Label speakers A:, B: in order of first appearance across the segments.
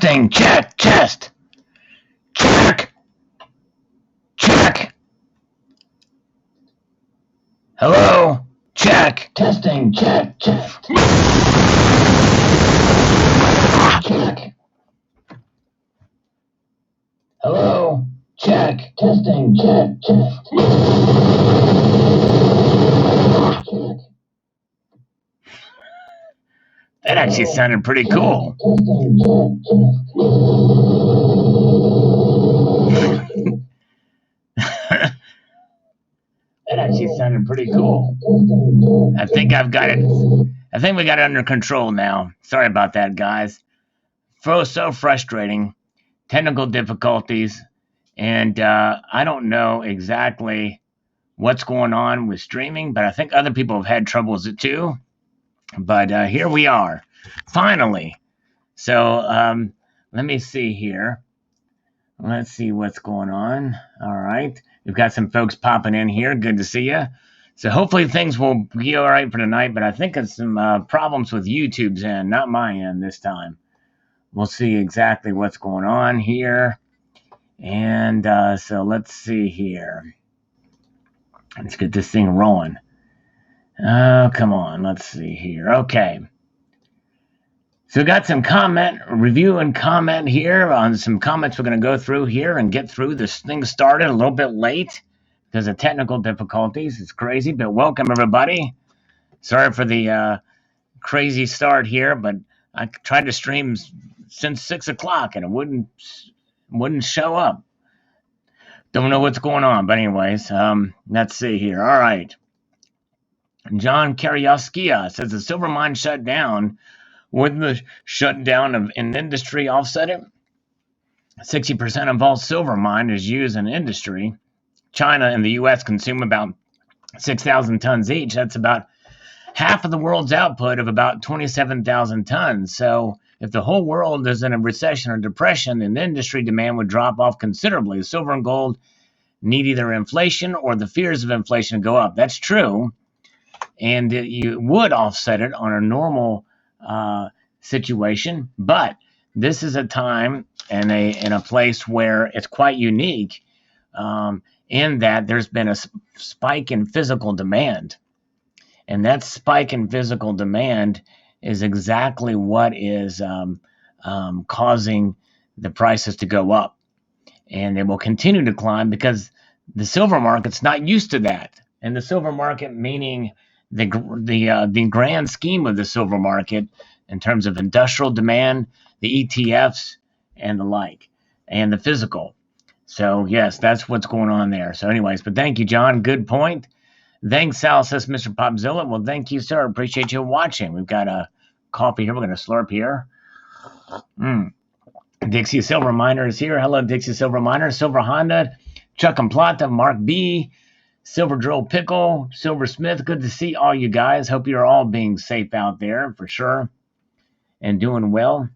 A: Testing. Check. Test. Check. Check. Hello. Check. Testing. Check. Check. Check. Hello. Check. Testing. Check. Check. Check. That actually sounded pretty cool. That actually sounded pretty cool. I think I've got it. I think we got it under control now. Sorry about that, guys. So frustrating. Technical difficulties. And I don't know exactly what's going on with streaming, but I think other people have had troubles too. But here we are, finally. So let me see here. Let's see what's going on. All right. We've got some folks popping in here. Good to see you. So hopefully things will be all right for tonight, but I think it's some problems with YouTube's end, not my end this time. We'll see exactly what's going on here. And so let's see here. Let's get this thing rolling. Oh, come on. Let's see here. Okay. So we got some review and comment here on some comments we're going to go through here and get through. This thing started a little bit late because of technical difficulties. It's crazy, but welcome everybody. Sorry for the crazy start here, but I tried to stream since 6 o'clock and it wouldn't show up. Don't know what's going on, but anyways, let's see here. All right. John Karyoskia says the silver mine shut down. Wouldn't the shutdown of an industry offset it? 60% of all silver mined is used in industry. China and the U.S. consume about 6,000 tons each. That's about half of the world's output of about 27,000 tons. So if the whole world is in a recession or depression, then industry demand would drop off considerably. Silver and gold need either inflation or the fears of inflation to go up. That's true. And you would offset it on a normal situation, but this is a time and a place where it's quite unique in that there's been a spike in physical demand, and that spike in physical demand is exactly what is causing the prices to go up, and they will continue to climb because the silver market's not used to that. And the silver market meaning the grand scheme of the silver market in terms of industrial demand, the ETFs, and the like, and the physical. So, yes, that's what's going on there. So, anyways, but thank you, John. Good point. Thanks, Sal, says Mr. Popzilla. Well, thank you, sir. Appreciate you watching. We've got a coffee here. We're going to slurp here. Dixie Silver Miner is here. Hello, Dixie Silver Miner. Silver Honda, Chuck and Plata, Mark B., Silver Drill Pickle, Silver Smith. Good to see all you guys. Hope you're all being safe out there for sure and doing well.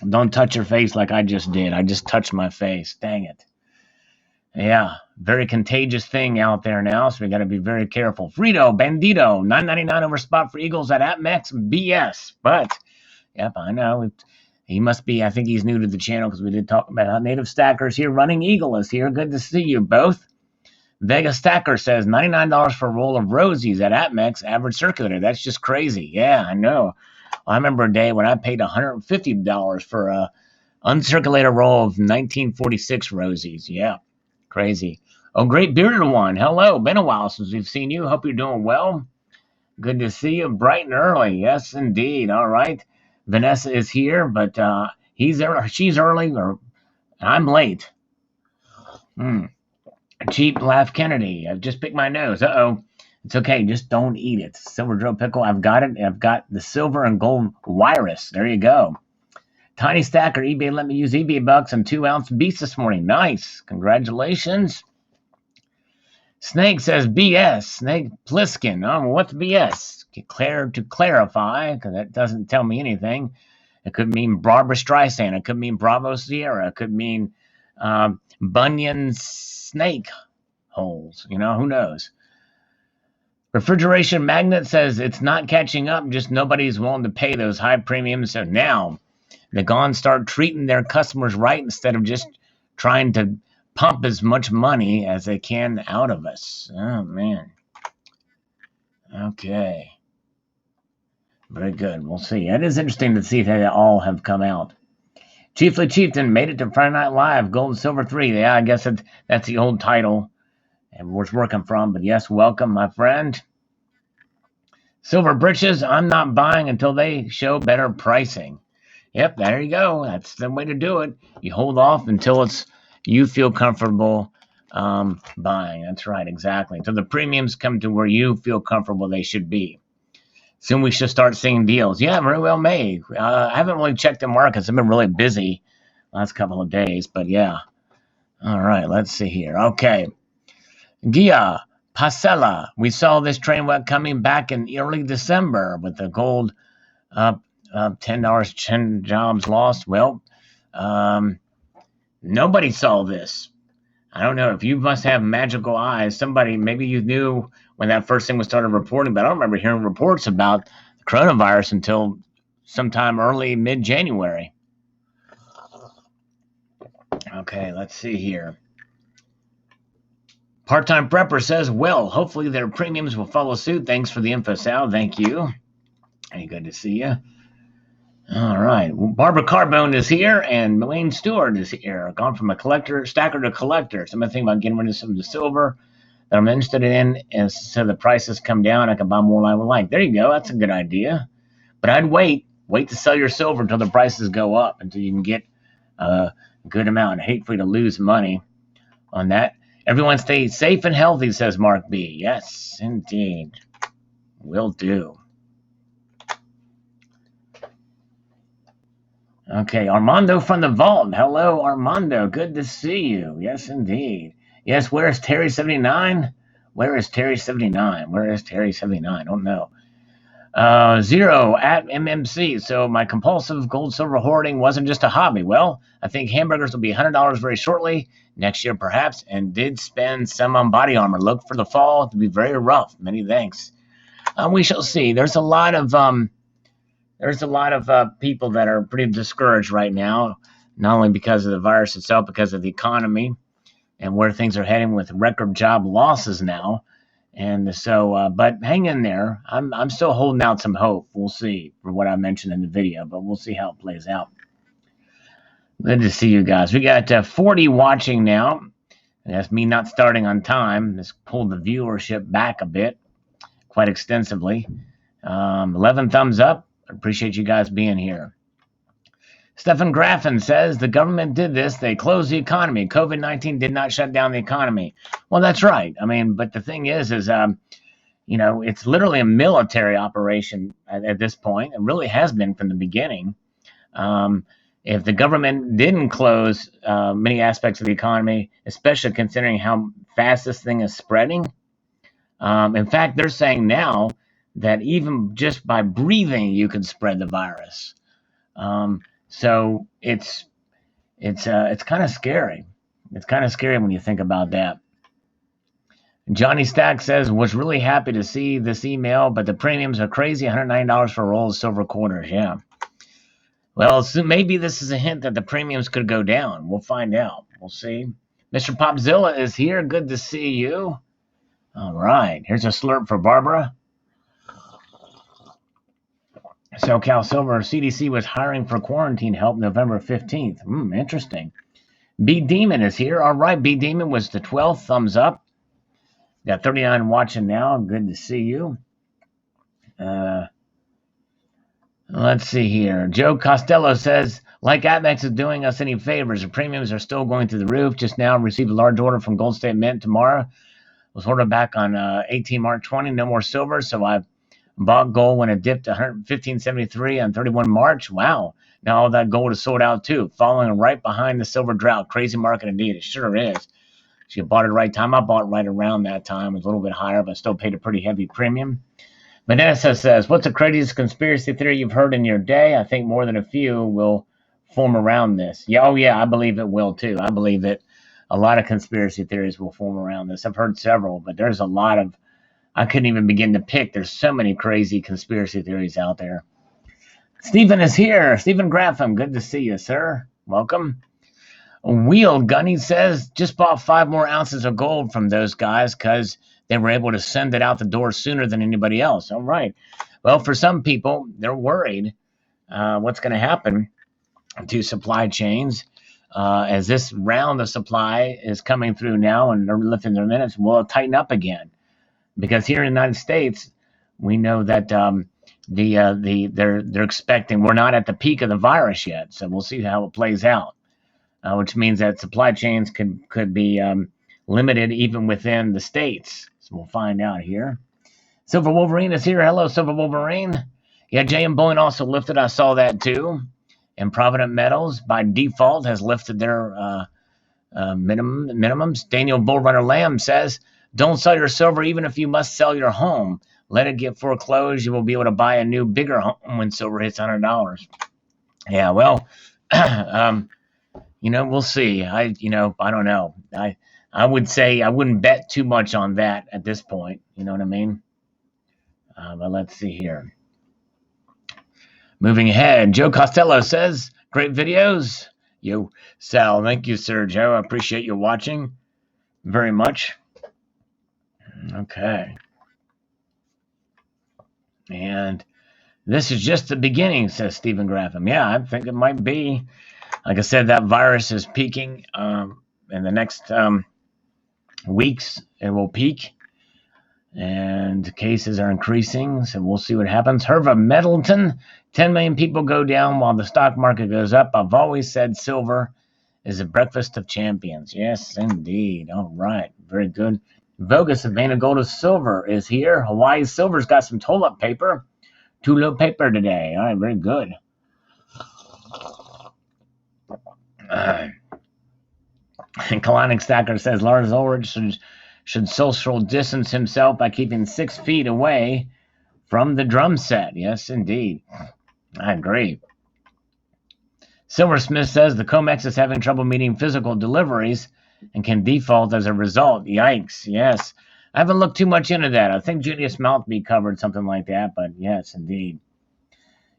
A: Don't touch your face like I just did. I just touched my face. Dang it. Yeah, very contagious thing out there now, so we got to be very careful. Frito Bandito, $9.99 over spot for Eagles at AppMex. BS. But, yep, I know. He must be, I think he's new to the channel because we did talk about how Native Stackers here. Running Eagle is here. Good to see you both. Vega Stacker says $99 for a roll of Rosies at AppMex, average circulator. That's just crazy. Yeah, I know. I remember a day when I paid $150 for a uncirculated roll of 1946 Rosies. Yeah, crazy. Oh, great bearded one. Hello. Been a while since we've seen you. Hope you're doing well. Good to see you bright and early. Yes, indeed. All right. Vanessa is here, but she's early, or I'm late. Cheap Laugh Kennedy. I've just picked my nose. Uh-oh. It's okay. Just don't eat it. Silver Drill Pickle. I've got it. I've got the silver and gold virus. There you go. Tiny Stacker. eBay let me use eBay bucks and 2-ounce beast this morning. Nice. Congratulations. Snake says BS. Snake Pliskin. Oh, what's BS? To clarify, because that doesn't tell me anything. It could mean Barbara Streisand. It could mean Bravo Sierra. It could mean Bunyan snake holes. You know, who knows? Refrigeration Magnet says it's not catching up, just nobody's willing to pay those high premiums. So now, They're going to start treating their customers right instead of just trying to pump as much money as they can out of us. Oh, man. Okay. Very good. We'll see. It is interesting to see how they all have come out. Chiefly Chieftain made it to Friday Night Live, Gold and Silver 3. Yeah, I guess that's the old title and where it's working from. But yes, welcome, my friend. Silver Britches, I'm not buying until they show better pricing. Yep, there you go. That's the way to do it. You hold off until you feel comfortable buying. That's right, exactly. Until the premiums come to where you feel comfortable they should be. Soon we should start seeing deals. Yeah, very well may. I haven't really checked the markets. I've been really busy last couple of days, but yeah. All right, let's see here. Okay. Gia Pasella. We saw this train wreck coming back in early December with the gold up $10, 10 jobs lost. Well, nobody saw this. I don't know if you must have magical eyes. Somebody, maybe you knew when that first thing was started reporting, but I don't remember hearing reports about the coronavirus until sometime early mid-January. Okay, let's see here. Part-time Prepper says, well, hopefully their premiums will follow suit. Thanks for the info, Sal. Thank you. Hey, good to see you. All right. Well, Barbara Carbone is here, and Wayne Stewart is here. Gone from a stacker to collector. So I'm thinking about getting rid of some of the silver that I'm interested in, and so the prices come down, I can buy more I would like. There you go. That's a good idea. But I'd wait to sell your silver until the prices go up, until you can get a good amount. I hate for you to lose money on that. Everyone stay safe and healthy, says Mark B. Yes, indeed. Will do. Okay, Armando from the vault. Hello, Armando. Good to see you. Yes, indeed. Yes, where is Terry 79? Where is Terry 79? Where is Terry 79? I don't know. Zero at MMC. So my compulsive gold silver hoarding wasn't just a hobby. Well, I think hamburgers will be $100 very shortly, next year perhaps, and did spend some on body armor. Look for the fall to be very rough. Many thanks. We shall see. There's a lot of people that are pretty discouraged right now, not only because of the virus itself, because of the economy and where things are heading with record job losses now. And so, but hang in there. I'm still holding out some hope. We'll see for what I mentioned in the video, but we'll see how it plays out. Good to see you guys. We got 40 watching now. And that's me not starting on time. This pulled the viewership back a bit, quite extensively. 11 thumbs up. I appreciate you guys being here. Stefan Graffin says the government did this. They closed the economy. COVID-19 did not shut down the economy. Well, that's right. I mean, but the thing is it's literally a military operation at this point. It really has been from the beginning. If the government didn't close many aspects of the economy, especially considering how fast this thing is spreading, in fact, they're saying now that even just by breathing, you can spread the virus. So it's kind of scary. It's kind of scary when you think about that. Johnny Stack says, was really happy to see this email, but the premiums are crazy, $109 for a roll of silver quarters. Yeah. Well, so maybe this is a hint that the premiums could go down. We'll find out. We'll see. Mr. Popzilla is here. Good to see you. All right. Here's a slurp for Barbara. SoCal Silver CDC was hiring for quarantine help November 15th. Interesting. B Demon is here. All right, B Demon was the 12th. Thumbs up. Got 39 watching now. Good to see you. Let's see here. Joe Costello says, like Amex is doing us any favors. The premiums are still going through the roof. Just now received a large order from Gold State Mint tomorrow. Was ordered back on 18 March 20. No more silver, so I bought gold when it dipped to 1573 on 31 March. Wow. Now all that gold is sold out too, following right behind the silver drought. Crazy market indeed. It sure is. So you bought it right time. I bought right around that time. It was a little bit higher, but still paid a pretty heavy premium. Vanessa says, what's the craziest conspiracy theory you've heard in your day? I think more than a few will form around this. Yeah, I believe it will too. I believe that a lot of conspiracy theories will form around this. I've heard several, but there's a lot of, I couldn't even begin to pick. There's so many crazy conspiracy theories out there. Stephen is here. Stephen Graffam, good to see you, sir. Welcome. Wheel Gunny says, just bought 5 more ounces of gold from those guys because they were able to send it out the door sooner than anybody else. All right. Well, for some people, they're worried what's going to happen to supply chains as this round of supply is coming through now and they're lifting their minutes. Will it tighten up again? Because here in the United States, we know that they're expecting we're not at the peak of the virus yet, so we'll see how it plays out. Which means that supply chains could be limited even within the states. So we'll find out here. Silver Wolverine is here. Hello, Silver Wolverine. Yeah, JM Bullion also lifted. I saw that too. And Provident Metals by default has lifted their minimums. Daniel Bullrunner Lamb says, "Don't sell your silver even if you must sell your home. Let it get foreclosed. You will be able to buy a new, bigger home when silver hits $100." Yeah, well, we'll see. I don't know. I would say I wouldn't bet too much on that at this point. You know what I mean? But let's see here. Moving ahead, Joe Costello says, "Great videos." Yo, Sal, thank you, sir. Joe, I appreciate you watching very much. Okay. And this is just the beginning, says Stephen Graffam. Yeah, I think it might be. Like I said, that virus is peaking. In the next weeks, it will peak. And cases are increasing, so we'll see what happens. Herva Middleton, 10 million people go down while the stock market goes up. I've always said silver is a breakfast of champions. Yes, indeed. All right, very good. Vogus Savannah Gold of Silver is here. Hawaii Silver's got some toilet paper. Toilet paper today. All right, very good. And Kalanic Stacker says Lars Ulrich should social distance himself by keeping 6 feet away from the drum set. Yes, indeed. I agree. Silversmith says the COMEX is having trouble meeting physical deliveries and can default as a result. Yikes. Yes. I haven't looked too much into that. I think Julius Maltby covered something like that, but yes, indeed.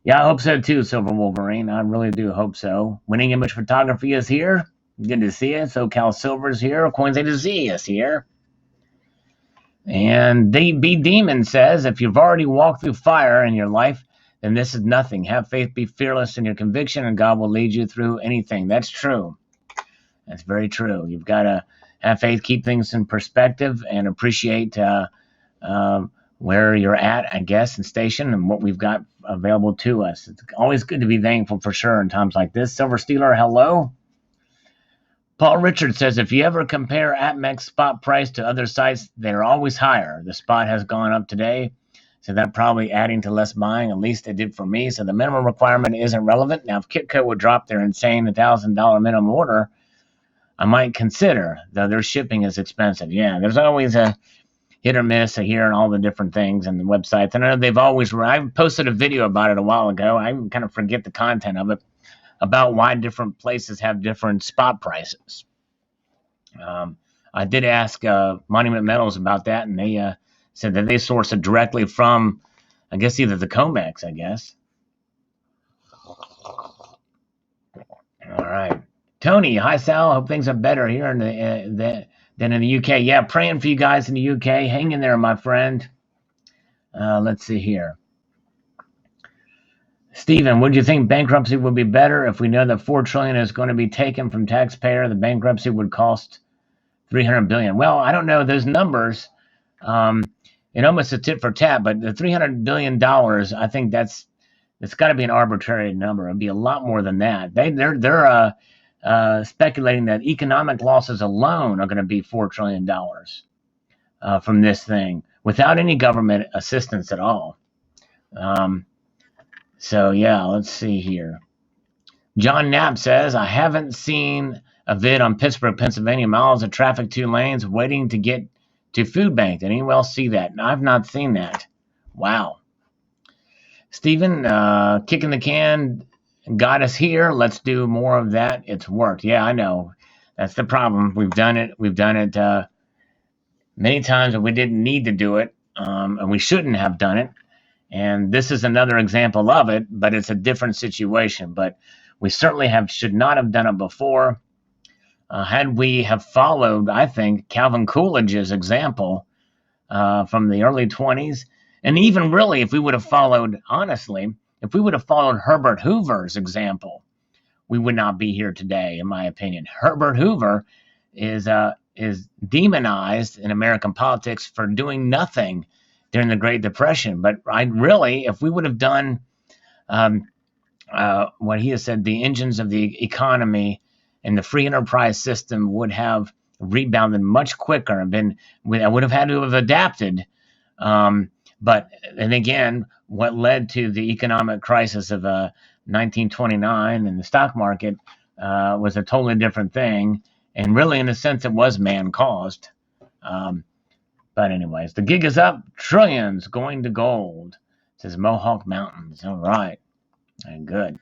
A: Yeah, I hope so too, Silver Wolverine. I really do hope so. Winning Image Photography is here. Good to see you. SoCal Silver's here. Coins A to Z is here. And DB Demon says, if you've already walked through fire in your life, then this is nothing. Have faith, be fearless in your conviction, and God will lead you through anything. That's true. That's very true. You've got to have faith, keep things in perspective, and appreciate where you're at, I guess, and station, and what we've got available to us. It's always good to be thankful for sure in times like this. Silver Stealer, hello. Paul Richard says, if you ever compare APMEX spot price to other sites, they're always higher. The spot has gone up today, so that probably adding to less buying. At least it did for me. So the minimum requirement isn't relevant. Now, if Kitco would drop their insane $1,000 minimum order, I might consider, though their shipping is expensive. Yeah, there's always a hit or miss here and all the different things and the websites. And I know they've always, I posted a video about it a while ago. I kind of forget the content of it, about why different places have different spot prices. I did ask Monument Metals about that, and they said that they source it directly from, I guess, either the COMEX, I guess. All right. Tony, hi, Sal. Hope things are better here in than in the UK. Yeah, praying for you guys in the UK. Hang in there, my friend. Let's see here. Stephen, would you think bankruptcy would be better if we know that $4 trillion is going to be taken from taxpayer? The bankruptcy would cost $300 billion. Well, I don't know those numbers. It almost a tit for tat, but the $300 billion, I think it's got to be an arbitrary number. It'd be a lot more than that. They're speculating that economic losses alone are going to be $4 trillion from this thing without any government assistance at all. So, yeah, let's see here. John Knapp says, I haven't seen a vid on Pittsburgh, Pennsylvania, miles of traffic, 2 lanes, waiting to get to food bank. Did anyone else see that? I've not seen that. Wow. Stephen, kicking the can got us here. Let's do more of that. It's worked. Yeah, I know. That's the problem. We've done it. We've done it many times, and we didn't need to do it, and we shouldn't have done it. And this is another example of it, but it's a different situation. But we certainly should not have done it before. Had we have followed, I think, Calvin Coolidge's example from the early 20s, and even really, if we would have followed, honestly, if we would have followed Herbert Hoover's example, we would not be here today, in my opinion. Herbert Hoover is demonized in American politics for doing nothing during the Great Depression. But if we would have done what he has said, the engines of the economy and the free enterprise system would have rebounded much quicker and I would have had to have adapted. But again, what led to the economic crisis of 1929 in the stock market was a totally different thing. And really, in a sense, it was man-caused. But anyways, the gig is up. Trillions going to gold, says Mohawk Mountains. All right. Good.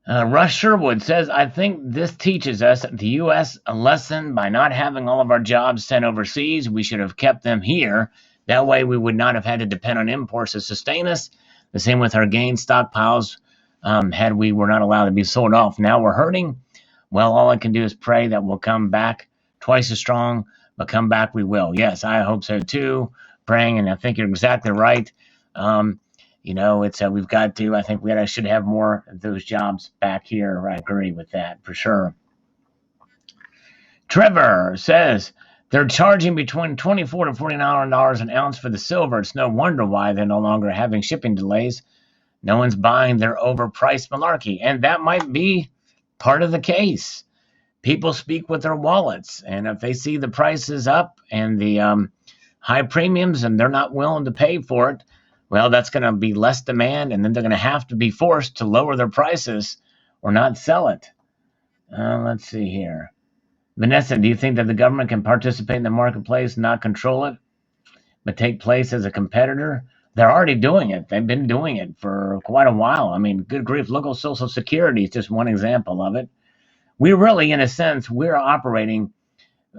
A: Russ Sherwood says, I think this teaches us, the U.S., a lesson by not having all of our jobs sent overseas. We should have kept them here. That way we would not have had to depend on imports to sustain us. The same with our gain stockpiles had we were not allowed to be sold off. Now we're hurting. Well, all I can do is pray that we'll come back twice as strong, but come back we will. Yes, I hope so too. Praying, and I think you're exactly right. It's we've got to. I think we should have more of those jobs back here. I agree with that for sure. Trevor says they're charging between $24 to $49 an ounce for the silver. It's no wonder why they're no longer having shipping delays. No one's buying their overpriced malarkey, and that might be part of the case. People speak with their wallets, and if they see the prices up and the high premiums, and they're not willing to pay for it, well, that's going to be less demand, and then they're going to have to be forced to lower their prices or not sell it. Let's see here. Vanessa, do you think that the government can participate in the marketplace, not control it, but take place as a competitor? They're already doing it. They've been doing it for quite a while. I mean, good grief, local Social Security is just one example of it. We really, in a sense, we're operating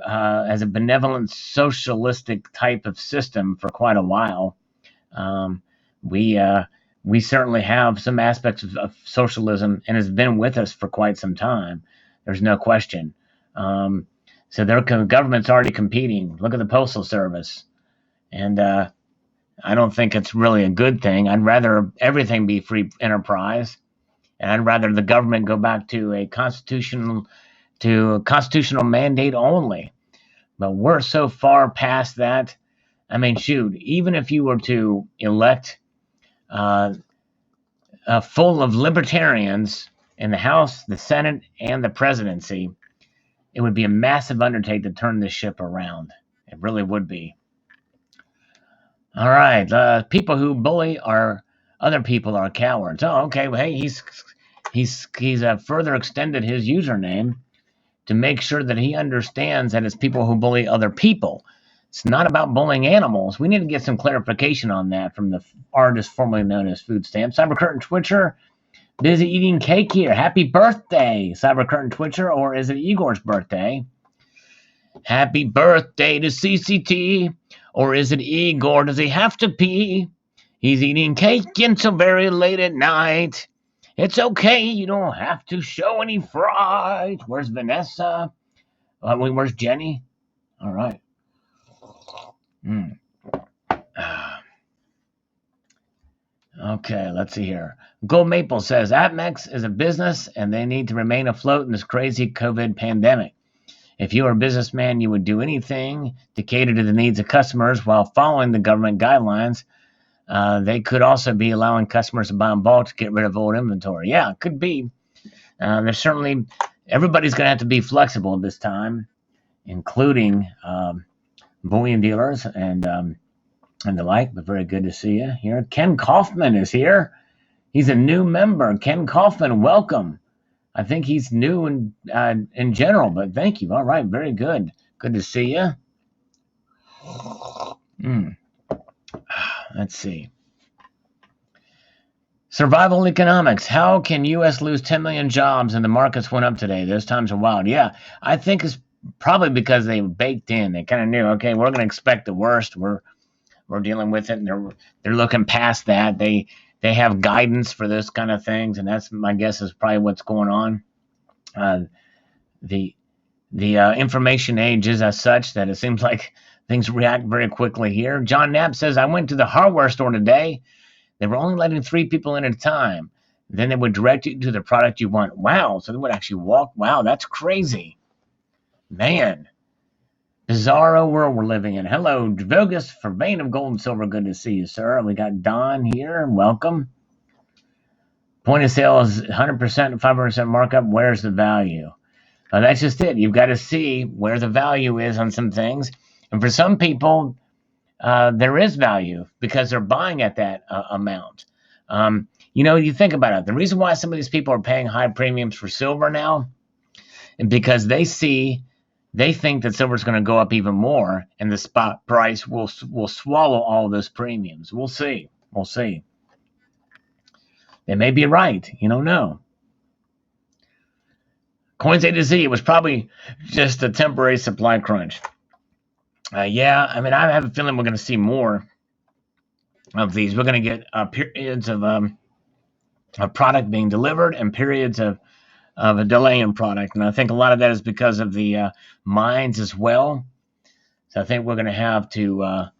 A: as a benevolent socialistic type of system for quite a while. We certainly have some aspects of socialism, and has been with us for quite some time. There's no question. So their government's already competing. Look at the Postal Service. And I don't think it's really a good thing. I'd rather everything be free enterprise. And I'd rather the government go back to a constitutional mandate only. But we're so far past that. I mean, shoot, even if you were to elect full of libertarians in the House, the Senate, and the presidency, it would be a massive undertaking to turn this ship around. It really would be. All right, people who bully other people are cowards. Oh, okay. Well, hey, he's further extended his username to make sure that he understands that it's people who bully other people. It's not about bullying animals. We need to get some clarification on that from the artist formerly known as Food Stamp. Cybercurtain Twitcher, busy eating cake here. Happy birthday, Cybercurtain Twitcher, or is it Igor's birthday? Happy birthday to CCT, or is it Igor? Does he have to pee? He's eating cake until very late at night. It's okay, you don't have to show any fright. Where's Vanessa? Where's Jenny? All right. Okay, let's see here. Gold Maple says, AppMex is a business and they need to remain afloat in this crazy COVID pandemic. If you were a businessman, you would do anything to cater to the needs of customers while following the government guidelines. They could also be allowing customers to buy in bulk to get rid of old inventory. Yeah, it could be. There's certainly, everybody's going to have to be flexible this time, including bullion dealers and the like. But very good to see you here. Ken Kaufman is here. He's a new member. Ken Kaufman, welcome. I think he's new in general, but thank you. All right, very good. Good to see you. Let's see. Survival economics. How can U.S. lose 10 million jobs and the markets went up today? Those times are wild. Yeah, I think it's probably because they baked in. They kind of knew, okay, we're going to expect the worst. We're we're dealing with it, and they're looking past that. They have guidance for this kind of things, and that's my guess is probably what's going on. The information age is as such that it seems like things react very quickly here. John Knapp says, I went to the hardware store today. They were only letting 3 people in at a time. Then they would direct you to the product you want. Wow. So they would actually walk. Wow, that's crazy. Man. Bizarro world we're living in. Hello, Vogus for Vein of Gold and Silver. Good to see you, sir. We got Don here. Welcome. Point of sale is 100%, 500% markup. Where's the value? That's just it. You've got to see where the value is on some things. And for some people, there is value because they're buying at that amount. You think about it. The reason why some of these people are paying high premiums for silver now is because they think that silver is going to go up even more, and the spot price will swallow all those premiums. We'll see. They may be right. You don't know. Coins A to Z, it was probably just a temporary supply crunch. I have a feeling we're going to see more of these. We're going to get periods of a product being delivered and periods of a delay in product. And I think a lot of that is because of the mines as well. So I think we're going to have to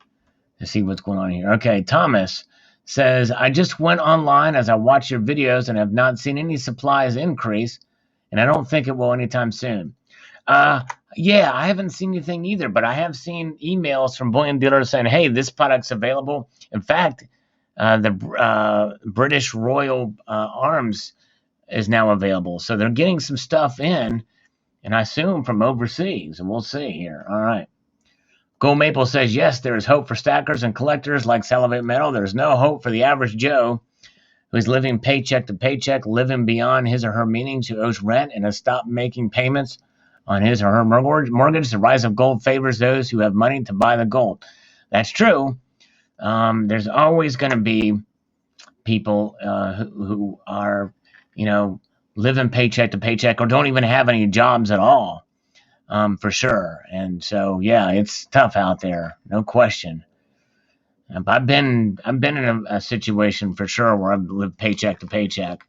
A: see what's going on here. Okay, Thomas says, I just went online as I watched your videos and have not seen any supplies increase. And I don't think it will anytime soon. I haven't seen anything either, but I have seen emails from bullion dealers saying, hey, this product's available. In fact, the British Royal Arms is now available. So they're getting some stuff in, and I assume from overseas, and we'll see here. All right. Gold Maple says, yes, there is hope for stackers and collectors like Salivate Metal. There's no hope for the average Joe who's living paycheck to paycheck, living beyond his or her means, who owes rent and has stopped making payments on his or her mortgage. The rise of gold favors those who have money to buy the gold. That's true. There's always going to be people who are, living paycheck to paycheck or don't even have any jobs at all, for sure. And so, it's tough out there, no question. I've been in a situation for sure where I've lived paycheck to paycheck.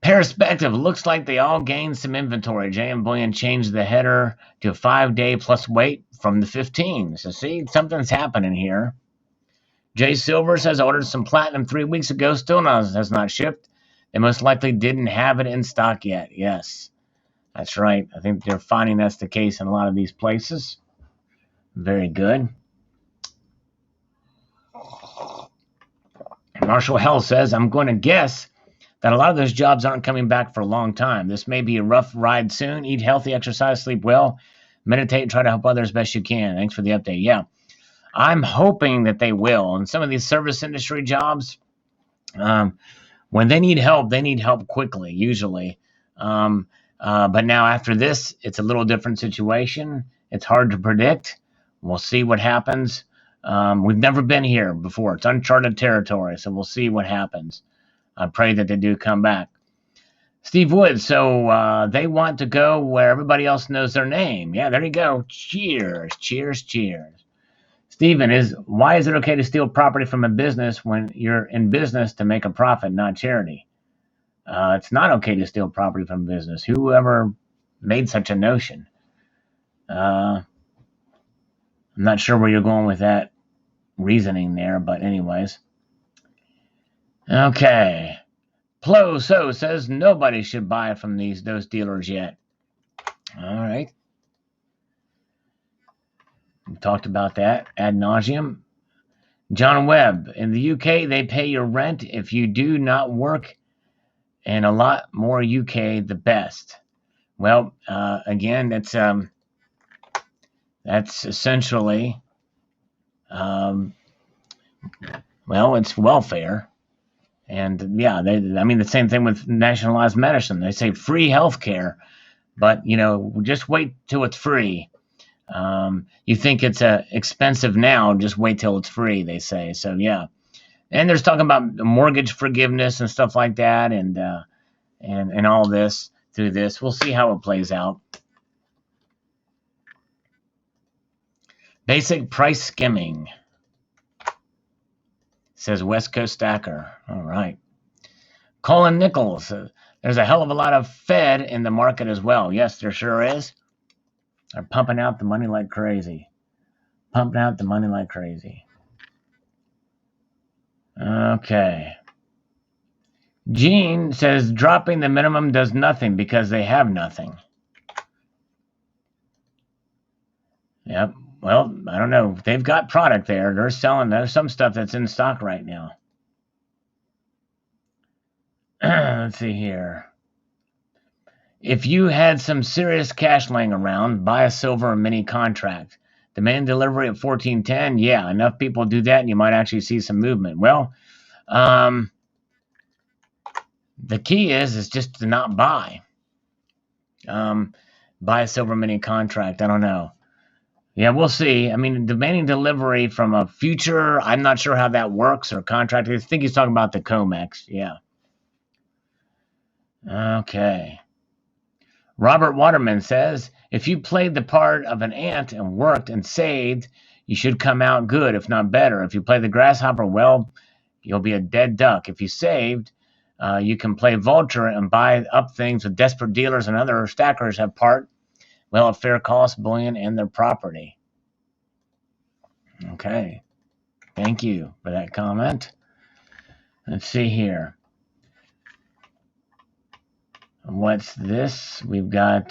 A: Perspective, looks like they all gained some inventory. JM Bullion changed the header to a 5-day plus wait from the 15. So see, something's happening here. Jay Silver says, I ordered some platinum 3 weeks ago, still has not shipped. They most likely didn't have it in stock yet. Yes, that's right. I think they're finding that's the case in a lot of these places. Very good. Marshall Hell says, I'm going to guess that a lot of those jobs aren't coming back for a long time. This may be a rough ride soon. Eat healthy, exercise, sleep well, meditate, and try to help others best you can. Thanks for the update. Yeah, I'm hoping that they will. And some of these service industry jobs, when they need help quickly, usually. But now after this, it's a little different situation. It's hard to predict. We'll see what happens. We've never been here before. It's uncharted territory, so we'll see what happens. I pray that they do come back. Steve Wood, so they want to go where everybody else knows their name. Yeah, there you go. Cheers, cheers, cheers. Stephen, why is it okay to steal property from a business when you're in business to make a profit, not charity? It's not okay to steal property from a business. Whoever made such a notion? I'm not sure where you're going with that reasoning there, but anyways. Okay. Plo So says nobody should buy from those dealers yet. All right. We talked about that ad nauseum. John Webb, in the UK, they pay your rent if you do not work, and a lot more UK, the best. Well, again, that's essentially, it's welfare. And the same thing with nationalized medicine. They say free health care, but just wait till it's free. You think it's expensive now, just wait till it's free, they say. So yeah. And there's talking about mortgage forgiveness and stuff like that, and all this through this. We'll see how it plays out. Basic price skimming, says West Coast Stacker. All right. Colin Nichols, there's a hell of a lot of Fed in the market as well. Yes, there sure is. They're pumping out the money like crazy. Pumping out the money like crazy. Okay. Gene says dropping the minimum does nothing because they have nothing. Yep. Well, I don't know. They've got product there. They're selling. There's some stuff that's in stock right now. Let's see here. If you had some serious cash laying around, buy a silver mini contract. Demand delivery at 1410. Yeah, enough people do that, and you might actually see some movement. Well, the key is just to not buy. Buy a silver mini contract. I don't know. Yeah, we'll see. I mean, demanding delivery from a future, I'm not sure how that works, or contract. I think he's talking about the COMEX. Yeah. Okay. Robert Waterman says, if you played the part of an ant and worked and saved, you should come out good, if not better. If you play the grasshopper, well, you'll be a dead duck. If you saved, you can play vulture and buy up things with desperate dealers and other stackers have part, well, at fair cost, bullion, and their property. Okay. Thank you for that comment. Let's see here. What's this? We've got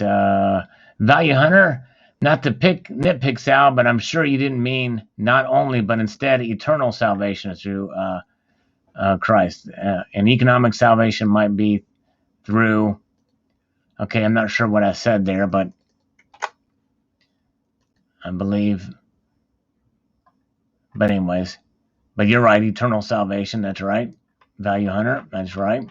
A: Value Hunter. Not to nitpick, Sal, but I'm sure you didn't mean not only, but instead eternal salvation through Christ. And economic salvation might be through. Okay, I'm not sure what I said there, but I believe. But anyways, but you're right. Eternal salvation. That's right. Value Hunter. That's right.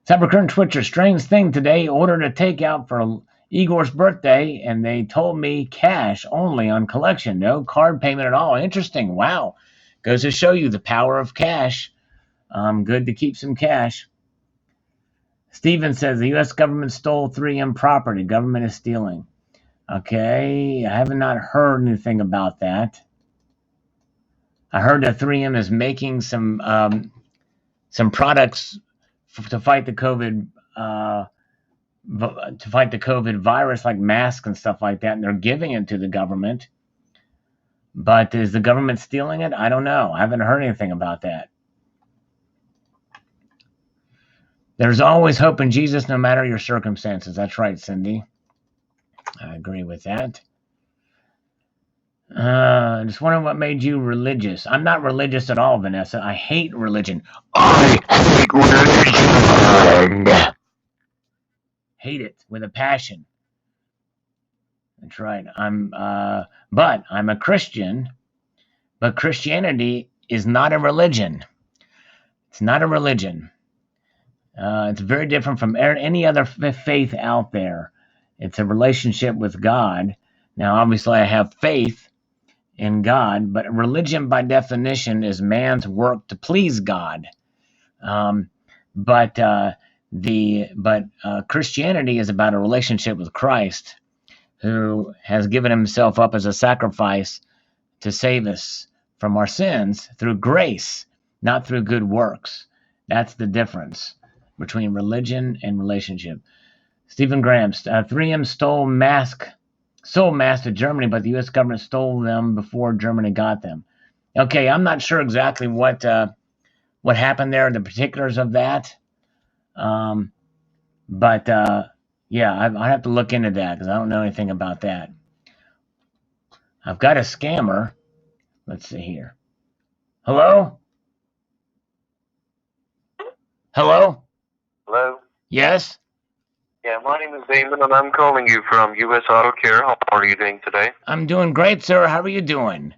A: Cybercurrent Twitcher, strange thing today, ordered a takeout for Igor's birthday, and they told me cash only on collection, no card payment at all. Interesting. Wow. Goes to show you the power of cash. Good to keep some cash. Steven says the U.S. government stole 3M property. Government is stealing. Okay, I have not heard anything about that. I heard that 3M is making some products to fight the COVID virus, like masks and stuff like that, and they're giving it to the government. But is the government stealing it? I don't know. I haven't heard anything about that. There's always hope in Jesus, no matter your circumstances. That's right, Cindy. I agree with that. Just wondering what made you religious. I'm not religious at all, Vanessa. I hate religion. I hate religion. Hate it with a passion. That's right. But I'm a Christian. But Christianity is not a religion. It's not a religion. It's very different from any other faith out there. It's a relationship with God. Now, obviously, I have faith in God, but religion, by definition, is man's work to please God. But Christianity is about a relationship with Christ, who has given himself up as a sacrifice to save us from our sins through grace, not through good works. That's the difference between religion and relationship. Stephen Graham, 3M stole masks to Germany, but the U.S. government stole them before Germany got them. Okay, I'm not sure exactly what happened there, the particulars of that. Yeah, I have to look into that because I don't know anything about that. I've got a scammer. Let's see here. Hello? Hello?
B: Hello?
A: Yes?
B: Yeah, my name is Damon, and I'm calling you from U.S. Auto Care. How are you doing today?
A: I'm doing great, sir. How are you doing?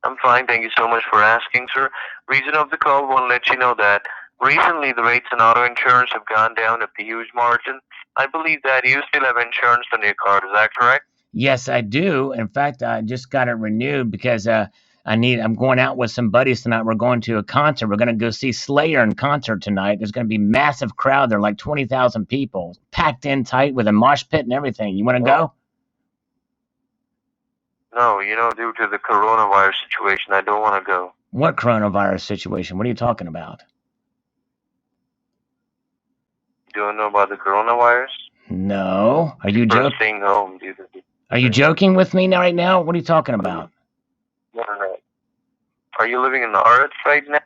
B: I'm fine. Thank you so much for asking, sir. Reason of the call, want to let you know that recently the rates on auto insurance have gone down at a huge margin. I believe that you still have insurance on your car. Is that correct?
A: Yes, I do. In fact, I just got it renewed because I'm going out with some buddies tonight. We're going to a concert. We're going to go see Slayer in concert tonight. There's going to be a massive crowd there, like 20,000 people, packed in tight with a mosh pit and everything. You want to go?
B: No, due to the coronavirus situation, I don't want to go.
A: What coronavirus situation? What are you talking about?
B: You don't know about the coronavirus?
A: No. Are you
B: People are
A: joking?
B: staying home due to the
A: Are you joking with me now, right now? What are you talking about?
B: No. Are you living in the Arts right now?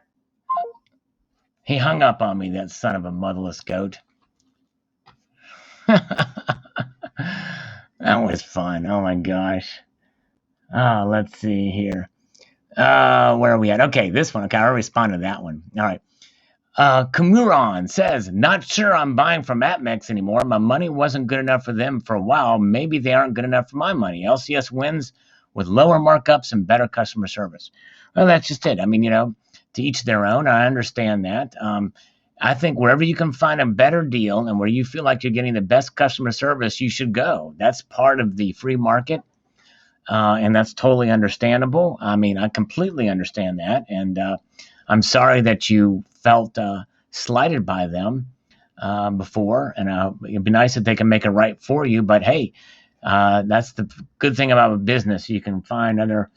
A: He hung up on me, that son of a motherless goat. That was fun. Oh my gosh. Let's see here. Where are we at? Okay, this one. Okay, I responded to that one. All right. Kamuron says, not sure I'm buying from AppMex anymore. My money wasn't good enough for them for a while. Maybe they aren't good enough for my money. LCS wins with lower markups and better customer service. Well, that's just it. I mean, to each their own. I understand that. I think wherever you can find a better deal and where you feel like you're getting the best customer service, you should go. That's part of the free market. And that's totally understandable. I mean, I completely understand that. And I'm sorry that you felt slighted by them before. And it'd be nice if they can make it right for you. But hey, that's the good thing about business. You can find other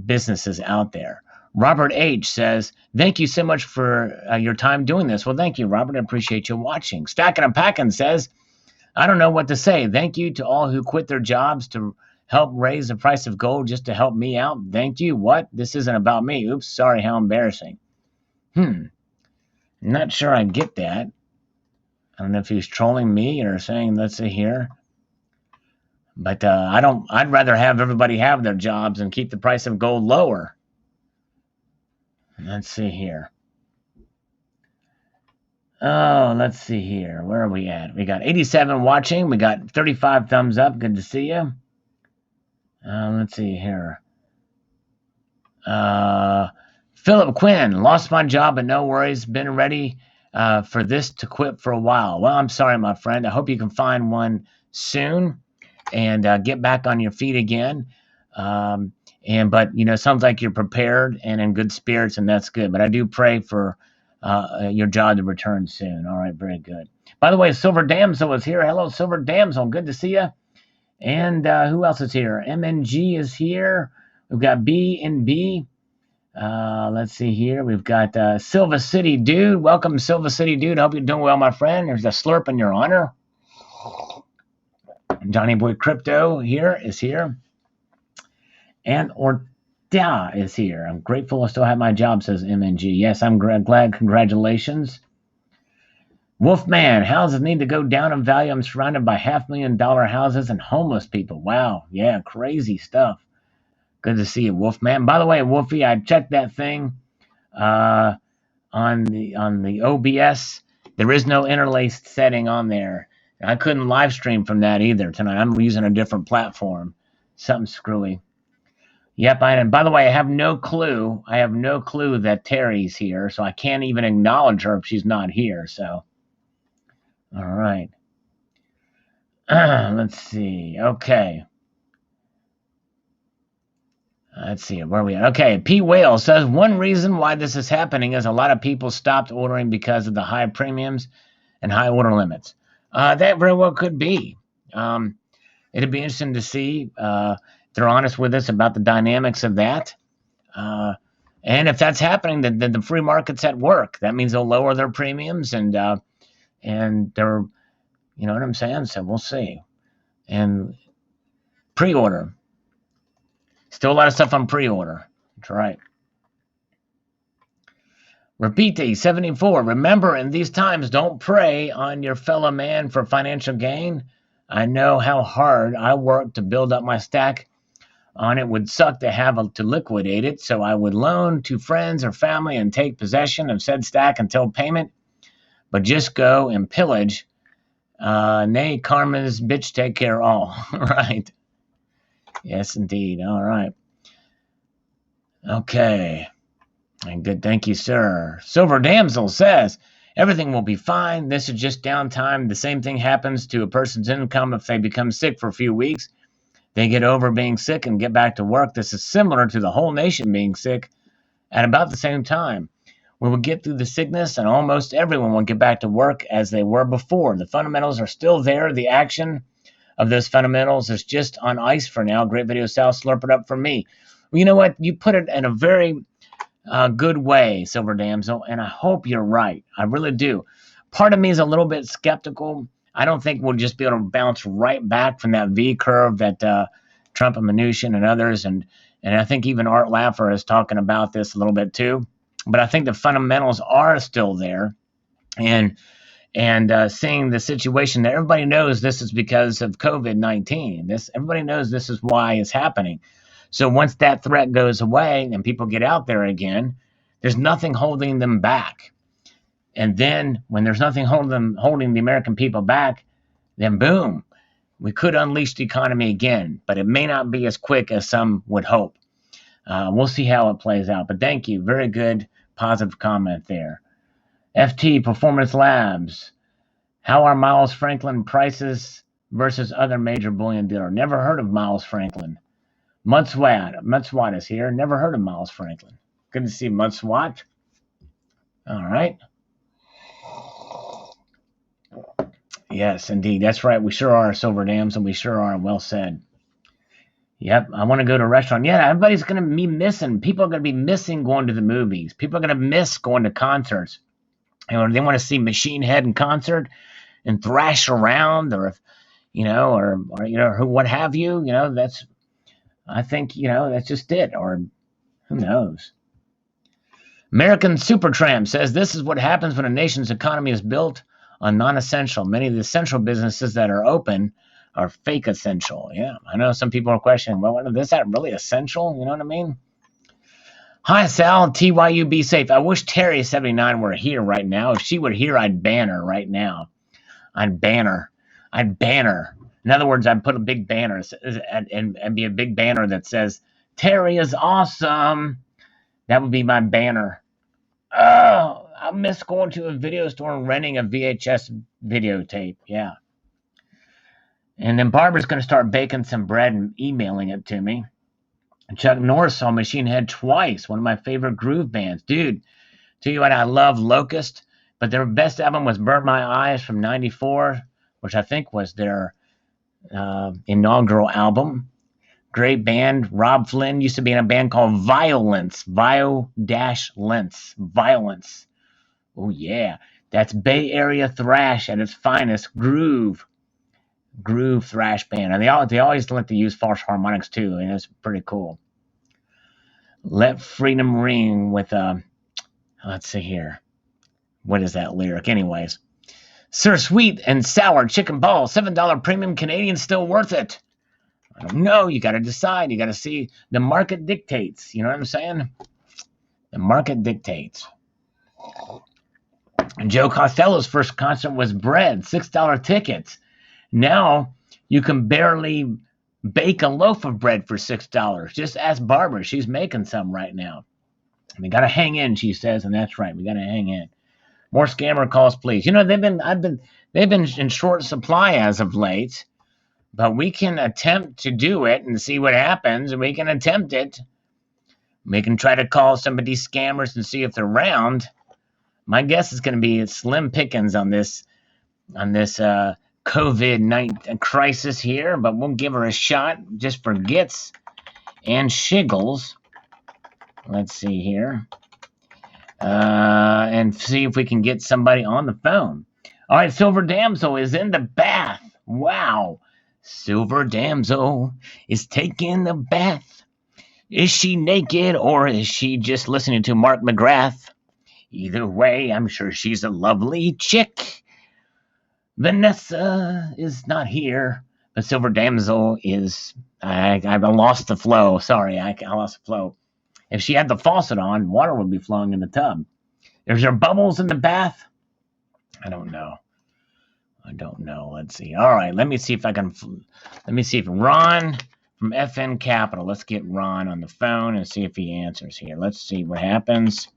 A: businesses out there. Robert H. says, thank you so much for your time doing this. Well, thank you, Robert. I appreciate you watching. Stacking and Packing says, I don't know what to say. Thank you to all who quit their jobs to help raise the price of gold just to help me out. Thank you. What? This isn't about me. Oops, sorry, how embarrassing. Not sure I get that. I don't know if he's trolling me or saying, let's see here. But I'd rather have everybody have their jobs and keep the price of gold lower. Let's see here. Oh, let's see here. Where are we at? We got 87 watching. We got 35 thumbs up. Good to see you. Let's see here. Philip Quinn, lost my job, but no worries. Been ready for this to quit for a while. Well, I'm sorry, my friend. I hope you can find one soon and get back on your feet again. But sounds like you're prepared and in good spirits, and that's good. But I do pray for your job to return soon. All right, very good. By the way, Silver Damsel is here. Hello, Silver Damsel. Good to see you. And who else is here? MNG is here. We've got B and B. Let's see here. We've got Silva City Dude. Welcome, Silva City Dude. Hope you're doing well, my friend. There's a slurp in your honor. Johnny Boy Crypto is here. And Orta is here. I'm grateful I still have my job, says MNG. Yes, I'm glad. Congratulations. Wolfman, houses need to go down in value. I'm surrounded by $500,000 houses and homeless people. Wow. Yeah, crazy stuff. Good to see you, Wolfman. By the way, Wolfie, I checked that thing on the OBS. There is no interlaced setting on there. I couldn't live stream from that either tonight. I'm using a different platform. Something screwy. Yep, and by the way, I have no clue. That Terry's here, so I can't even acknowledge her if she's not here. So, all right. Let's see. Okay. Let's see. Where are we at? Okay. P. Whale says one reason why this is happening is a lot of people stopped ordering because of the high premiums and high order limits. That very well could be. It'd be interesting to see. They're honest with us about the dynamics of that. And if that's happening, then the free market's at work. That means they'll lower their premiums and they're, you know what I'm saying? So we'll see. And pre-order. Still a lot of stuff on pre-order. That's right. Repeat 74. Remember, in these times, don't prey on your fellow man for financial gain. I know how hard I worked to build up my stack on it. Would suck to have to liquidate it, so I would loan to friends or family and take possession of said stack until payment, but just go and pillage. Nay, karma's bitch, take care all. Right. Yes, indeed. All right. Okay. And good. Thank you, sir. Silver Damsel says, everything will be fine. This is just downtime. The same thing happens to a person's income if they become sick for a few weeks. They get over being sick and get back to work. This is similar to the whole nation being sick at about the same time. We will get through the sickness and almost everyone will get back to work as they were before. The fundamentals are still there. The action of those fundamentals is just on ice for now. Great video, Sal. Slurp it up for me. Well, you know what? You put it in a very good way, Silver Damsel, and I hope you're right. I really do. Part of me is a little bit skeptical. I don't think we'll just be able to bounce right back from that V curve that Trump and Mnuchin and others, and I think even Art Laffer is talking about this a little bit too. But I think the fundamentals are still there, and seeing the situation that everybody knows this is because of COVID-19. Everybody knows this is why it's happening. So once that threat goes away and people get out there again, there's nothing holding them back. And then when there's nothing holding the American people back, then boom, we could unleash the economy again. But it may not be as quick as some would hope. We'll see how it plays out. But thank you. Very good, positive comment there. FT Performance Labs. How are Miles Franklin prices versus other major bullion dealer? Never heard of Miles Franklin. Mudswat is here. Never heard of Miles Franklin. Good to see Mudswat. All right. Yes, indeed. That's right. We sure are, Silver Dams, and we sure are. Well said. Yep. I want to go to a restaurant. Yeah, everybody's going to be missing. People are going to be missing going to the movies. People are going to miss going to concerts. And they want to see Machine Head in concert and thrash around, or if or who, what have you. I think that's just it. Or who knows? American Supertramp says this is what happens when a nation's economy is built on non-essential. Many of the essential businesses that are open are fake essential. Yeah, I know some people are questioning, well, is that really essential? You know what I mean? Hi, Sal. TYU, be safe. I wish Terry79 were here right now. If she were here, I'd ban her right now. I'd ban her. In other words, I'd put a big banner and be a big banner that says, Terry is awesome. That would be my banner. Oh, I miss going to a video store and renting a VHS videotape. Yeah. And then Barbara's going to start baking some bread and emailing it to me. Chuck Norris saw Machine Head twice. One of my favorite groove bands. Dude, tell you what, I love Locust, but their best album was Burnt My Eyes from 94, which I think was their inaugural album. Great band. Rob Flynn used to be in a band called Violence. Violence. Oh, yeah. That's Bay Area thrash at its finest. Groove thrash band. And they always like to use false harmonics, too, and it's pretty cool. Let Freedom Ring with let's see here. What is that lyric? Anyways. Sir Sweet and Sour Chicken Ball, $7 premium Canadian, still worth it. I don't know. You got to decide. You got to see. The market dictates. You know what I'm saying? The market dictates. And Joe Costello's first concert was bread, $6 tickets. Now you can barely bake a loaf of bread for $6. Just ask Barbara. She's making some right now. We got to hang in, she says, and that's right. We got to hang in. More scammer calls, please. They've been in short supply as of late. But we can attempt to do it and see what happens, and we can attempt it. We can try to call some of these scammers and see if they're around. My guess is going to be slim pickings on this COVID-19 crisis here, but we'll give her a shot just for gits and shiggles. Let's see here. And see if we can get somebody on the phone. All right, Silver Damsel is in the bath. Wow. Silver Damsel is taking the bath. Is she naked or is she just listening to Mark McGrath? Either way, I'm sure she's a lovely chick. Vanessa is not here, but Silver Damsel is... I lost the flow. Sorry, I lost the flow. If she had the faucet on, water would be flowing in the tub. Is there bubbles in the bath? I don't know. Let's see. All right, let me see if Ron from FN Capital. Let's get Ron on the phone and see if he answers here. Let's see what happens.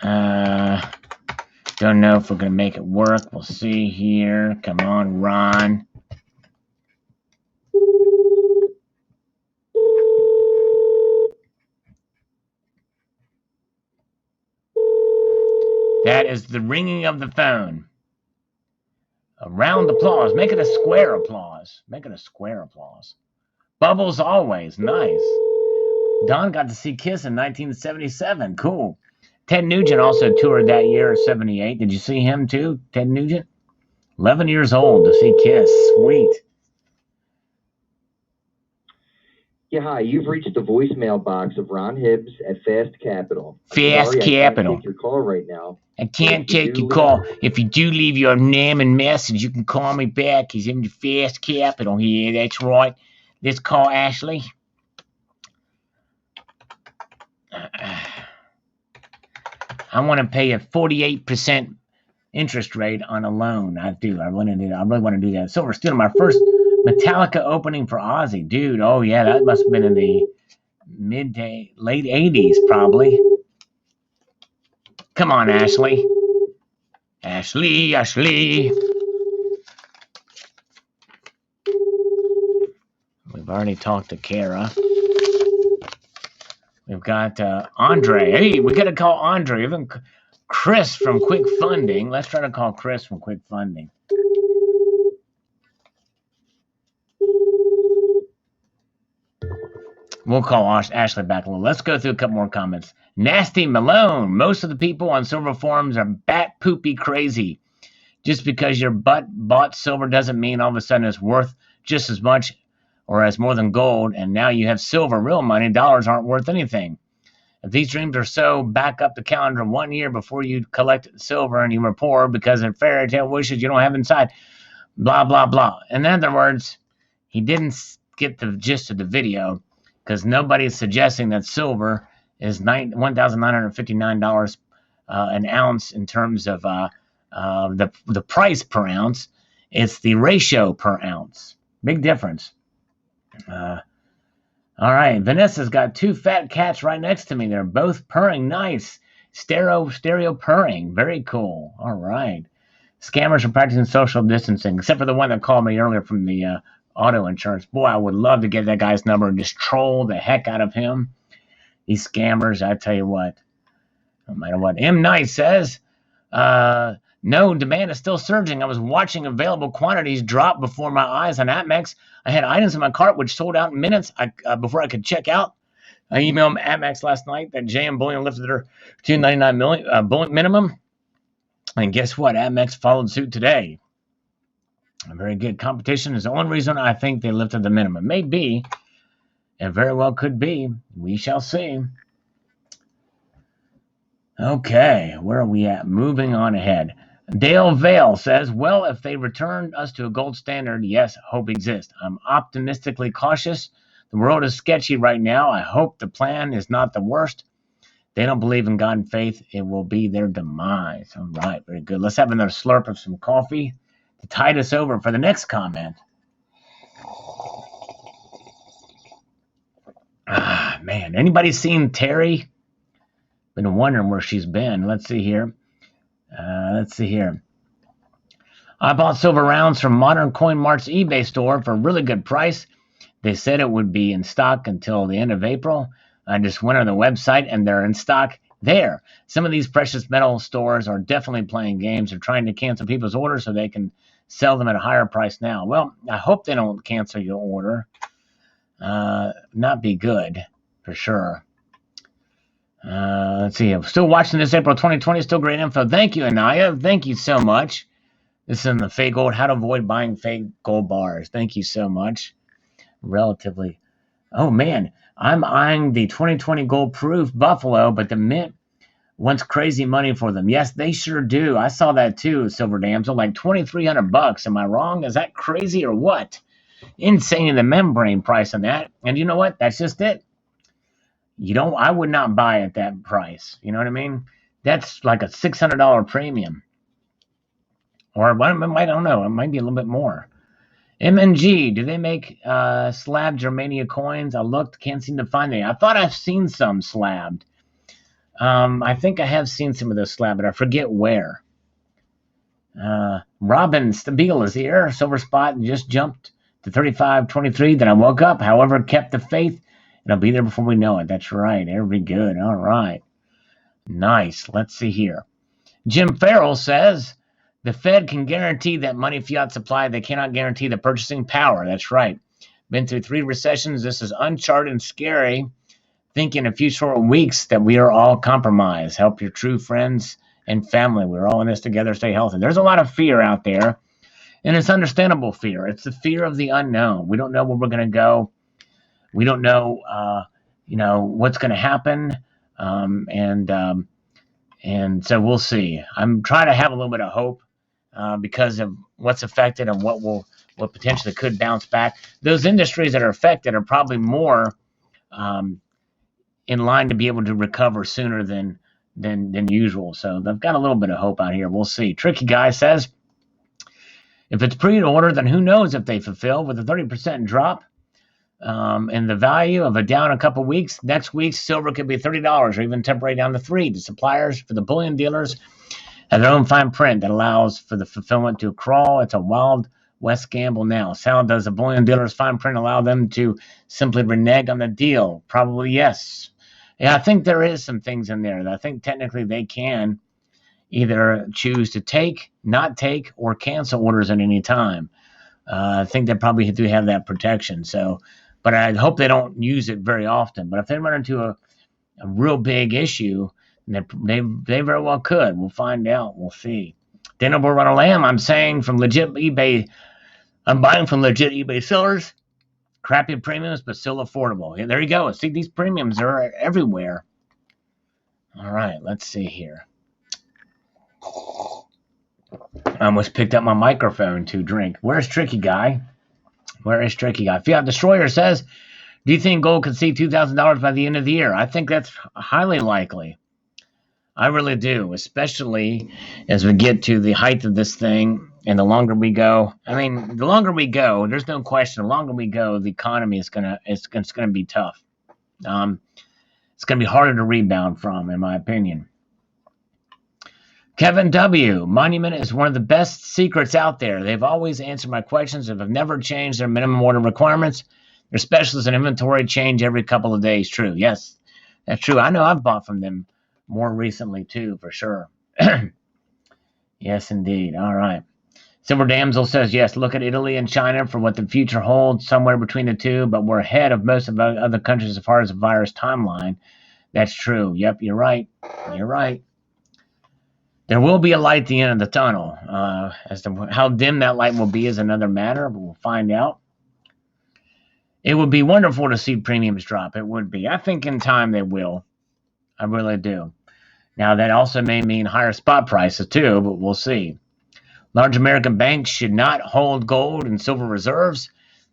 A: Don't know if we're going to make it work. We'll see here. Come on, Ron. That is the ringing of the phone. A round applause. Make it a square applause. Make it a square applause. Bubbles always. Nice. Don got to see Kiss in 1977. Cool. Ted Nugent also toured that year, 78. Did you see him too, Ted Nugent? 11 years old to see Kiss. Sweet.
C: Yeah, hi. You've reached the voicemail box of Ron Hibbs at Fast Capital.
A: Fast Capital.
C: I can't take your call right now.
A: I can't take your call. If you do leave your name and message, you can call me back. He's in the Fast Capital here. That's right. Let's call Ashley. I want to pay a 48% interest rate on a loan. I do. I really want to do that. Silver Steel, my first Metallica opening for Ozzy. Dude, oh yeah, that must have been in the late 80s probably. Come on, Ashley. Ashley. We've already talked to Kara. We've got Andre. Hey, we got to call Andre. Even Chris from Quick Funding. Let's try to call Chris from Quick Funding. We'll call Ashley back a little. Let's go through a couple more comments. Nasty Malone. Most of the people on silver forums are bat poopy crazy. Just because your butt bought silver doesn't mean all of a sudden it's worth just as much or as more than gold, and now you have silver, real money. Dollars aren't worth anything. If these dreams are so, back up the calendar 1 year before you collected silver and you were poor because of fairy tale wishes you don't have inside. Blah, blah, blah. In other words, he didn't get the gist of the video because nobody's suggesting that silver is $1,959 an ounce in terms of the price per ounce. It's the ratio per ounce. Big difference. All right, Vanessa's got two fat cats right next to me. They're both purring. Nice. Stereo purring. Very cool. All right. Scammers are practicing social distancing, except for the one that called me earlier from the auto insurance. Boy, I would love to get that guy's number and just troll the heck out of him. These scammers, I tell you what. No matter what. M. Knight says, no, demand is still surging. I was watching available quantities drop before my eyes on Amex. I had items in my cart which sold out in minutes before I could check out. I emailed Amex last night that JM Bullion lifted their $299 bullion minimum. And guess what? Amex followed suit today. A very good competition is the only reason I think they lifted the minimum. Maybe, and very well could be. We shall see. Okay, where are we at? Moving on ahead. Dale Vale says, well, if they return us to a gold standard, yes, hope exists. I'm optimistically cautious. The world is sketchy right now. I hope the plan is not the worst. They don't believe in God and faith. It will be their demise. All right, very good. Let's have another slurp of some coffee to tide us over for the next comment. Ah, man. Anybody seen Terry? Been wondering where she's been. Let's see here. I bought silver rounds from Modern Coin Mart's eBay store for a really good price. They said it would be in stock until the end of April. I just went on the website and they're in stock there. Some of these precious metal stores are definitely playing games. They're trying to cancel people's orders so they can sell them at a higher price now. Well, I hope they don't cancel your order. Not be good, for sure. Let's see. I'm still watching this April 2020. Still great info. Thank you, Anaya. Thank you so much. This is in the fake gold. How to avoid buying fake gold bars. Thank you so much. Relatively. Oh, man. I'm eyeing the 2020 gold proof Buffalo, but the Mint wants crazy money for them. Yes, they sure do. I saw that too, Silver Damsel. Like $2,300. Am I wrong? Is that crazy or what? Insane, the membrane price on that. And you know what? That's just it. I would not buy at that price. You know what I mean? That's like a $600 premium. Or I don't know. It might be a little bit more. MNG, do they make slab Germania coins? I looked, can't seem to find any. I thought I've seen some slabbed. I think I have seen some of those slabbed, but I forget where. Robin Stabile is here. Silver spot just jumped to 35.23. Then I woke up, however, kept the faith. It'll be there before we know it. That's right. Very good. All right. Nice. Let's see here. Jim Farrell says, The Fed can guarantee that money fiat supply. They cannot guarantee the purchasing power. That's right. Been through 3 recessions. This is uncharted and scary. Think in a few short weeks that we are all compromised. Help your true friends and family. We're all in this together. Stay healthy. There's a lot of fear out there, and it's understandable fear. It's the fear of the unknown. We don't know where we're going to go. We don't know, what's going to happen, and so we'll see. I'm trying to have a little bit of hope because of what's affected and what potentially could bounce back. Those industries that are affected are probably more in line to be able to recover sooner than usual. So they've got a little bit of hope out here. We'll see. Tricky Guy says, if it's pre-order, then who knows if they fulfill. With a 30% drop in the value of a down a couple weeks, next week silver could be $30 or even temporary down to $3. The suppliers for the bullion dealers have their own fine print that allows for the fulfillment to crawl. It's a wild west gamble now. How does the bullion dealers' fine print allow them to simply renege on the deal? Probably yes. Yeah, I think there is some things in there that I think technically they can either choose to take, not take, or cancel orders at any time. I think they probably do have that protection. So, but I hope they don't use it very often. But if they run into a real big issue, they very well could. We'll find out. We'll see. Daniel Bull Runner Lamb, I'm buying from legit eBay sellers. Crappy premiums, but still affordable. Yeah, there you go. See, these premiums are everywhere. All right, let's see here. I almost picked up my microphone to drink. Where's Tricky Guy? Fiat Destroyer says, do you think gold could see $2,000 by the end of the year? I think that's highly likely. I really do, especially as we get to the height of this thing and the longer we go. I mean, the longer we go, there's no question, the longer we go, the economy is gonna be tough. It's going to be harder to rebound from, in my opinion. Kevin W. Monument is one of the best secrets out there. They've always answered my questions and have never changed their minimum order requirements. Their specialists in inventory change every couple of days. True. Yes, that's true. I know I've bought from them more recently, too, for sure. Yes, indeed. All right. Silver Damsel says, yes, look at Italy and China for what the future holds, somewhere between the two, but we're ahead of most of the other countries as far as the virus timeline. That's true. Yep, you're right. There will be a light at the end of the tunnel. As to how dim that light will be is another matter, but we'll find out. It would be wonderful to see premiums drop. It would be. I think in time they will. I really do. Now, that also may mean higher spot prices, too, but we'll see. Large American banks should not hold gold and silver reserves.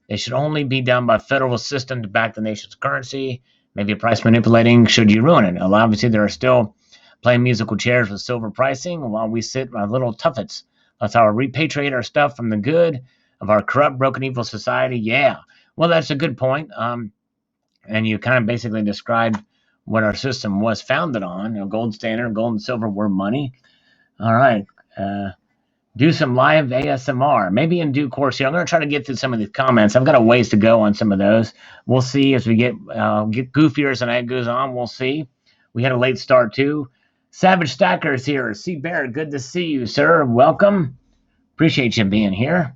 A: They should only be done by federal system to back the nation's currency. Maybe price manipulating should you ruin it. Obviously, there are still playing musical chairs with silver pricing while we sit on little tuffets. That's how we repatriate our stuff from the good of our corrupt, broken, evil society. Yeah. Well, that's a good point. And you kind of basically described what our system was founded on. Gold standard, gold and silver were money. All right. Do some live ASMR, maybe in due course here. I'm going to try to get through some of these comments. I've got a ways to go on some of those. We'll see as we get goofier as the night goes on. We'll see. We had a late start, too. Savage Stackers here. C. Barrett, good to see you, sir. Welcome. Appreciate you being here.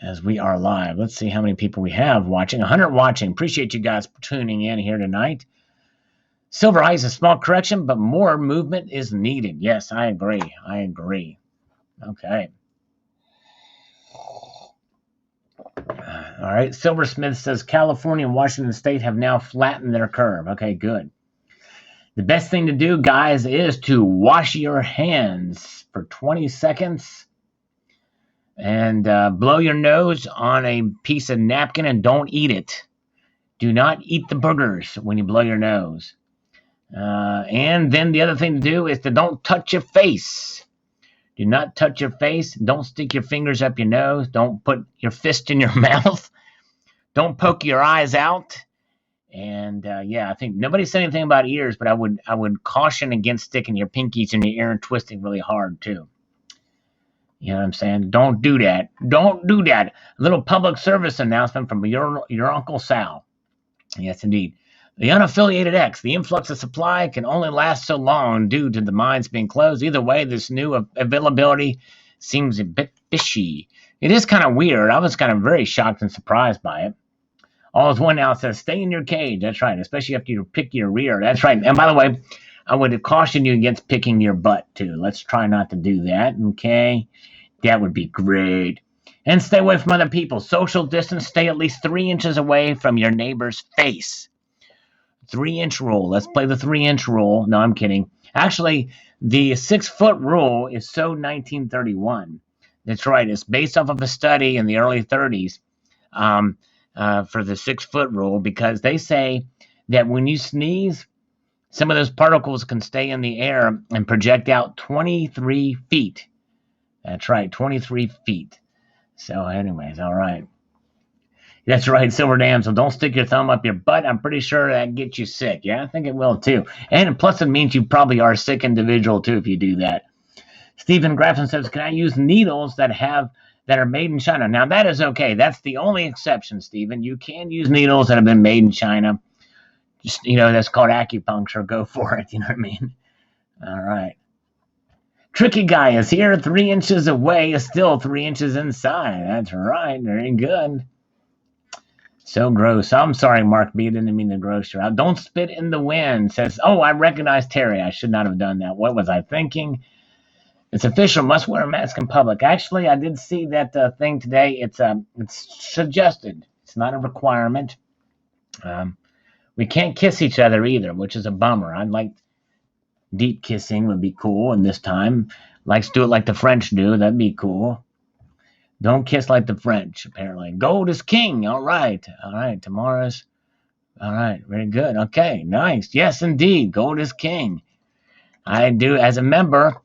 A: As we are live. Let's see how many people we have watching. 100 watching. Appreciate you guys tuning in here tonight. Silver ice, a small correction, but more movement is needed. Yes, I agree. Okay. All right. Silversmith says California and Washington State have now flattened their curve. Okay, good. The best thing to do, guys, is to wash your hands for 20 seconds and blow your nose on a piece of napkin and don't eat it. Do not eat the boogers when you blow your nose. And then the other thing to do is to don't touch your face. Do not touch your face. Don't stick your fingers up your nose. Don't put your fist in your mouth. Don't poke your eyes out. And I think nobody said anything about ears, but I would caution against sticking your pinkies in your ear and twisting really hard too. You know what I'm saying? Don't do that. A little public service announcement from your Uncle Sal. Yes, indeed. The unaffiliated X, the influx of supply can only last so long due to the mines being closed. Either way, this new availability seems a bit fishy. It is kind of weird. I was kind of very shocked and surprised by it. All is one now says, stay in your cage. That's right, especially after you pick your rear. That's right. And by the way, I would caution you against picking your butt, too. Let's try not to do that, okay? That would be great. And stay away from other people. Social distance, stay at least 3 inches away from your neighbor's face. 3-inch rule. Let's play the 3-inch rule. No, I'm kidding. Actually, the 6-foot rule is so 1931. That's right. It's based off of a study in the early 30s for the 6-foot rule, because they say that when you sneeze, some of those particles can stay in the air and project out 23 feet. That's right, 23 feet. So anyways, all right. That's right, Silver Damsel. Don't stick your thumb up your butt. I'm pretty sure that gets you sick. Yeah, I think it will too. And plus it means you probably are a sick individual too if you do that. Stephen Graffin says, can I use needles that are made in China? Now that is okay. That's the only exception, Stephen. You can use needles that have been made in China. Just, that's called acupuncture. Go for it. You know what I mean? All right. Tricky Guy is here. 3 inches away is still 3 inches inside. That's right. Very good. So gross. I'm sorry, Mark B. Didn't mean to gross you out. Don't spit in the wind. Says, I recognize Terry. I should not have done that. What was I thinking? It's official. Must wear a mask in public. Actually, I did see that thing today. It's suggested. It's not a requirement. We can't kiss each other either, which is a bummer. I'd like deep kissing would be cool, and this time, let's do it like the French do. That'd be cool. Don't kiss like the French, apparently. Gold is king. All right. Tomorrow's. All right. Very good. Okay. Nice. Yes, indeed. Gold is king. I do. As a member,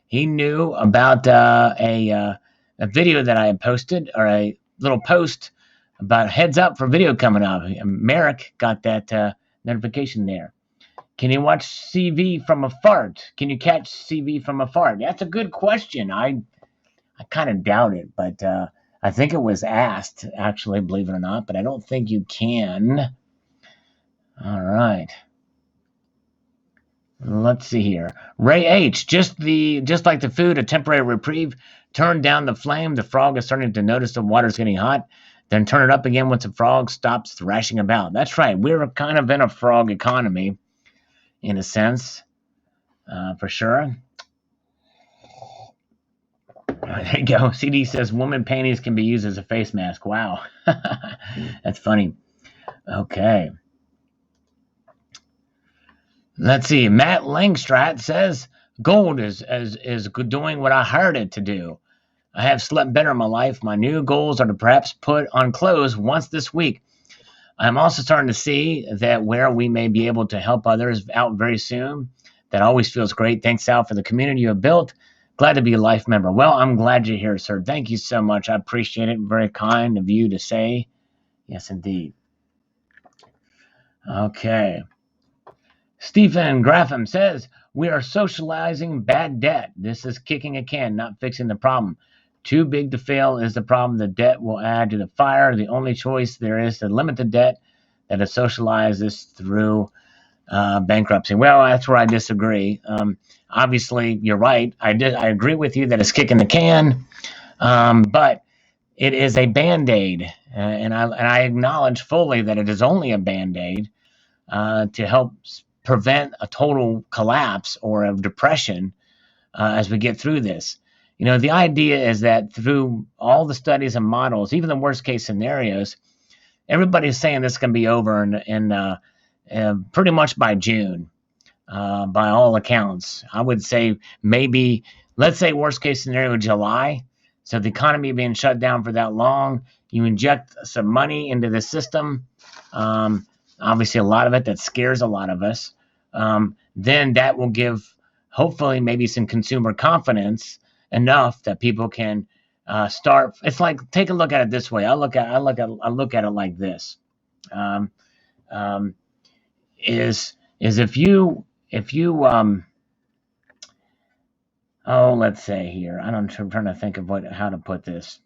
A: he knew about a video that I had posted, or a little post about heads up for video coming up. Merrick got that notification there. Can you watch CV from a fart? Can you catch CV from a fart? That's a good question. I kind of doubt it, but I think it was asked, actually, believe it or not, but I don't think you can. All right. Let's see here. Ray H, just like the food, a temporary reprieve. Turn down the flame. The frog is starting to notice the water's getting hot. Then turn it up again once the frog stops thrashing about. That's right. We're kind of in a frog economy, in a sense, for sure. There you go. CD says woman panties can be used as a face mask. Wow. That's funny. Okay. Let's see. Matt Langstrat says gold is doing what I hired it to do. I have slept better in my life. My new goals are to perhaps put on clothes once this week. I'm also starting to see that where we may be able to help others out very soon. That always feels great. Thanks, Al, for the community you have built. Glad to be a life member. Well, I'm glad you're here, sir. Thank you so much. I appreciate it. Very kind of you to say. Yes, indeed. Okay. Stephen Graffam says, we are socializing bad debt. This is kicking a can, not fixing the problem. Too big to fail is the problem. The debt will add to the fire. The only choice there is to limit the debt, that is socialize this through bankruptcy. Well, that's where I disagree. Obviously, you're right. I agree with you that it's kicking the can, but it is a Band-Aid, and I acknowledge fully that it is only a Band-Aid to help prevent a total collapse or a depression as we get through this. The idea is that through all the studies and models, even the worst case scenarios, everybody's saying this can be over in pretty much by June, by all accounts. I would say maybe, let's say worst case scenario, July. So the economy being shut down for that long, you inject some money into the system, obviously a lot of it that scares a lot of us, then that will give hopefully maybe some consumer confidence enough that people can start. It's like, take a look at it this way. I look at it like this. Is if you let's say here, I'm trying to think of how to put this.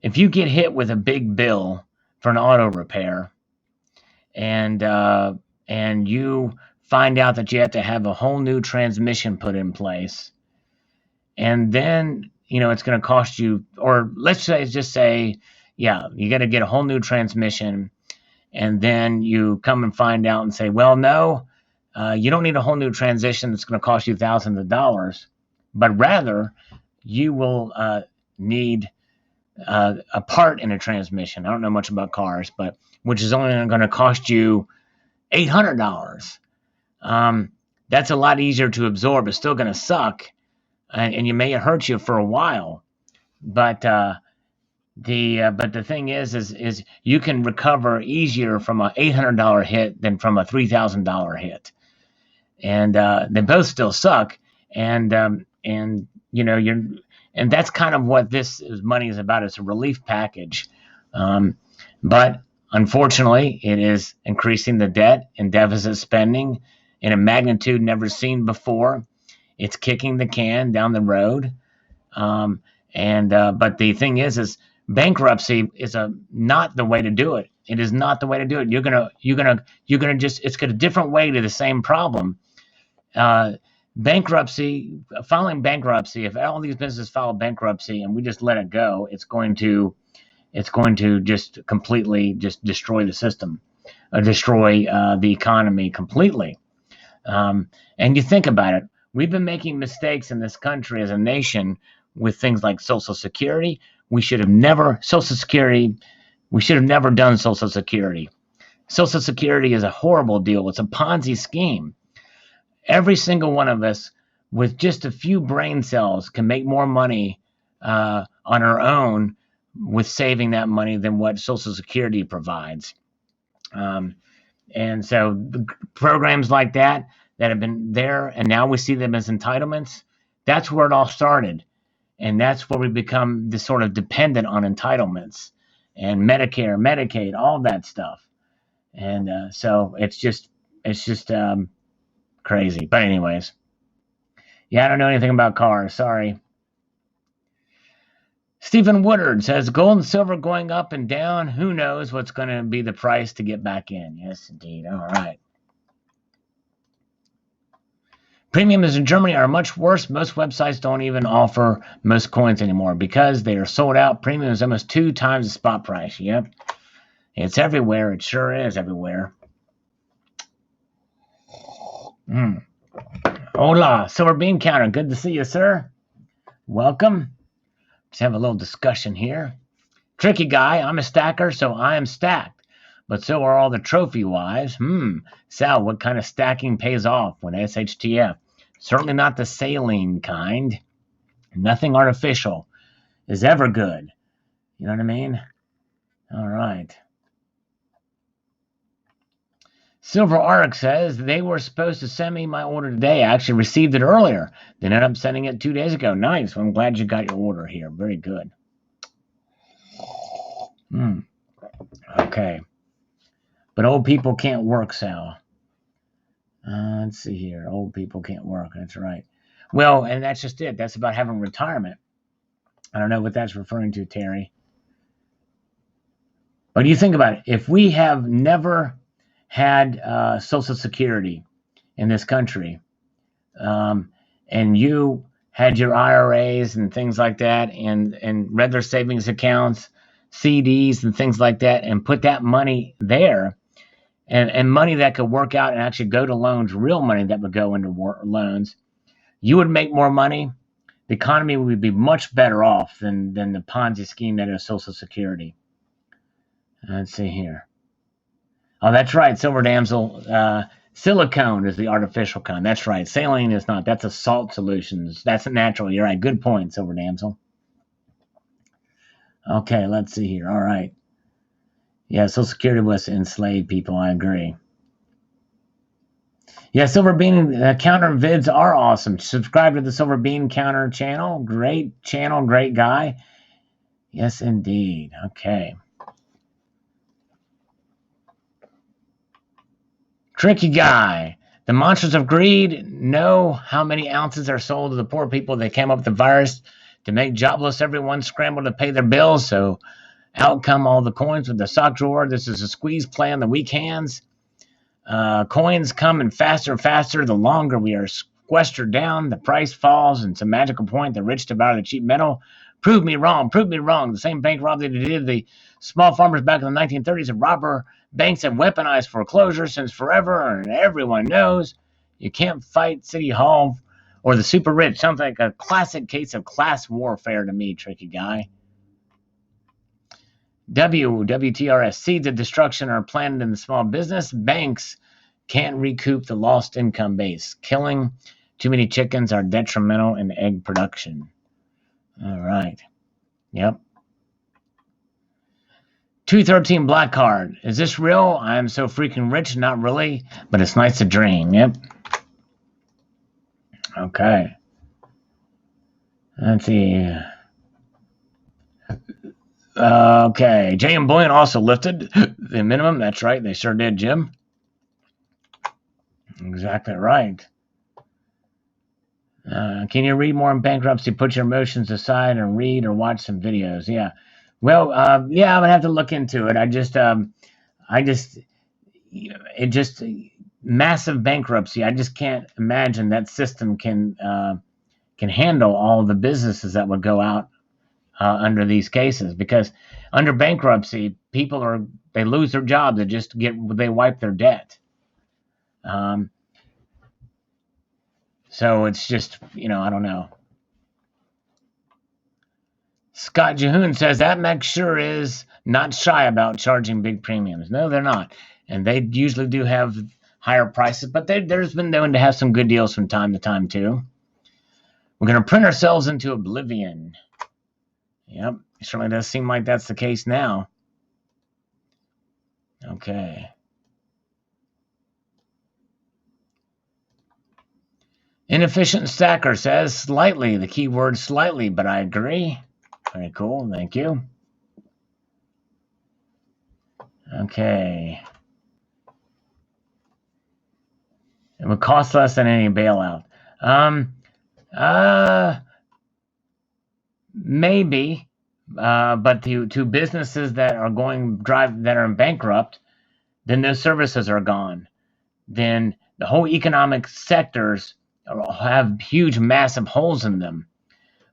A: If you get hit with a big bill for an auto repair, and you find out that you have to have a whole new transmission put in place, and then it's going to cost you, or let's say, yeah, you got to get a whole new transmission, and then you come and find out and say, well, no, you don't need a whole new transition that's going to cost you thousands of dollars, but rather you will need a part in a transmission. I don't know much about cars, but which is only going to cost you $800. That's a lot easier to absorb. It's still going to suck, and you may hurt you for a while, but the thing is you can recover easier from a $800 hit than from a $3,000 hit, and they both still suck, and you're, and that's kind of what this money is about. It's a relief package, but unfortunately, it is increasing the debt and deficit spending in a magnitude never seen before. It's kicking the can down the road, but the thing is bankruptcy is not the way to do it. It is not the way to do it. You're gonna just, it's got a different way to the same problem. Filing bankruptcy, if all these businesses file bankruptcy and we just let it go, it's going to just completely just destroy the system, destroy the economy completely. And you think about it, we've been making mistakes in this country as a nation with things like Social Security. We should have never done Social Security. Social Security is a horrible deal. It's a Ponzi scheme. Every single one of us with just a few brain cells can make more money on our own with saving that money than what Social Security provides. And so the programs like that have been there, and now we see them as entitlements. That's where it all started. And that's where we become this sort of dependent on entitlements and Medicare, Medicaid, all that stuff. And so it's just crazy. But anyways, yeah, I don't know anything about cars. Sorry. Stephen Woodard says, gold and silver going up and down. Who knows what's going to be the price to get back in? Yes, indeed. All right. Premiums in Germany are much worse. Most websites don't even offer most coins anymore because they are sold out. Premium is almost 2 times the spot price. Yep. It's everywhere. It sure is everywhere. Hola, Silver Bean Counter. Good to see you, sir. Welcome. Let's have a little discussion here. Tricky guy. I'm a stacker, so I am stacked. But so are all the trophy wives. Sal, what kind of stacking pays off when SHTF? Certainly not the saline kind. Nothing artificial is ever good. You know what I mean? All right. Silver Arc says, they were supposed to send me my order today. I actually received it earlier. They ended up sending it 2 days ago. Nice. Well, I'm glad you got your order here. Very good. Okay. But old people can't work, Sal. Let's see here. Old people can't work. That's right. Well, and that's just it. That's about having retirement. I don't know what that's referring to, Terry. But you think about it. If we have never had Social Security in this country, and you had your IRAs and things like that, and regular savings accounts, CDs and things like that, and put that money there, and money that could work out and actually go to loans, real money that would go into loans, you would make more money. The economy would be much better off than the Ponzi scheme that is Social Security. Let's see here. Oh, that's right, Silver Damsel. Silicone is the artificial kind. That's right. Saline is not. That's a salt solution. That's a natural. You're right. Good point, Silver Damsel. Okay, let's see here. All right. Yeah, Social Security was to enslave people. I agree. Yeah, Silver Bean Counter vids are awesome. Subscribe to the Silver Bean Counter channel. Great channel, great guy. Yes, indeed. Okay. Tricky guy. The monsters of greed know how many ounces are sold to the poor people. They came up with the virus to make jobless everyone scramble to pay their bills. So Out come all the coins with the sock drawer. This is a squeeze play on the weak hands. Coins coming faster and faster. The longer we are sequestered down, the price falls, and it's a magical point. The rich devour the cheap metal. Prove me wrong. Prove me wrong. The same bank robbery that did the small farmers back in the 1930s and robber banks have weaponized foreclosure since forever, and everyone knows you can't fight City Hall or the super rich. Sounds like a classic case of class warfare to me, tricky guy. WTRS. Seeds of destruction are planted in the small business. Banks can't recoup the lost income base. Killing too many chickens are detrimental in egg production. All right. Yep. 213 black card. Is this real? I am so freaking rich. Not really, but it's nice to dream. Yep. Okay. Let's see. Okay. Jay and Bullion also lifted the minimum. That's right. They sure did, Jim. Exactly right. Can you read more in bankruptcy? Put your emotions aside and read or watch some videos. Yeah. Well, yeah, I would have to look into it. It just massive bankruptcy. I just can't imagine that system can handle all the businesses that would go out under these cases, because under bankruptcy, they lose their job. They wipe their debt. So it's just, I don't know. Scott Jehoon says that Max sure is not shy about charging big premiums. No, they're not. And they usually do have higher prices, but there's been known to have some good deals from time to time, too. We're going to print ourselves into oblivion. Yep, it certainly does seem like that's the case now. Okay. Inefficient Stacker says slightly, the key word slightly, but I agree. Very cool, thank you. Okay. It would cost less than any bailout. Maybe, but to businesses that are that are bankrupt, then those services are gone. Then the whole economic sectors have huge, massive holes in them.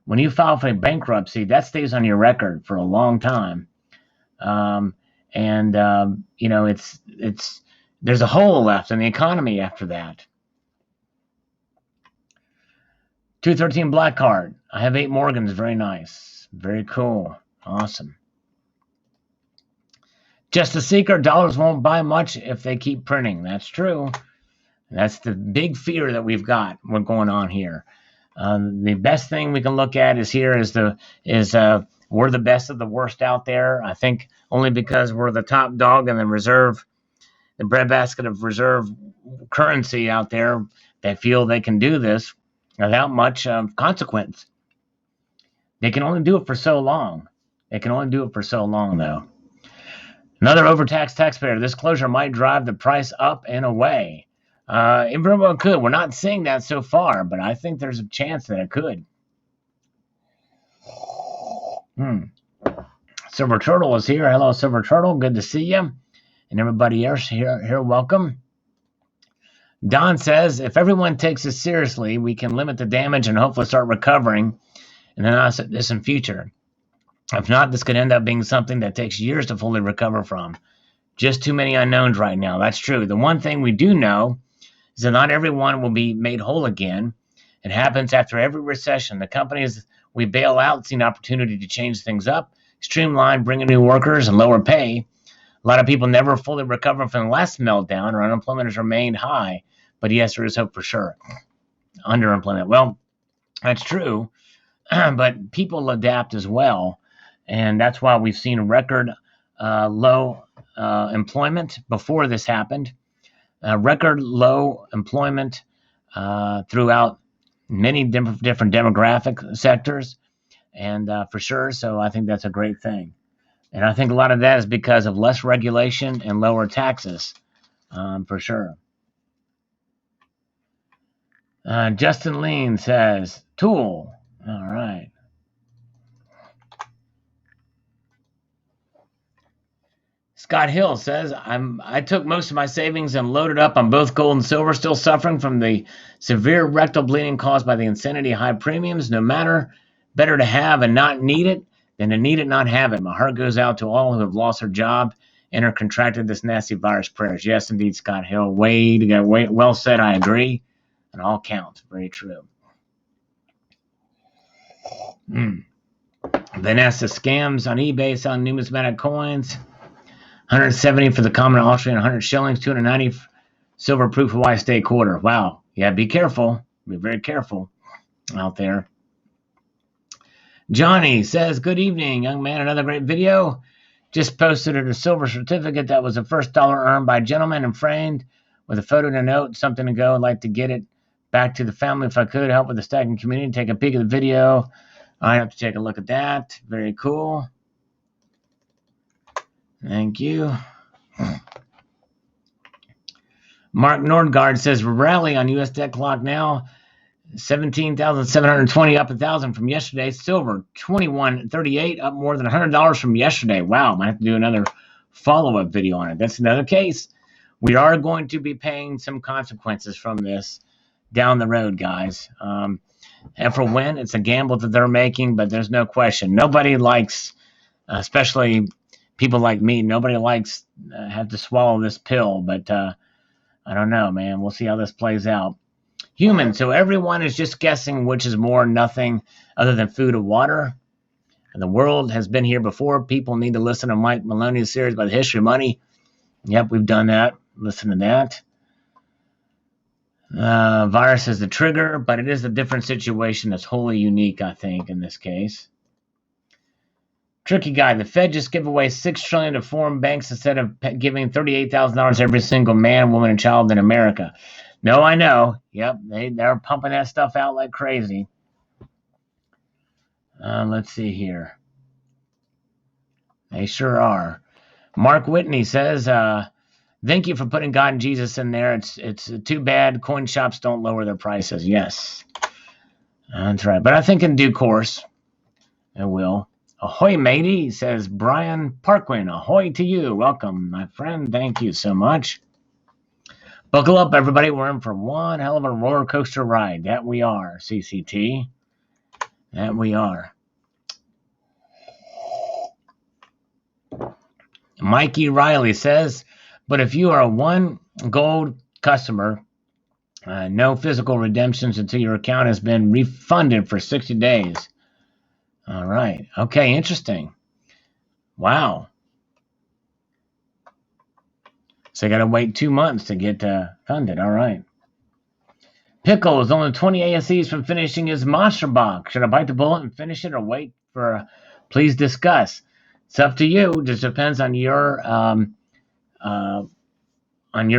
A: When you file for bankruptcy, that stays on your record for a long time, it's there's a hole left in the economy after that. 213 black card. I have 8 Morgans. Very nice. Very cool. Awesome. Just a secret, dollars won't buy much if they keep printing. That's true. That's the big fear that we've got. What's going on here? The best thing we can look at is we're the best of the worst out there. I think only because we're the top dog in the breadbasket of reserve currency out there, they feel they can do this without much consequence. They can only do it for so long. Though. Another overtaxed taxpayer. This closure might drive the price up and away. It very well could. We're not seeing that so far, but I think there's a chance that it could. Silver Turtle is here. Hello, Silver Turtle. Good to see you. And everybody else here, welcome. Don says, if everyone takes this seriously, we can limit the damage and hopefully start recovering in the distant future. If not, this could end up being something that takes years to fully recover from. Just too many unknowns right now. That's true. The one thing we do know is that not everyone will be made whole again. It happens after every recession. The companies we bail out see an opportunity to change things up, streamline, bring in new workers, and lower pay. A lot of people never fully recover from the last meltdown, or unemployment has remained high. But yes, there is hope for sure. Underemployment. Well, that's true, but people adapt as well. And that's why we've seen record low employment before this happened. Record low employment throughout many different demographic sectors, and for sure. So I think that's a great thing. And I think a lot of that is because of less regulation and lower taxes, for sure. Justin Lean says, Tool. All right. Scott Hill says, I took most of my savings and loaded up on both gold and silver, still suffering from the severe rectal bleeding caused by the insanity high premiums. No matter, better to have and not need it than to need it not have it. My heart goes out to all who have lost their job and are contracted this nasty virus. Prayers. Yes, indeed, Scott Hill. Way to go. Well said. I agree. On all counts. Very true. Vanessa scams on eBay selling numismatic coins. 170 for the common Austrian, 100 shillings, 290 silver proof Hawaii State quarter. Wow. Yeah, be careful. Be very careful out there. Johnny says, good evening, young man. Another great video. Just posted a silver certificate that was the first dollar earned by a gentleman and framed with a photo and a note, something to go. I'd like to get it back to the family if I could. Help with the stacking community. Take a peek at the video. I have to take a look at that. Very cool. Thank you. Mark Nordgaard says, rally on U.S. debt clock now. 17,720 up 1,000 from yesterday. Silver 21.38 up more than $100 from yesterday. Wow, might have to do another follow-up video on it. That's another case. We are going to be paying some consequences from this down the road, guys. And for when, it's a gamble that they're making, but there's no question. Nobody likes, especially people like me, nobody likes have to swallow this pill, but I don't know, man. We'll see how this plays out. Human, so everyone is just guessing which is more, nothing other than food or water. And the world has been here before. People need to listen to Mike Maloney's series by the History of Money. Yep, we've done that. Listen to that. Virus is the trigger, but it is a different situation that's wholly unique, I think, in this case. Tricky guy. The Fed just gave away $6 trillion to foreign banks instead of giving $38,000 every single man, woman, and child in America. No, I know. Yep, they're pumping that stuff out like crazy. Let's see here. They sure are. Mark Whitney says, thank you for putting God and Jesus in there. It's too bad coin shops don't lower their prices. Yes, that's right. But I think in due course, it will. Ahoy, matey, says Brian Parkwin. Ahoy to you. Welcome, my friend. Thank you so much. Buckle up, everybody. We're in for one hell of a roller coaster ride. That we are, CCT. That we are. Mikey Riley says, but if you are a one gold customer, no physical redemptions until your account has been refunded for 60 days. All right. Okay, interesting. Wow. So you got to wait 2 months to get funded. All right. Pickle is only 20 ASEs from finishing his monster box. Should I bite the bullet and finish it or wait for please discuss? It's up to you. It just depends on your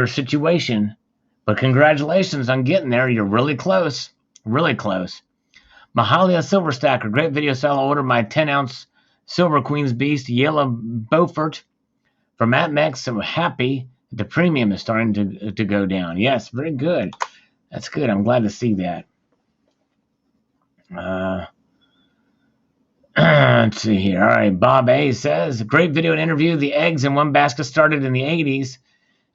A: situation. But congratulations on getting there. You're really close. Really close. Mahalia Silver Stacker. Great video style. I ordered my 10-ounce Silver Queen's Beast Yellow Beaufort from AtMex. So happy the premium is starting to go down. Yes, very good. That's good. I'm glad to see that. Let's see here. All right. Bob A says, great video and interview. The eggs in one basket started in the 80s,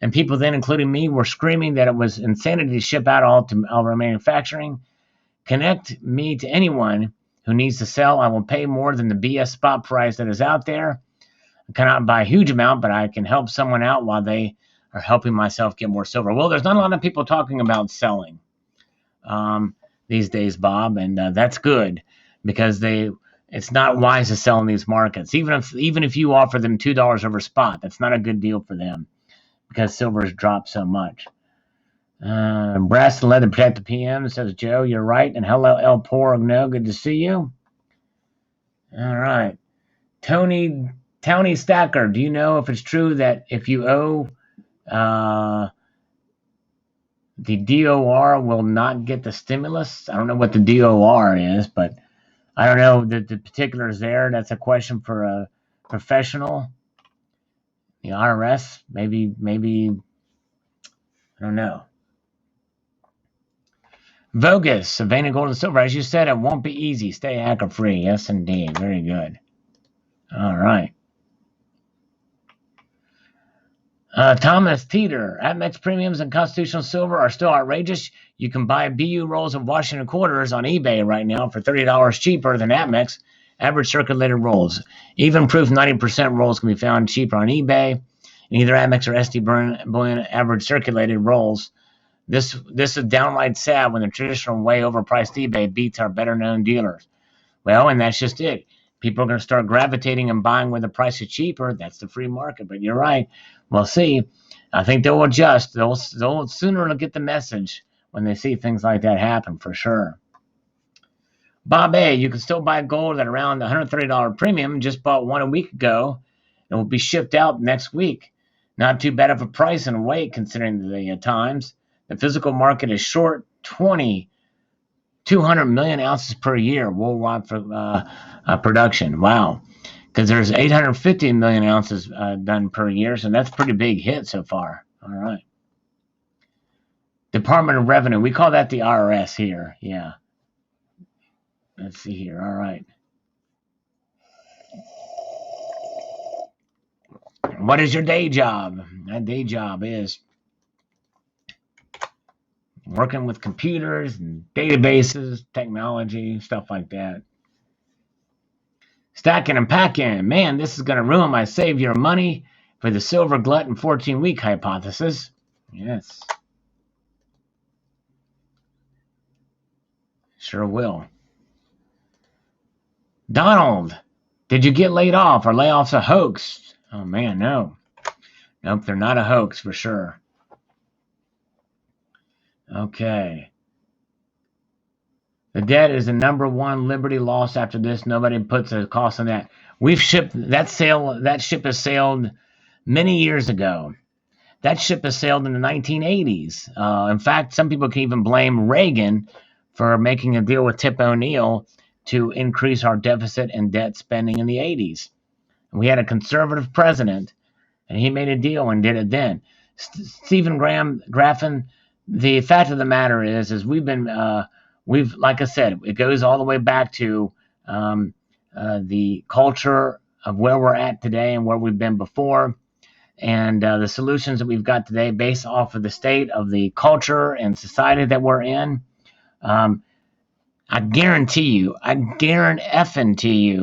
A: and people then, including me, were screaming that it was insanity to ship out all manufacturing. Connect me to anyone who needs to sell. I will pay more than the BS spot price that is out there. I cannot buy a huge amount, but I can help someone out while they are helping myself get more silver. Well, there's not a lot of people talking about selling these days, Bob, and that's good because it's not wise to sell in these markets. Even if you offer them $2 over spot, that's not a good deal for them because silver's dropped so much. Brass and leather protect the PM, says Joe. You're right. And hello, El Porno. Good to see you. All right. Tony Stacker, do you know if it's true that if you owe the DOR will not get the stimulus? I don't know what the DOR is, but I don't know the particulars there. That's a question for a professional. The IRS, maybe, I don't know. Vogus, Savannah Gold and Silver. As you said, it won't be easy. Stay hacker free. Yes, indeed. Very good. All right. Thomas Teeter, APMEX premiums and constitutional silver are still outrageous. You can buy BU rolls of Washington quarters on eBay right now for $30 cheaper than APMEX average circulated rolls. Even proof 90% rolls can be found cheaper on eBay. And either APMEX or SD Bullion average circulated rolls. This is downright sad when the traditional way overpriced eBay beats our better known dealers. Well, and that's just it. People are going to start gravitating and buying when the price is cheaper. That's the free market. But you're right. We'll see. I think they'll adjust. They'll sooner get the message when they see things like that happen, for sure. Bob A., you can still buy gold at around the $130 premium. Just bought one a week ago. It will be shipped out next week. Not too bad of a price and weight considering the times. The physical market is short 200 million ounces per year worldwide for production. Wow. Because there's 850 million ounces done per year, so that's a pretty big hit so far. All right. Department of Revenue. We call that the IRS here. Yeah. Let's see here. All right. What is your day job? That day job is working with computers and databases, technology, stuff like that. Stacking and packing. Man, this is going to ruin my save your money for the silver glutton 14-week hypothesis. Yes. Sure will. Donald, did you get laid off? Are layoffs a hoax? Oh, man, no. Nope, they're not a hoax for sure. Okay. The debt is the number one liberty loss after this. Nobody puts a cost on that. We've shipped that ship has sailed many years ago. That ship has sailed in the 1980s. In fact, some people can even blame Reagan for making a deal with Tip O'Neill to increase our deficit and debt spending in the 80s. We had a conservative president, and he made a deal and did it then. Stephen Graffin, the fact of the matter is we've, like I said, it goes all the way back to the culture of where we're at today and where we've been before, and the solutions that we've got today based off of the state of the culture and society that we're in. I guarantee you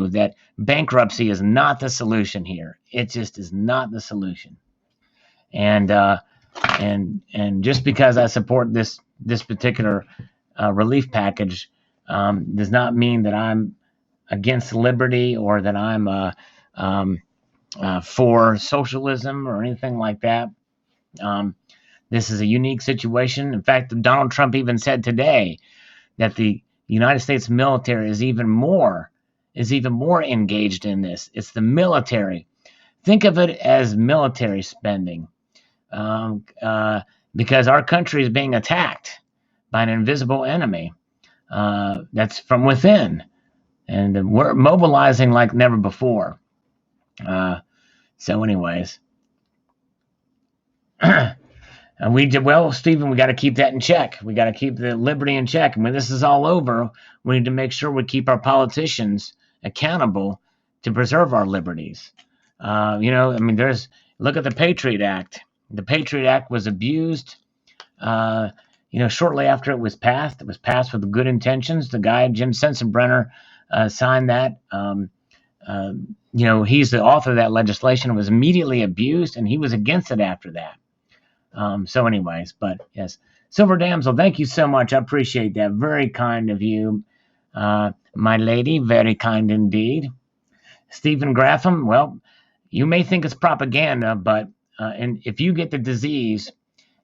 A: that bankruptcy is not the solution here. It just is not the solution. And just because I support this particular relief package does not mean that I'm against liberty or that I'm for socialism or anything like that. This is a unique situation. In fact, Donald Trump even said today that the United States military is even more engaged in this. It's the military. Think of it as military spending, because our country is being attacked by an invisible enemy that's from within, and we're mobilizing like never before. So, anyways. And Stephen, we got to keep that in check. We got to keep the liberty in check. And when this is all over, we need to make sure we keep our politicians accountable to preserve our liberties. Look at the Patriot Act. The Patriot Act was abused, shortly after it was passed. It was passed with good intentions. The guy, Jim Sensenbrenner, signed that. He's the author of that legislation. It was immediately abused, and he was against it after that. But yes, Silver Damsel, thank you so much. I appreciate that. Very kind of you, my lady. Very kind indeed. Stephen Graffam, well, you may think it's propaganda, but and if you get the disease,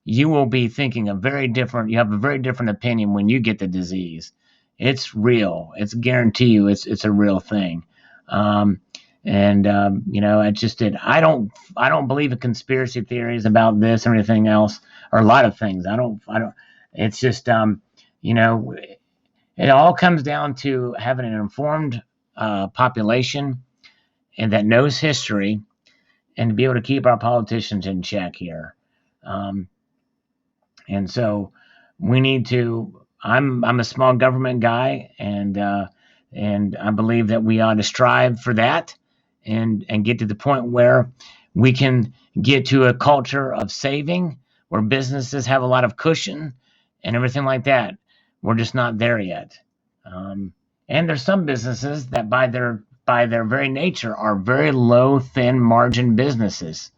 A: you will be thinking you have a very different opinion when you get the disease. It's real. It's guarantee you it's a real thing. I just did. I don't believe in conspiracy theories about this or anything else, or a lot of things. I don't. It's just, it all comes down to having an informed population and that knows history, and to be able to keep our politicians in check here. And so we need to. I'm a small government guy, and I believe that we ought to strive for that. And get to the point where we can get to a culture of saving where businesses have a lot of cushion and everything like that. We're just not there yet. And there's some businesses that by their very nature are very low, thin margin businesses.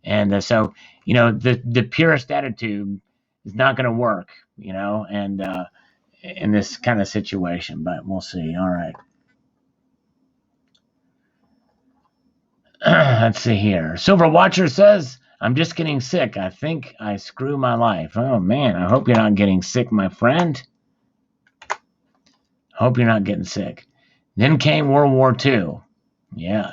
A: And so, the purest attitude is not going to work, and in this kind of situation, but we'll see. All right. Let's see here. Silver Watcher says, I'm just getting sick. I think I screw my life. Oh, man. I hope you're not getting sick, my friend. Hope you're not getting sick. Then came World War II. Yeah.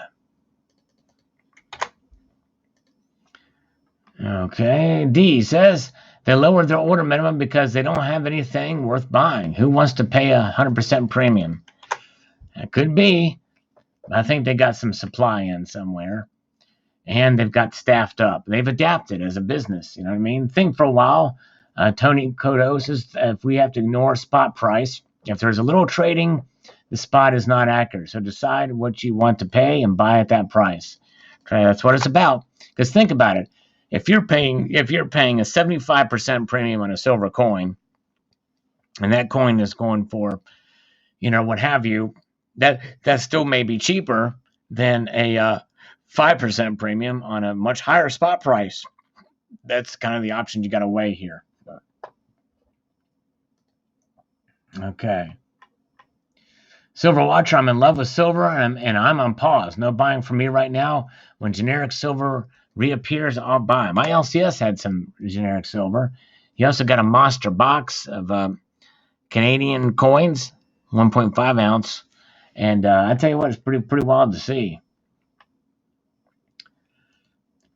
A: Okay. D says, they lowered their order minimum because they don't have anything worth buying. Who wants to pay 100% premium? That could be. I think they got some supply in somewhere. And they've got staffed up. They've adapted as a business. You know what I mean? Think for a while. Tony Kodos says, if we have to ignore spot price, if there's a little trading, the spot is not accurate. So decide what you want to pay and buy at that price. Okay, that's what it's about. Because think about it. If you're paying a 75% premium on a silver coin, and that coin is going for, what have you, that still may be cheaper than a 5% premium on a much higher spot price. That's kind of the option you got to weigh here. Okay. Silver Watcher, I'm in love with silver and I'm on pause. No buying for me right now. When generic silver reappears, I'll buy. My LCS had some generic silver. He also got a monster box of Canadian coins, 1.5 ounce. And I tell you what, it's pretty wild to see.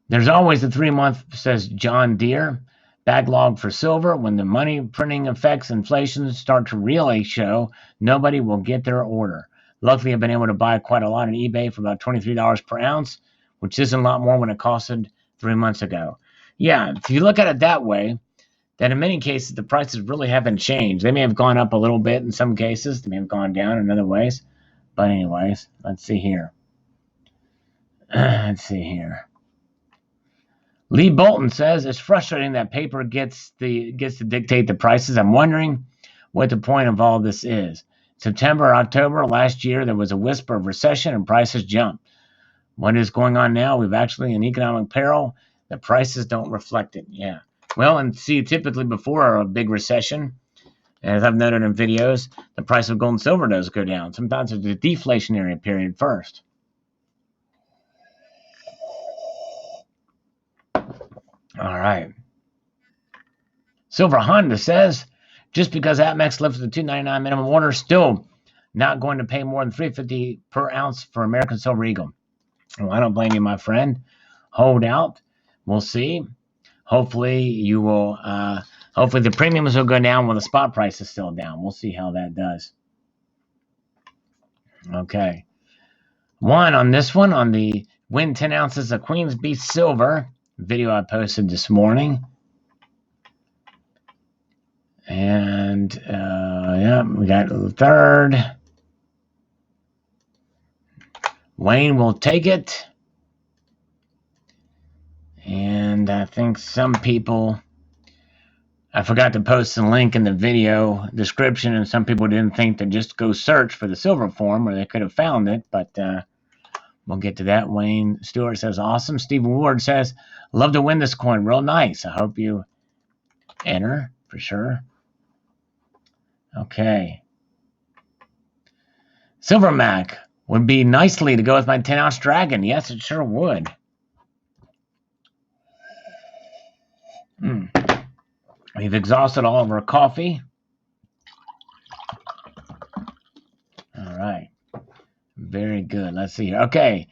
A: There's always a 3-month, says John Deere, backlog for silver. When the money printing effects inflation start to really show, nobody will get their order. Luckily, I've been able to buy quite a lot on eBay for about $23 per ounce, which isn't a lot more when it costed 3 months ago. Yeah, if you look at it that way, that in many cases, the prices really haven't changed. They may have gone up a little bit in some cases. They may have gone down in other ways. But anyways, let's see here. Lee Bolton says, it's frustrating that paper gets to dictate the prices. I'm wondering what the point of all this is. September or October last year, there was a whisper of recession and prices jumped. What is going on now? We've actually in economic peril. The prices don't reflect it. Yeah. Well, and see, typically before a big recession, as I've noted in videos, the price of gold and silver does go down. Sometimes there's a deflationary period first. All right. Silver Honda says, just because APMEX lifted the $2.99 minimum order, still not going to pay more than $3.50 per ounce for American Silver Eagle. Well, I don't blame you, my friend. Hold out. We'll see. Hopefully you will. Hopefully the premiums will go down when the spot price is still down. We'll see how that does. Okay. On this one, on the win 10 ounces of Queen's Beast Silver video I posted this morning. And we got the third. Wayne will take it. And I think some people, I forgot to post the link in the video description, and some people didn't think to just go search for the silver form, or they could have found it, but we'll get to that. Wayne Stewart says, awesome. Stephen Ward says, love to win this coin. Real nice. I hope you enter for sure. Okay. Silver Mac would be nicely to go with my 10-ounce dragon. Yes, it sure would. We've exhausted all of our coffee. All right. Very good. Let's see here. Okay.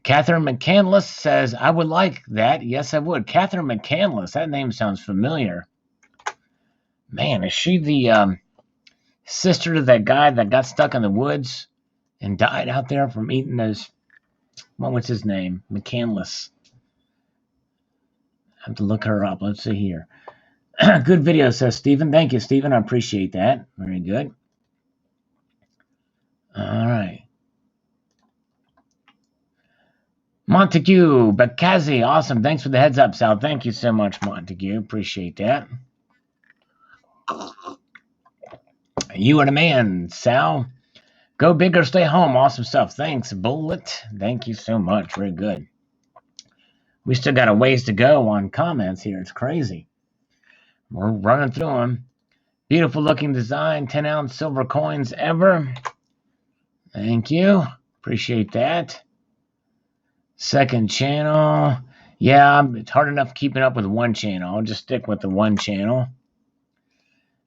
A: Catherine McCandless says, I would like that. Yes, I would. Catherine McCandless. That name sounds familiar. Man, is she the sister to that guy that got stuck in the woods and died out there from eating those? What was his name? McCandless. I have to look her up. Let's see here. Good video, says Stephen. Thank you, Stephen. I appreciate that. Very good. All right. Montague Bacazzi, awesome. Thanks for the heads up, Sal. Thank you so much, Montague. Appreciate that. You are the man, Sal. Go big or stay home. Awesome stuff. Thanks, Bullet. Thank you so much. Very good. We still got a ways to go on comments here. It's crazy. We're running through them. Beautiful looking design. 10-ounce silver coins ever. Thank you. Appreciate that. Second channel. Yeah, it's hard enough keeping up with one channel. I'll just stick with the one channel.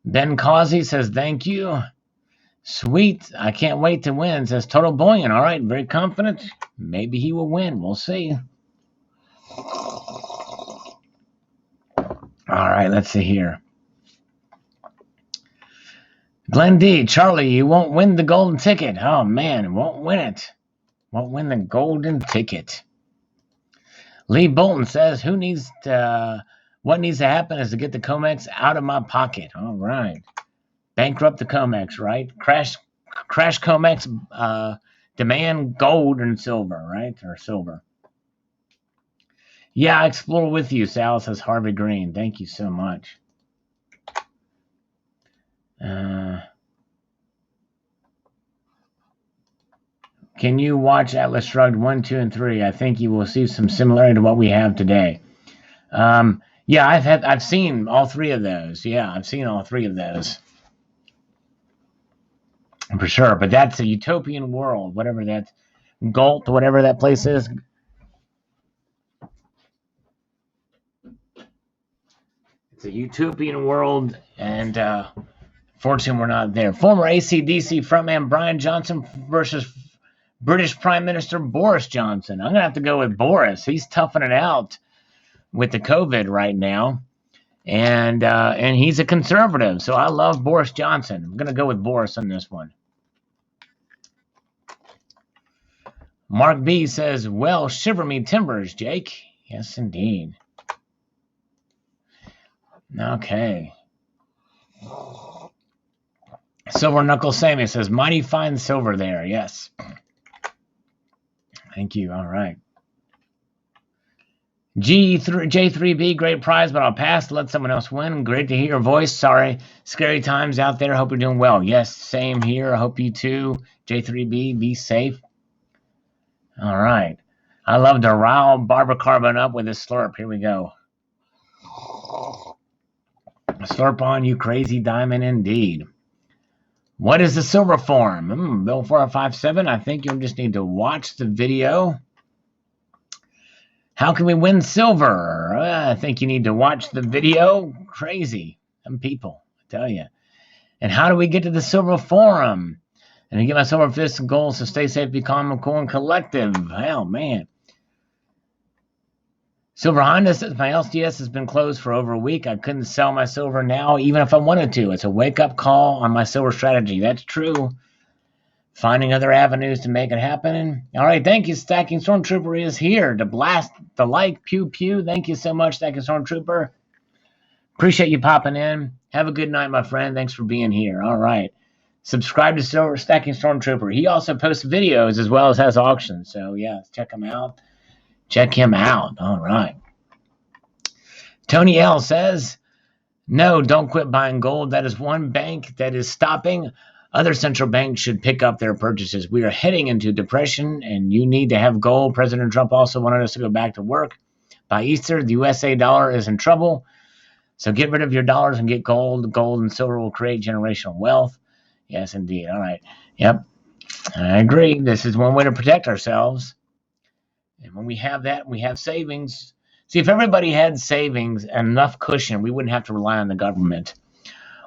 A: Ben Causey says thank you. Sweet. I can't wait to win, says Total Bullion. All right, very confident. Maybe he will win. We'll see. All right, let's see here. Glenn D. Charlie, you won't win the golden ticket. Oh, man, won't win it. Won't win the golden ticket. Lee Bolton says, what needs to happen is to get the COMEX out of my pocket. All right. Bankrupt the COMEX, right? Crash COMEX, demand gold and silver, right? Or silver. Yeah, I explore with you, Sal, says Harvey Green. Thank you so much. Can you watch Atlas Shrugged 1, 2, and 3? I think you will see some similarity to what we have today. Yeah, I've seen all three of those. Yeah, I've seen all three of those. For sure, but that's a utopian world, whatever that's Galt, whatever that place is. It's a utopian world, and fortunately we're not there. Former AC/DC frontman Brian Johnson versus British Prime Minister Boris Johnson. I'm going to have to go with Boris. He's toughing it out with the COVID right now, and he's a conservative, so I love Boris Johnson. I'm going to go with Boris on this one. Mark B says, well, shiver me timbers, Jake. Yes, indeed. Okay. Silver Knuckle Sammy says, mighty fine silver there. Yes. Thank you. All right. J3B, great prize, but I'll pass to let someone else win. Great to hear your voice. Sorry. Scary times out there. Hope you're doing well. Yes, same here. I hope you too. J3B, be safe. All right. I love to rile Barbara Carbon up with this slurp. Here we go. Slurp on, you crazy diamond indeed. What is the silver form? Bill 457, I think you'll just need to watch the video. How can we win silver? I think you need to watch the video. Crazy. Some people, I tell you. And how do we get to the silver forum? And to get my silver fist goals to stay safe, be calm, and cool, and collective. Hell, man. Silver Honda says, my LCS has been closed for over a week. I couldn't sell my silver now, even if I wanted to. It's a wake-up call on my silver strategy. That's true. Finding other avenues to make it happen. All right, thank you. Stacking Stormtrooper is here to blast the like. Pew, pew. Thank you so much, Stacking Stormtrooper. Appreciate you popping in. Have a good night, my friend. Thanks for being here. All right. Subscribe to Stacking Stormtrooper. He also posts videos as well as has auctions. So, yeah, check him out. Check him out. All right. Tony L says, no, don't quit buying gold. That is one bank that is stopping. Other central banks should pick up their purchases. We are heading into depression, and you need to have gold. President Trump also wanted us to go back to work. By Easter, the USA dollar is in trouble. So get rid of your dollars and get gold. Gold and silver will create generational wealth. Yes, indeed. All right. Yep. I agree. This is one way to protect ourselves. And when we have that, we have savings. See, if everybody had savings and enough cushion, we wouldn't have to rely on the government.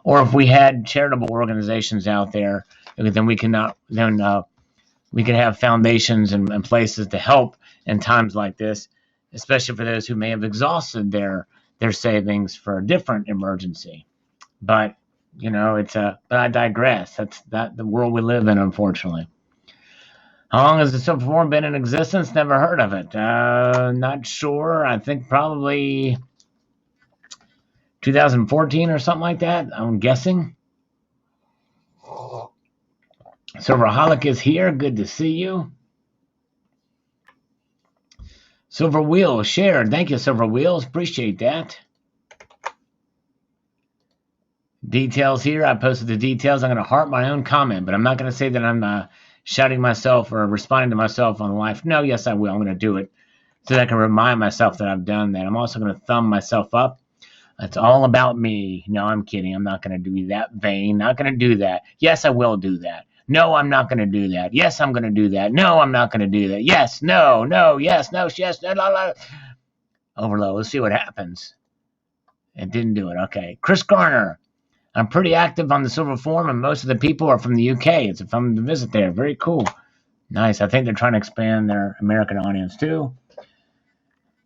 A: Or if we had charitable organizations out there, then we could have foundations and places to help in times like this, especially for those who may have exhausted their savings for a different emergency. But but I digress. That's the world we live in, unfortunately. How long has the silver form been in existence? Never heard of it. Not sure. I think probably 2014 or something like that. I'm guessing. Silverholic is here. Good to see you. Silver Wheels shared. Thank you, Silver Wheels. Appreciate that. Details here. I posted the details. I'm going to heart my own comment, but I'm not going to say that I'm shouting myself or responding to myself on live. No, yes, I will. I'm going to do it so that I can remind myself that I've done that. I'm also going to thumb myself up. It's all about me. No, I'm kidding. I'm not going to do that vein. Not going to do that. Yes, I will do that. No, I'm not going to do that. Yes, I'm going to do that. No, I'm not going to do that. Yes, no, no, yes, no, yes, no, no, no. Overload. Let's see what happens. It didn't do it. Okay. Chris Garner. I'm pretty active on the Silver Forum, and most of the people are from the UK. It's a fun to visit there. Very cool. Nice. I think they're trying to expand their American audience, too.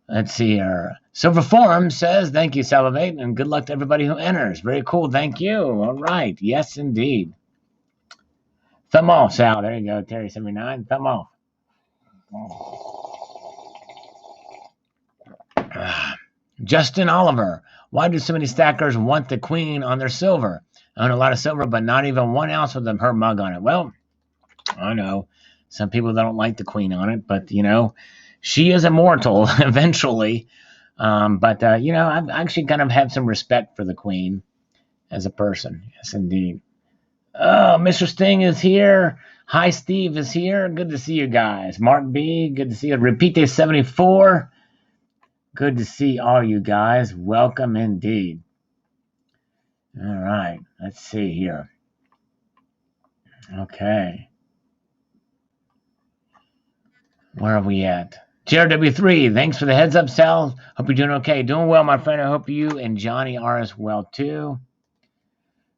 A: Let's see here. Silver Forum says, thank you, Salivate, and good luck to everybody who enters. Very cool. Thank you. All right. Yes, indeed. Thumb off, Sal. There you go. Terry79. Thumb off. Justin Oliver. Why do so many stackers want the queen on their silver? I own a lot of silver, but not even 1 ounce with her mug on it. Well, I know some people don't like the queen on it, but, she is immortal eventually. But I actually kind of have some respect for the queen as a person. Yes, indeed. Oh, Mr. Sting is here. Hi, Steve is here. Good to see you guys. Mark B, good to see you. Repeat 74. Good to see all you guys. Welcome indeed. All right. Let's see here. Okay. Where are we at? JRW3, thanks for the heads up, Sal. Hope you're doing okay. Doing well, my friend. I hope you and Johnny are as well, too.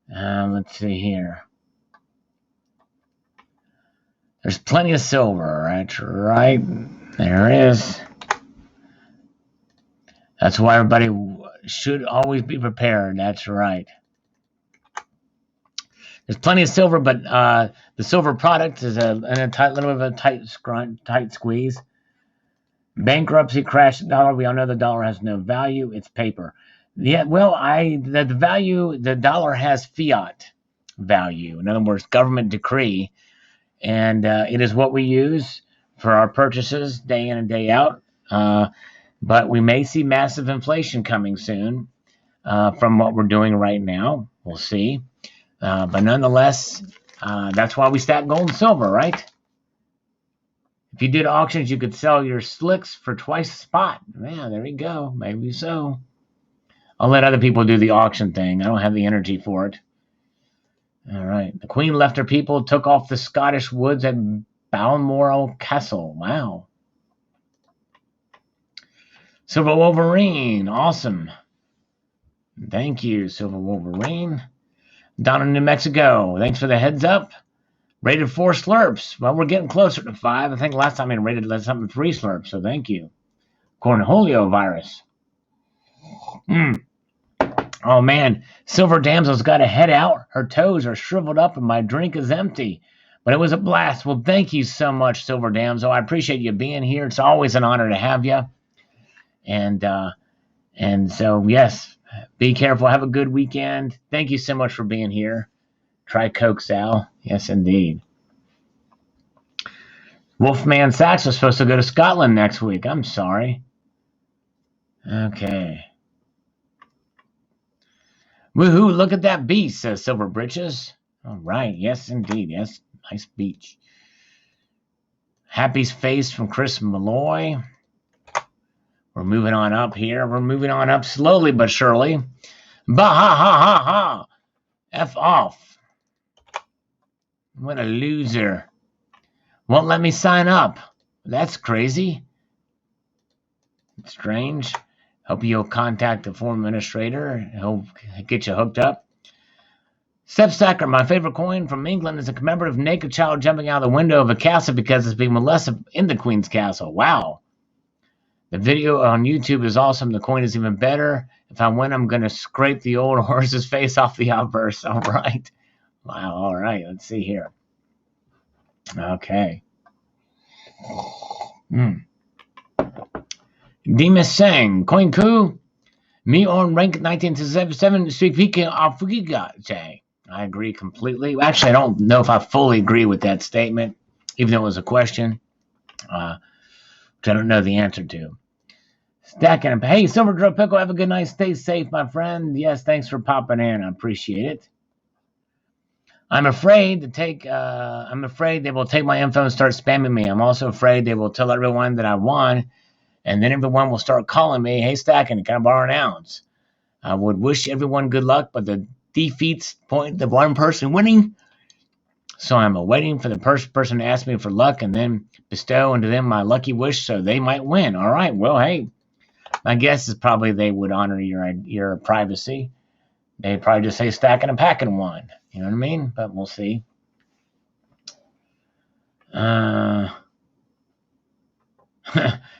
A: Let's see here. There's plenty of silver, right? There is. That's why everybody should always be prepared. That's right. There's plenty of silver, but the silver product is in a little bit of a tight squeeze. Bankruptcy crashed the dollar. We all know the dollar has no value. It's paper. Yeah, well, the dollar has fiat value. In other words, government decree, and it is what we use for our purchases day in and day out. But we may see massive inflation coming soon from what we're doing right now. We'll see. But nonetheless, that's why we stack gold and silver, right? If you did auctions, you could sell your slicks for twice the spot. Yeah, there you go. Maybe so. I'll let other people do the auction thing. I don't have the energy for it. All right. The Queen left her people, took off the Scottish woods at Balmoral Castle. Wow. Silver Wolverine, awesome. Thank you, Silver Wolverine. Down in New Mexico, thanks for the heads up. Rated 4 slurps. Well, we're getting closer to 5. I think last time I rated something 3 slurps, so thank you. Cornholio virus. Oh, man. Silver Damsel's got to head out. Her toes are shriveled up and my drink is empty. But it was a blast. Well, thank you so much, Silver Damsel. I appreciate you being here. It's always an honor to have you. And so, yes, be careful. Have a good weekend. Thank you so much for being here. Try Coke, Sal. Yes, indeed. Wolfman Sachs was supposed to go to Scotland next week. I'm sorry. Okay. Woohoo, look at that beach, says Silver Britches. All right. Yes, indeed. Yes, nice beach. Happy's face from Chris Malloy. We're moving on up here. We're moving on up slowly but surely. Bah ha ha ha ha. F off. What a loser. Won't let me sign up. That's crazy. Strange. Hope you'll contact the forum administrator. He'll get you hooked up. Step Stacker, my favorite coin from England is a commemorative naked child jumping out of the window of a castle because it's being molested in the Queen's castle. Wow. The video on YouTube is awesome. The coin is even better. If I win, I'm going to scrape the old horse's face off the obverse. All right. Wow. All right. Let's see here. Okay. Demas Sang, Coin Coup, me on rank 1977, speaking of I agree completely. Actually, I don't know if I fully agree with that statement, even though it was a question. which I don't know the answer to. Stacking up. Hey, Silver Drug Pickle, have a good night. Stay safe, my friend. Yes, thanks for popping in. I appreciate it. I'm afraid they will take my info and start spamming me. I'm also afraid they will tell everyone that I won, and then everyone will start calling me, hey, Stacking, can I borrow an ounce? I would wish everyone good luck, but the defeats point the one person winning. So I'm awaiting for the person to ask me for luck and then bestow into them my lucky wish so they might win. All right, well, hey, my guess is probably they would honor your privacy. They'd probably just say stacking and packing one. You know what I mean? But we'll see.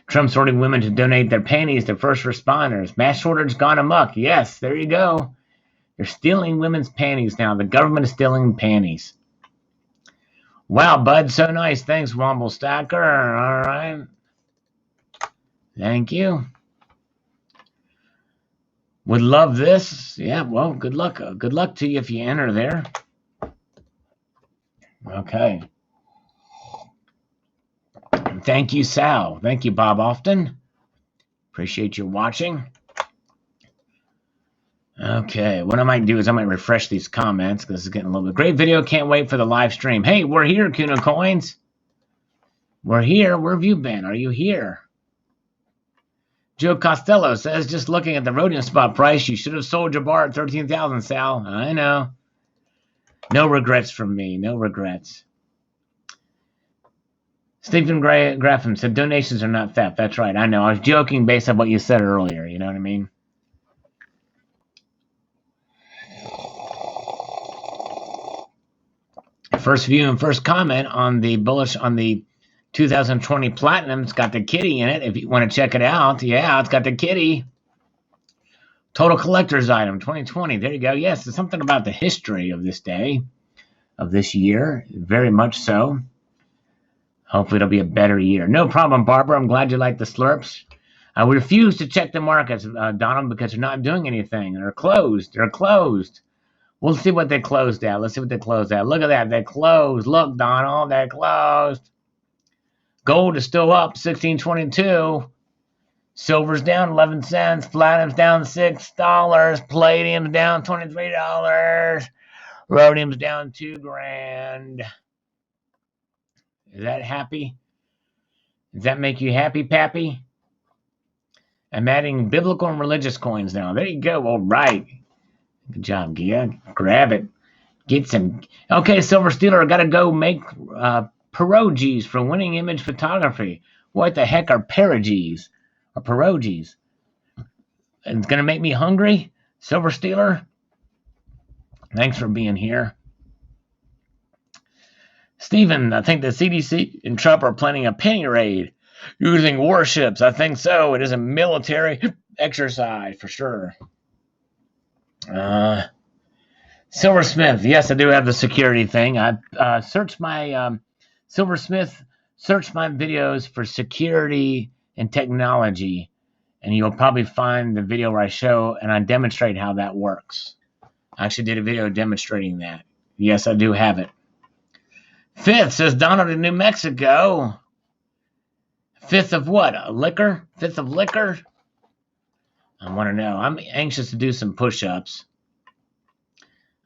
A: Trump's ordering women to donate their panties to first responders. Mass shortage gone amok. Yes, there you go. They're stealing women's panties now. The government is stealing panties. Wow, bud, so nice. Thanks, Womble Stacker. All right. Thank you. Would love this. Yeah, well, good luck. Good luck to you if you enter there. Okay. Thank you, Sal. Thank you, Bob Often. Appreciate you watching. Okay, what I might do is I might refresh these comments because it's getting a little bit. Great video. Can't wait for the live stream. Hey, we're here, Kuna Coins. We're here. Where have you been? Are you here? Joe Costello says, just looking at the rhodium spot price, you should have sold your bar at 13,000, Sal. I know. No regrets from me. No regrets. Stephen Graffam said, donations are not theft. That's right. I know. I was joking based on what you said earlier. You know what I mean? First view and first comment on the 2020 Platinum. It's got the kitty in it. If you want to check it out, yeah, it's got the kitty. Total collector's item 2020. There you go. Yes, there's something about the history of this day, of this year. Very much so. Hopefully it'll be a better year. No problem, Barbara. I'm glad you like the slurps. I refuse to check the markets, Donald, because they're not doing anything. They're closed. They're closed. We'll see what they closed at. Let's see what they closed at. Look at that. They closed. Look, Donald, they closed. Gold is still up, 1622. Silver's down 11 cents. Platinum's down $6. Palladium's down $23. Rhodium's down $2,000. Is that happy? Does that make you happy, Pappy? I'm adding biblical and religious coins now. There you go. All right. Good job, Gia. Grab it. Get some. Okay, Silver Stealer, I got to go make pierogies for winning image photography. What the heck are pierogies? Or pierogies? It's going to make me hungry? Silver Stealer? Thanks for being here. Stephen, I think the CDC and Trump are planning a penny raid using warships. I think so. It is a military exercise for sure. Silversmith. Yes, I do have the security thing. I searched my Silversmith. Search my videos for security and technology, and you'll probably find the video where I show and I demonstrate how that works. I actually did a video demonstrating that. Yes, I do have it. Fifth, says Donald in New Mexico. Fifth of what? A liquor? Fifth of liquor? I want to know. I'm anxious to do some push-ups.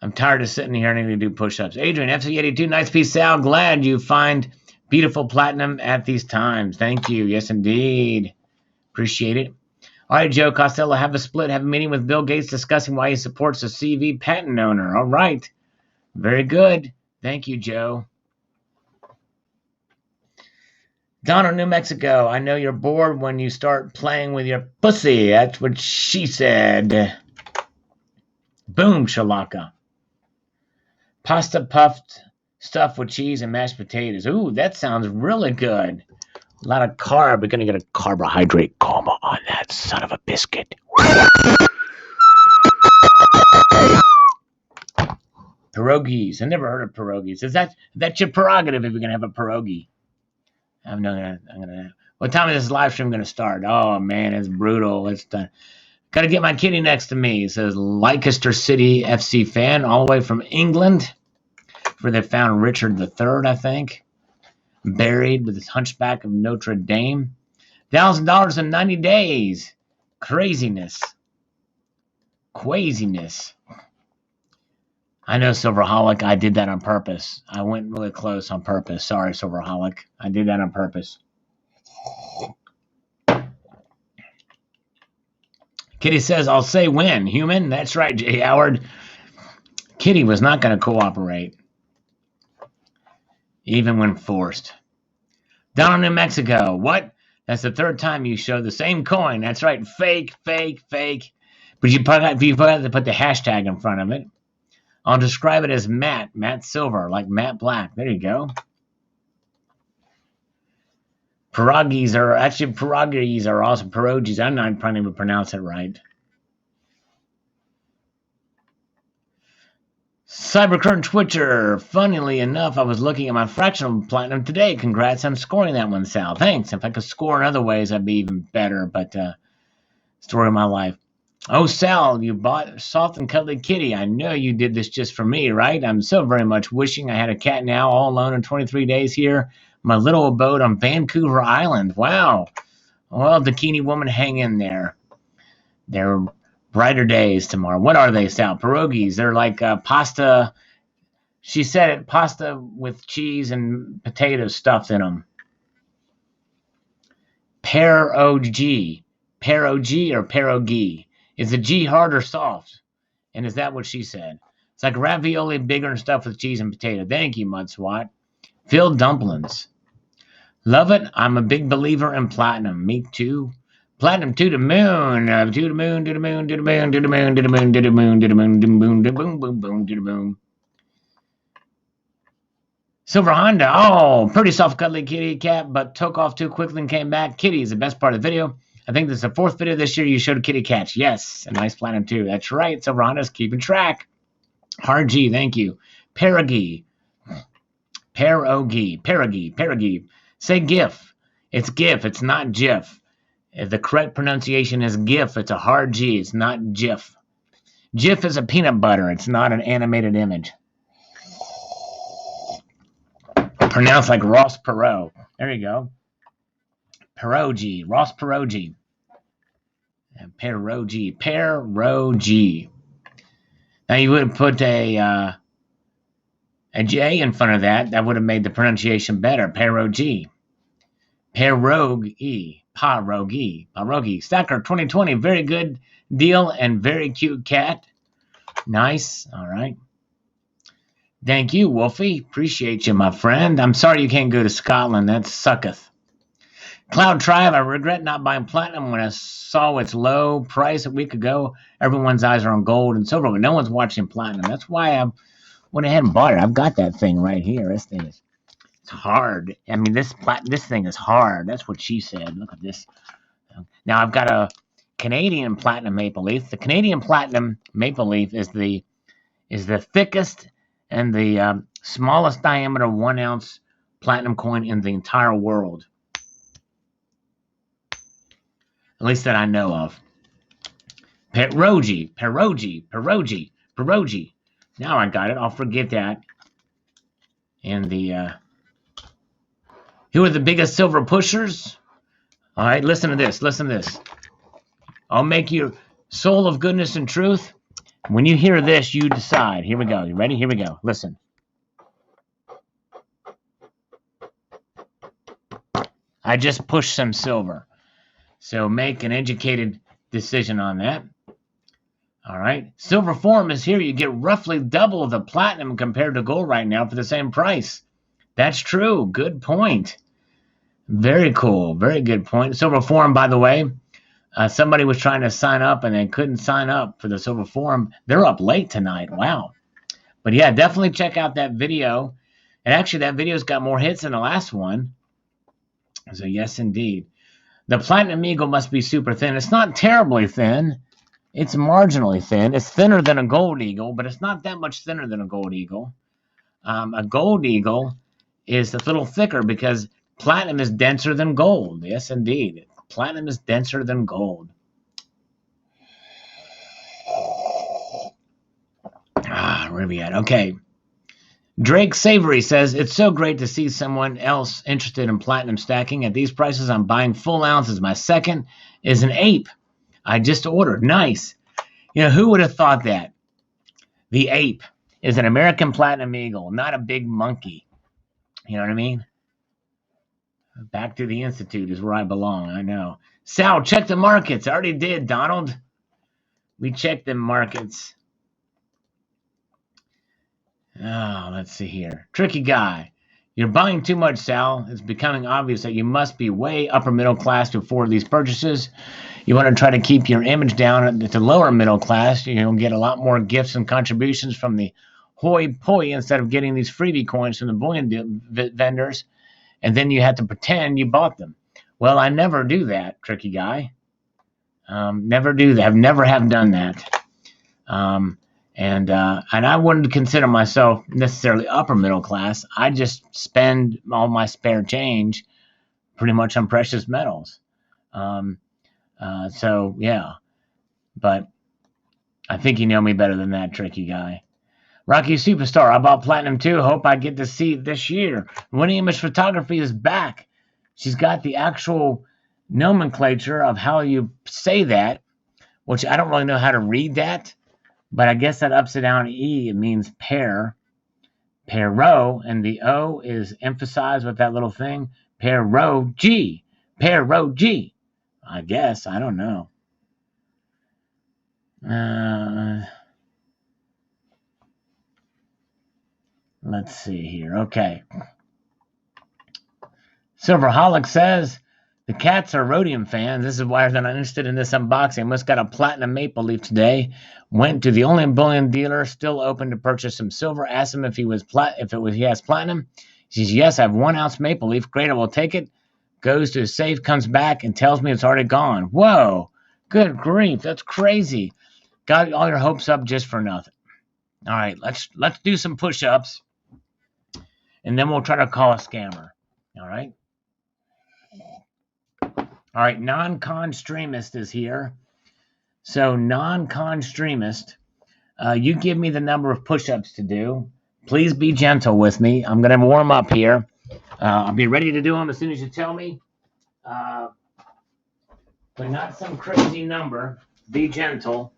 A: I'm tired of sitting here and I need to do push-ups. Adrian, FC82, nice piece, Sal. Glad you find beautiful platinum at these times. Thank you. Yes, indeed. Appreciate it. All right, Joe Costello, have a meeting with Bill Gates discussing why he supports a CV patent owner. All right. Very good. Thank you, Joe. Donald, New Mexico, I know you're bored when you start playing with your pussy. That's what she said. Boom, shalaka. Pasta puffed stuffed with cheese and mashed potatoes. Ooh, that sounds really good. A lot of carb. We're going to get a carbohydrate coma on that son of a biscuit. Pierogies. I never heard of pierogies. Is that's your prerogative if you're going to have a pierogi? I'm gonna. What time is this live stream gonna start? Oh man, it's brutal. It's done. Gotta get my kitty next to me. It says Leicester City FC fan, all the way from England, where they found Richard III, I think, buried with his Hunchback of Notre Dame. $1,000 in 90 days. Craziness. Craziness. I know, Silverholic. I did that on purpose. I went really close on purpose. Sorry, Silverholic. I did that on purpose. Kitty says, I'll say when. Human? That's right, Jay Howard. Kitty was not going to cooperate, even when forced. Down in New Mexico. What? That's the third time you show the same coin. That's right. Fake, fake, fake. But you forgot to put the hashtag in front of it. I'll describe it as Matt Silver, like Matt Black. There you go. Pierogies are also pierogies. I'm not trying to even pronounce it right. Cybercurrent Twitcher. Funnily enough, I was looking at my fractional platinum today. Congrats on scoring that one, Sal. Thanks. If I could score in other ways, I'd be even better. But story of my life. Oh, Sal, you bought soft and cuddly kitty. I know you did this just for me, right? I'm so very much wishing I had a cat now, all alone in 23 days here. My little abode on Vancouver Island. Wow. Well, Bikini Woman, hang in there. There are brighter days tomorrow. What are they, Sal? Pierogies. They're like pasta. She said it, pasta with cheese and potatoes stuffed in them. Pierogi. Pierogi or pierogi. Is the G hard or soft? And is that what she said? It's like ravioli, bigger and stuffed with cheese and potato. Thank you, Mudswat. Filled dumplings. Love it. I'm a big believer in platinum. Me too. Platinum to the moon. To the moon, to the moon, to the moon, to the moon, to the moon, to the moon, to the moon, to the moon, to the boom, boom, boom, to the moon. Silver Honda. Oh, pretty soft, cuddly kitty cat, but took off too quickly and came back. Kitty is the best part of the video. I think this is the fourth video this year you showed a kitty cat. Yes, a nice platinum too. That's right. Silver Honda's keeping track. Hard G, thank you. Pierogi. Pierogi. Say GIF. It's GIF. It's not GIF. If the correct pronunciation is GIF, it's a hard G. It's not GIF. GIF is a peanut butter. It's not an animated image. Pronounced like Ross Perot. There you go. Pierogi. Ross Pierogi. Pierogi. Now you would have put a J in front of that. That would have made the pronunciation better. Pierogi. Pierogi. Stacker 2020. Very good deal and very cute cat. Nice. All right. Thank you, Wolfie. Appreciate you, my friend. I'm sorry you can't go to Scotland. That sucketh. Cloud Tribe, I regret not buying platinum when I saw its low price a week ago. Everyone's eyes are on gold and silver, but no one's watching platinum. That's why I went ahead and bought it. I've got that thing right here. This thing is hard. I mean, this thing is hard. That's what she said. Look at this. Now I've got a Canadian platinum maple leaf. The Canadian platinum maple leaf is the thickest and the smallest diameter 1 ounce platinum coin in the entire world. At least that I know of. Pierogi. Now I got it. I'll forget that. And who are the biggest silver pushers? All right, listen to this. I'll make you soul of goodness and truth. When you hear this, you decide. Here we go. You ready? Here we go. Listen. I just pushed some silver. So make an educated decision on that. All right. Silver form is here. You get roughly double the platinum compared to gold right now for the same price. That's true. Good point. Very cool. Very good point. Silver form, by the way, somebody was trying to sign up and they couldn't sign up for the silver forum. They're up late tonight. Wow. But yeah, definitely check out that video. And actually, that video's got more hits than the last one. So yes, indeed. The Platinum Eagle must be super thin. It's not terribly thin. It's marginally thin. It's thinner than a gold eagle, but it's not that much thinner than a gold eagle. A gold eagle is a little thicker because platinum is denser than gold. Yes, indeed. Platinum is denser than gold. Where are we at? Okay. Drake Savory says, it's so great to see someone else interested in platinum stacking. At these prices, I'm buying full ounces. My second is an ape. I just ordered. Nice. Who would have thought that? The ape is an American platinum eagle, not a big monkey. You know what I mean? Back to the Institute is where I belong. I know. Sal, check the markets. I already did, Donald. We checked the markets. Oh, let's see here. Tricky guy. You're buying too much, Sal. It's becoming obvious that you must be way upper middle class to afford these purchases. You want to try to keep your image down at the lower middle class. You'll get a lot more gifts and contributions from the hoi poi instead of getting these freebie coins from the bullion vendors. And then you have to pretend you bought them. Well, I never do that, tricky guy. Never do that. I've never have done that. And I wouldn't consider myself necessarily upper middle class. I just spend all my spare change pretty much on precious metals. So yeah, but I think you know me better than that, tricky guy. Rocky Superstar, I bought platinum too. Hope I get to see it this year. Winning Image Photography is back. She's got the actual nomenclature of how you say that, which I don't really know how to read that. But I guess that upside down E, it means pair, pair-ro, and the O is emphasized with that little thing, pair-ro-G, pair-ro-G. I guess, I don't know. Let's see here. Okay. Silverholic says, the cats are rhodium fans. This is why they're not interested in this unboxing. Must got a platinum maple leaf today. Went to the only bullion dealer still open to purchase some silver. Asked him if he has platinum. He says, yes, I have 1 ounce maple leaf. Great, I will take it. Goes to his safe, comes back, and tells me it's already gone. Whoa, good grief, that's crazy. Got all your hopes up just for nothing. All right, let's do some push-ups, and then we'll try to call a scammer. All right. All right, non-con streamist is here. So non-con streamist, you give me the number of push-ups to do. Please be gentle with me. I'm going to warm up here. I'll be ready to do them as soon as you tell me. But not some crazy number. Be gentle.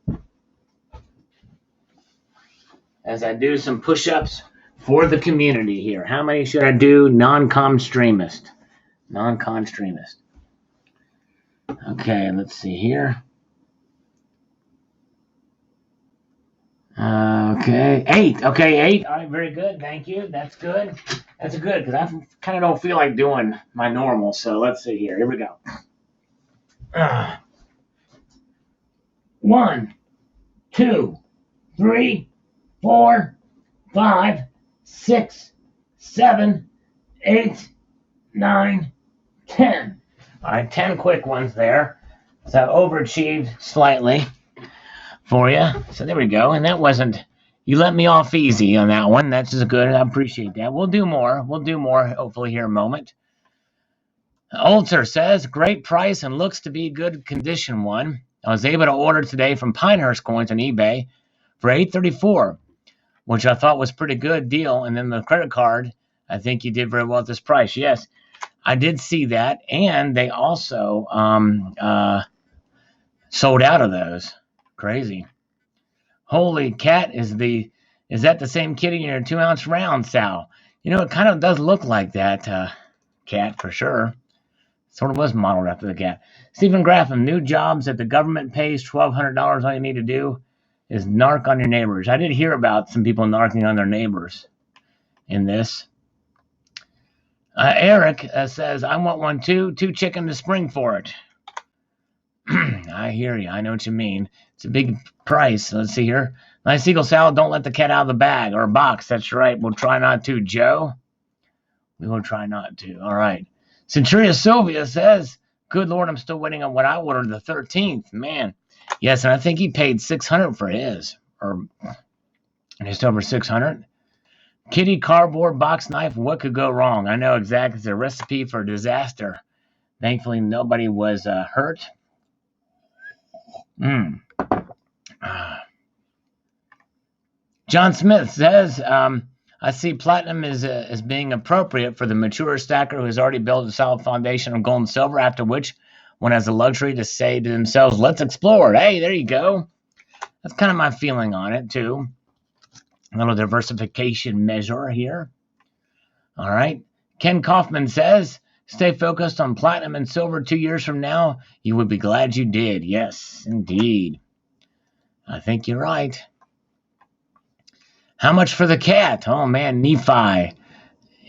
A: As I do some push-ups for the community here. How many should I do? Non-con streamist. Non-con streamist. Okay, let's see here. Okay, 8. Okay, 8. All right, very good. Thank you. That's good. That's good because I kind of don't feel like doing my normal. So let's see here. Here we go. 1, 2, 3, 4, 5, 6, 7, 8, 9, 10. All right, 10 quick ones there. So I overachieved slightly for you. So there we go. And that wasn't, you let me off easy on that one. That's just good. I appreciate that. We'll do more. Hopefully here in a moment. Alter says, great price and looks to be good condition one. I was able to order today from Pinehurst Coins on eBay for $8.34, which I thought was pretty good deal. And then the credit card, I think you did very well at this price. Yes, I did see that. And they also sold out of those. Crazy. Holy cat, is that the same kitty in your 2 ounce round, Sal? It kind of does look like that cat for sure. Sort of was modeled after the cat. Stephen Graffam, new jobs that the government pays $1,200. All you need to do is narc on your neighbors. I did hear about some people narking on their neighbors in this. Eric says, I want one too. 2 chicken to spring for it. I hear you. I know what you mean. It's a big price. Let's see here. Nice eagle salad. Don't let the cat out of the bag or box. That's right. We'll try not to, Joe. We will try not to. All right. Centuria Sylvia says, good Lord, I'm still waiting on what I ordered the 13th. Man. Yes, and I think he paid $600 for his. Or just over $600. Kitty cardboard box knife. What could go wrong? I know exactly. It's a recipe for disaster. Thankfully, nobody was hurt. John Smith says, I see platinum as being appropriate for the mature stacker who has already built a solid foundation of gold and silver, after which one has the luxury to say to themselves, let's explore. Hey, there you go. That's kind of my feeling on it, too. A little diversification measure here. All right. Ken Kaufman says, stay focused on platinum and silver 2 years from now. You would be glad you did. Yes, indeed. I think you're right. How much for the cat? Oh, man, Nephi.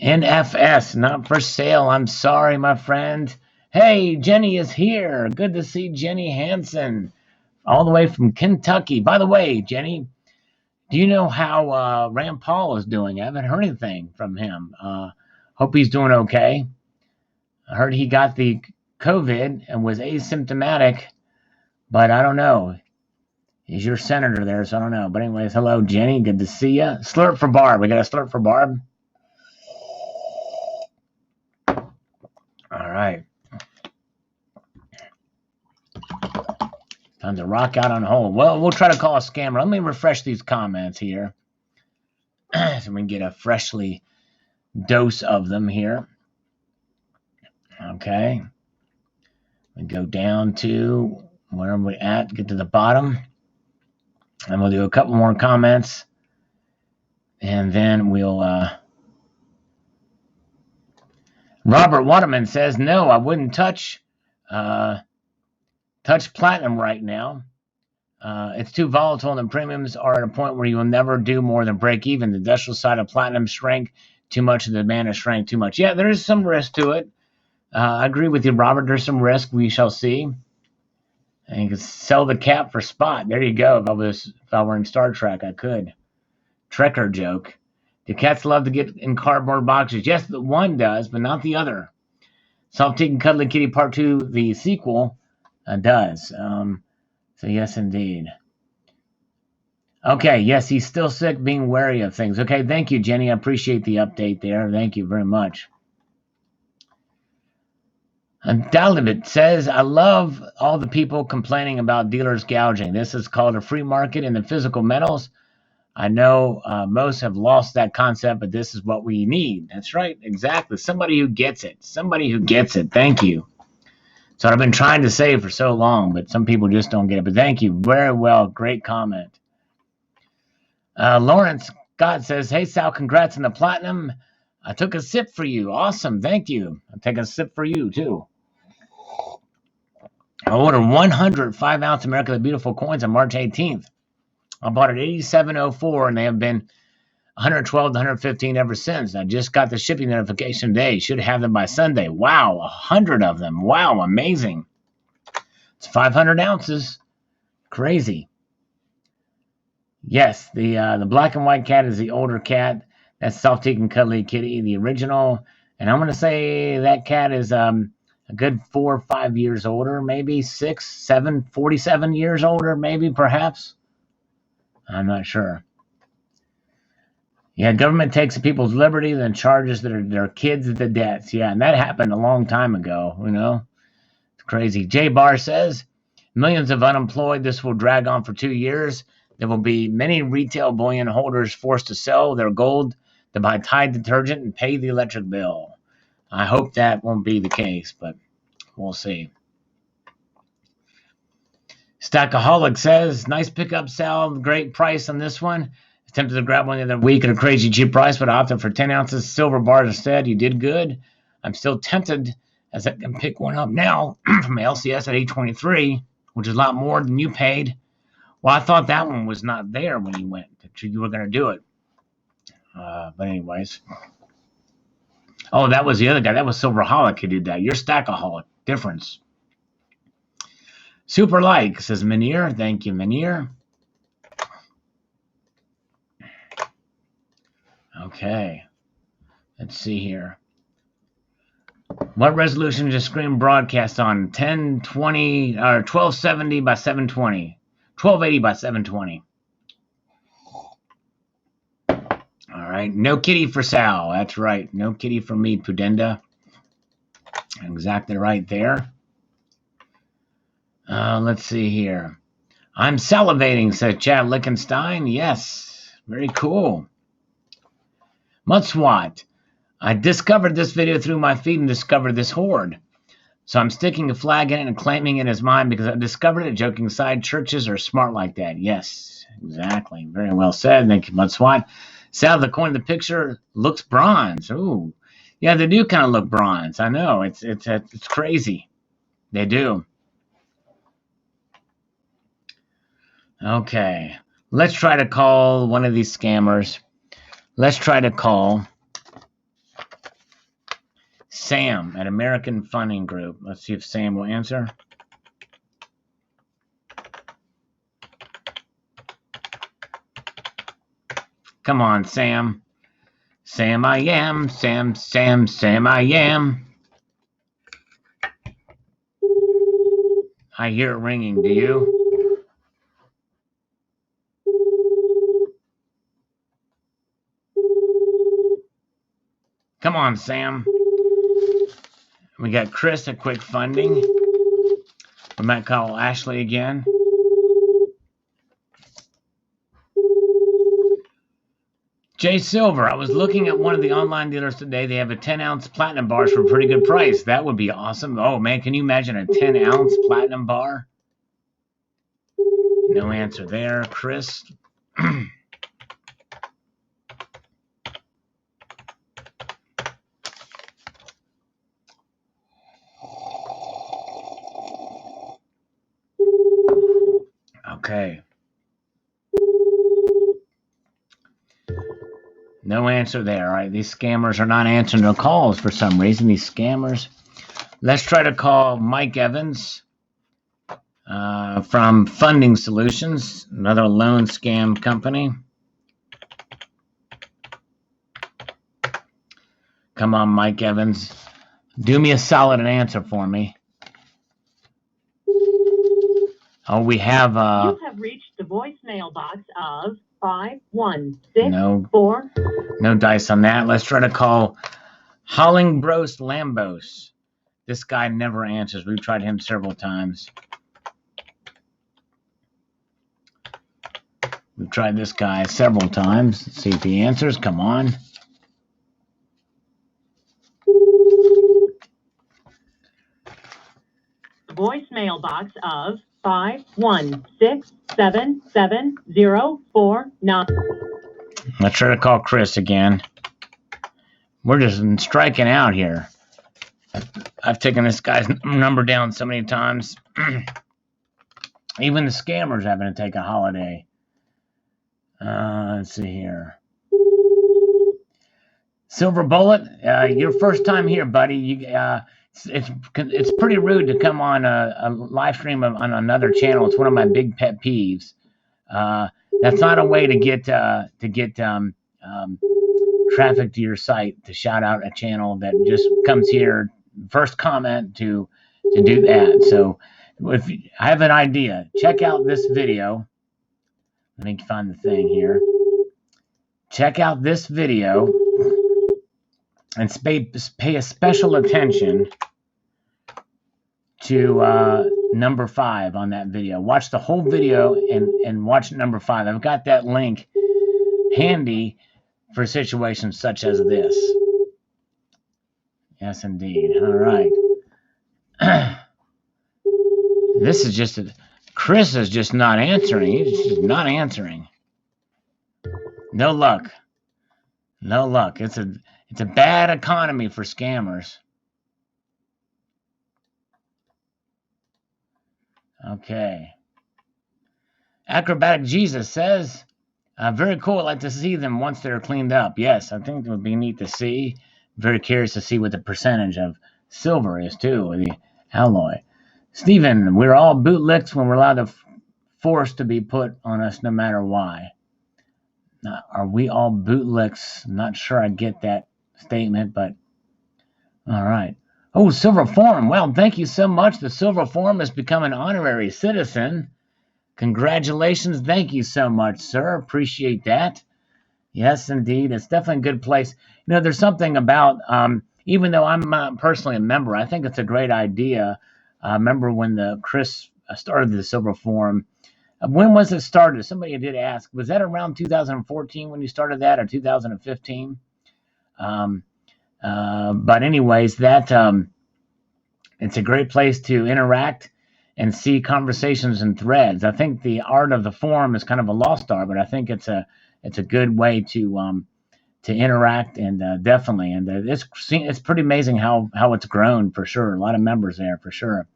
A: NFS, not for sale. I'm sorry, my friend. Hey, Jenny is here. Good to see Jenny Hansen, all the way from Kentucky. By the way, Jenny, do you know how Rand Paul is doing? I haven't heard anything from him. Hope he's doing okay. I heard he got the COVID and was asymptomatic, but I don't know. He's your senator there, so I don't know. But anyways, hello, Jenny. Good to see you. Slurp for Barb. We got a slurp for Barb. All right. Time to rock out on hold. Well, we'll try to call a scammer. Let me refresh these comments here so we can get a freshly dose of them here. Okay. We go down to where are we at? Get to the bottom. And we'll do a couple more comments. And then we'll... Robert Waterman says, no, I wouldn't touch platinum right now. It's too volatile and the premiums are at a point where you will never do more than break even. The industrial side of platinum shrank too much and the demand has shrank too much. Yeah, there is some risk to it. I agree with you, Robert. There's some risk. We shall see. And you can sell the cap for spot. There you go. If I were in Star Trek, I could. Trekker joke. Do cats love to get in cardboard boxes? Yes, the one does, but not the other. Soft Teak and Cuddly Kitty Part 2, the sequel, does. So yes, indeed. Okay, yes, he's still sick, being wary of things. Okay, thank you, Jenny. I appreciate the update there. Thank you very much. Entitlement says, I love all the people complaining about dealers gouging. This is called a free market in the physical metals. I know most have lost that concept, but this is what we need. That's right, exactly. Somebody who gets it. Somebody who gets it. Thank you. So I've been trying to say for so long, but some people just don't get it. But thank you. Very well. Great comment. Lawrence Scott says, hey, Sal, congrats on the platinum. I took a sip for you. Awesome. Thank you. I'll take a sip for you, too. I ordered 100 5-ounce America the Beautiful coins on March 18th. I bought it at 87.04, and they have been 112 to 115 ever since. I just got the shipping notification today. Should have them by Sunday. Wow, 100 of them. Wow, amazing. It's 500 ounces. Crazy. Yes, the black and white cat is the older cat. That's Soft Teak and Cuddly Kitty, the original. And I'm going to say that cat is a good 4 or 5 years older, maybe 6, 7, 47 years older, maybe, perhaps. I'm not sure. Yeah, government takes people's liberty, then charges their kids the debts. Yeah, and that happened a long time ago, you know. It's crazy. Jay Barr says, millions of unemployed. This will drag on for 2 years. There will be many retail bullion holders forced to sell their gold to buy Tide detergent and pay the electric bill. I hope that won't be the case, but we'll see. Stackaholic says, nice pickup, Sal. Great price on this one. Attempted to grab one the other week at a crazy cheap price, but I opted for 10 ounces silver bars instead. You did good. I'm still tempted as I can pick one up now from LCS at 823, which is a lot more than you paid. Well, I thought that one was not there when you went. That you were going to do it. But anyways. Oh, that was the other guy. That was Silverholic who did that. You're Stackaholic. Difference. Super like, says Manir. Thank you, Manir. Okay. Let's see here. What resolution does Screen broadcast on? 1020 or 1270 by 720. 1280 by 720. All right. No kitty for Sal. That's right. No kitty for me, Pudenda. Exactly right there. Let's see here. I'm salivating, says Chad Lichtenstein. Yes. Very cool. Mudswat. I discovered this video through my feed and discovered this hoard. So I'm sticking a flag in it and claiming it as mine because I discovered it. Joking aside, churches are smart like that. Yes, exactly. Very well said. Thank you, Mudswat. Sal, the coin in the picture looks bronze. Ooh. Yeah, they do kind of look bronze. I know. It's crazy. They do. Okay. Let's try to call one of these scammers. Let's try to call Sam at American Funding Group. Let's see if Sam will answer. Come on, Sam. Sam, I am. Sam, I am. I hear it ringing. Do you? Come on, Sam. We got Chris at Quick Funding. We might call Ashley again. Jay Silver, I was looking at one of the online dealers today. They have a 10-ounce platinum bars for a pretty good price. That would be awesome. Oh, man, can you imagine a 10-ounce platinum bar? No answer there, Chris. Okay. No answer there. All right, these scammers are not answering their calls for some reason. These scammers. Let's try to call Mike Evans from Funding Solutions, another loan scam company. Come on, Mike Evans. Do me a solid and answer for me. Oh, we have...
D: you have reached the voicemail box of 5164.
A: No dice on that. Let's try to call Hollingbros Lambos. This guy never answers. We've tried him several times. We've tried this guy several times. Let's see if he answers. Come on.
D: Voicemail box of 5167704.
A: Let's try to call Chris again. We're just striking out here. I've taken this guy's number down so many times. Even the scammers having to take a holiday. Let's see here. Silver Bullet, your first time here, buddy. It's pretty rude to come on a live stream on another channel. It's one of my big pet peeves. That's not a way to get traffic to your site, to shout out a channel that just comes here first comment to do that. So if I have an idea, check out this video. Let me find the thing here. Check out this video and pay a special attention to number 5 on that video. Watch the whole video and watch number 5. I've got that link handy for situations such as this. Yes, indeed. All right. This is just Chris is just not answering. He's just not answering. No luck. No luck. It's a bad economy for scammers. Okay. Acrobatic Jesus says, very cool. I'd like to see them once they're cleaned up. Yes, I think it would be neat to see. Very curious to see what the percentage of silver is, too, or the alloy. Stephen, we're all bootlicks when we're allowed to force to be put on us no matter why. Now, are we all bootlicks? I'm not sure I get that statement, but all right. Oh, Silver Forum. Well, thank you so much. The Silver Forum has become an honorary citizen. Congratulations. Thank you so much, sir. Appreciate that. Yes, indeed. It's definitely a good place. You know, there's something about, even though I'm not personally a member, I think it's a great idea. I remember when Chris started the Silver Forum. When was it started? Somebody did ask. Was that around 2014 when you started that, or 2015? But anyways, that it's a great place to interact and see conversations and threads. I think the art of the forum is kind of a lost art, but I think it's a good way to interact and definitely, and it's pretty amazing how it's grown for sure. A lot of members there for sure.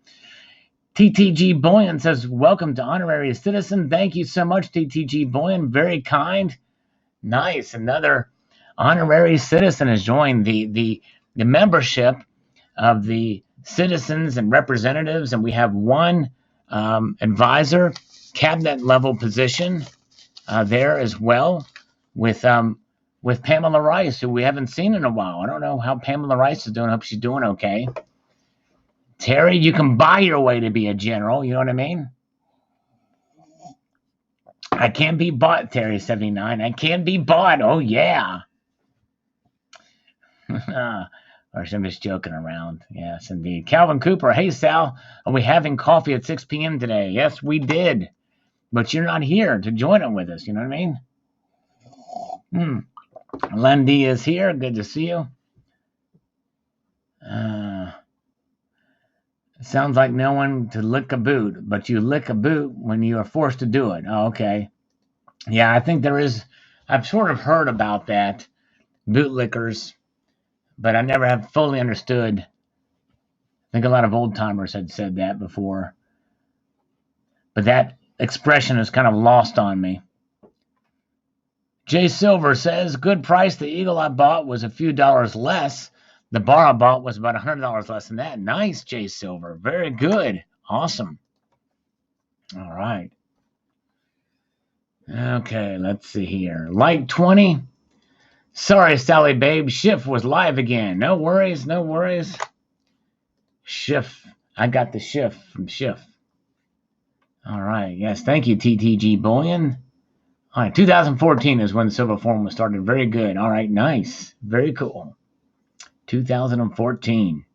A: TTG Boyan says, "Welcome to Honorary Citizen." Thank you so much, TTG Boyan. Very kind. Nice. Another honorary citizen has joined the membership of the citizens and representatives, and we have one advisor, cabinet level position there as well, with Pamela Rice, who we haven't seen in a while. I don't know how Pamela Rice is doing. I hope she's doing okay. Terry, you can buy your way to be a general. You know what I mean? I can be bought, Terry 79. I can be bought. Oh yeah. Or I'm just joking around. Yes, indeed. Calvin Cooper. Hey, Sal. Are we having coffee at 6 p.m. today? Yes, we did. But you're not here to join it with us. You know what I mean? Lundy is here. Good to see you. Sounds like no one to lick a boot, but you lick a boot when you are forced to do it. Oh, okay. Yeah, I think there is. I've sort of heard about that, bootlickers, but I never have fully understood. I think a lot of old timers had said that before, but that expression is kind of lost on me. Jay Silver says, "Good price. The eagle I bought was a few dollars less. The bar I bought was about $100 less than that." Nice, Jay Silver. Very good. Awesome. All right. Okay, let's see here. Like 20. Sorry, Sally babe. Schiff was live again. No worries, no worries. Schiff. I got the Schiff from Schiff. All right. Yes, thank you, TTG Bullion. All right, 2014 is when the Silver Forum was started. Very good. All right, nice. Very cool. 2014.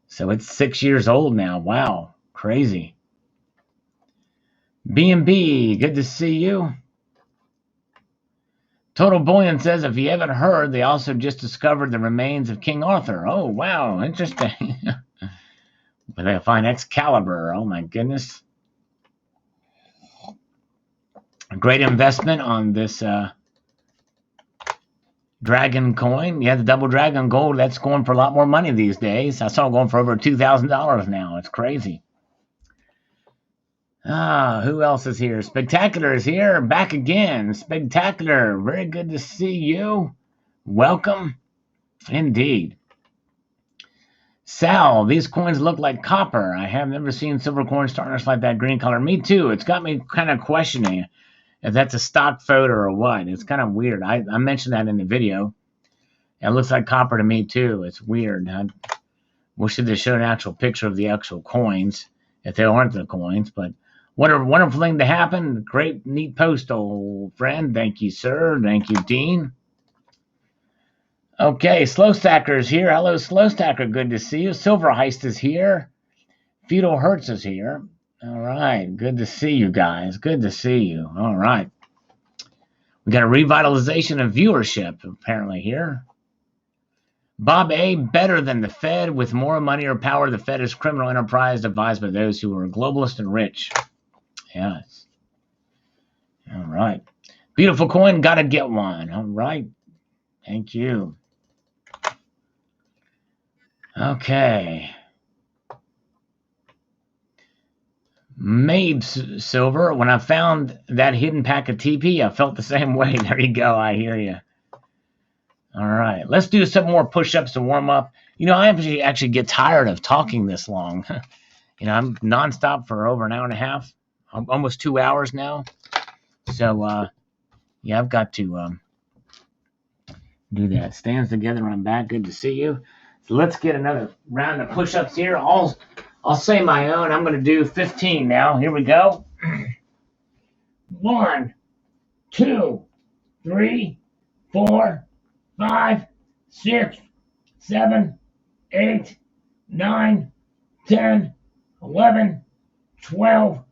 A: So it's 6 years old now. Wow, crazy. B&B, good to see you. Total Bullion says, if you haven't heard, they also just discovered the remains of King Arthur. Oh, wow, interesting. But they find Excalibur. Oh, my goodness. A great investment on this Dragon coin. Yeah, the double Dragon gold, that's going for a lot more money these days. I saw it going for over $2,000 now. It's crazy. Who else is here? Spectacular is here. Back again. Spectacular. Very good to see you. Welcome. Indeed. Sal, these coins look like copper. I have never seen silver coins tarnished like that green color. Me too. It's got me kind of questioning if that's a stock photo or what. It's kind of weird. I mentioned that in the video. It looks like copper to me too. It's weird. I wish they showed an actual picture of the actual coins if they aren't the coins, but what a wonderful thing to happen. Great, neat post, old friend. Thank you, sir. Thank you, Dean. Okay, Slow Stacker is here. Hello, Slow Stacker. Good to see you. Silver Heist is here. Feudal Hertz is here. All right. Good to see you guys. Good to see you. All right. We got a revitalization of viewership apparently here. Bob A. Better than the Fed. With more money or power, the Fed is criminal enterprise devised by those who are globalist and rich. Yes. All right. Beautiful coin. Got to get one. All right. Thank you. Okay. Mabes Silver. When I found that hidden pack of TP, I felt the same way. There you go. I hear you. All right. Let's do some more push-ups to warm up. You know, I actually get tired of talking this long. You know, I'm nonstop for over an hour and a half. Almost 2 hours now. So, yeah, I've got to do that. Stands together, I'm back. Good to see you. So let's get another round of push-ups here. I'll say my own. I'm going to do 15 now. Here we go. 1, 2, 3, 4, 5, 6, 7, 8, 9, 10, 11, 12,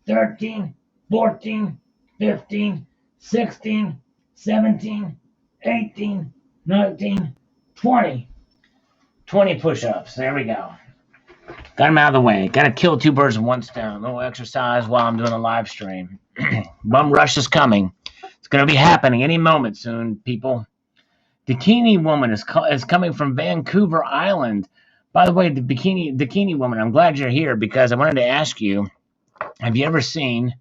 A: 13, 14, 15, 16, 17, 18, 19, 20. 20 push-ups. There we go. Got them out of the way. Got to kill two birds with one stone. A little exercise while I'm doing a live stream. Bum rush is coming. It's going to be happening any moment soon, people. Bikini Woman is coming from Vancouver Island. By the way, the Bikini Woman, I'm glad you're here because I wanted to ask you, have you ever seen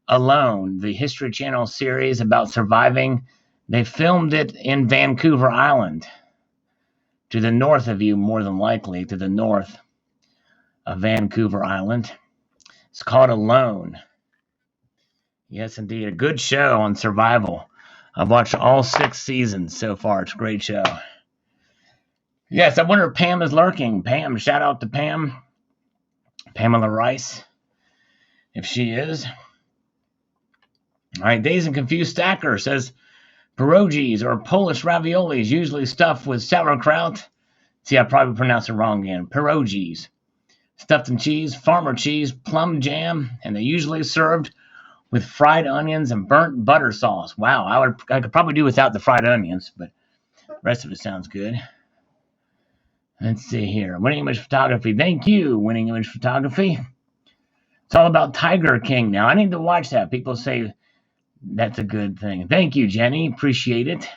A: Alone, the History Channel series about surviving? They filmed it in Vancouver Island, to the north of you, more than likely, to the north of Vancouver Island. It's called Alone. Yes, indeed. A good show on survival. I've watched all 6 seasons so far. It's a great show. Yes, I wonder if Pam is lurking. Pam, shout out to Pam. Pamela Rice, if she is. All right, Dazed and Confused Stacker says, pierogies or Polish raviolis, usually stuffed with sauerkraut. See, I probably pronounced it wrong again. Pierogies. Stuffed in cheese, farmer cheese, plum jam, and they're usually served with fried onions and burnt butter sauce. Wow, I could probably do without the fried onions, but the rest of it sounds good. Let's see here. Winning Image Photography. Thank you, Winning Image Photography. It's all about Tiger King now. I need to watch that. People say that's a good thing. Thank you, Jenny. Appreciate it.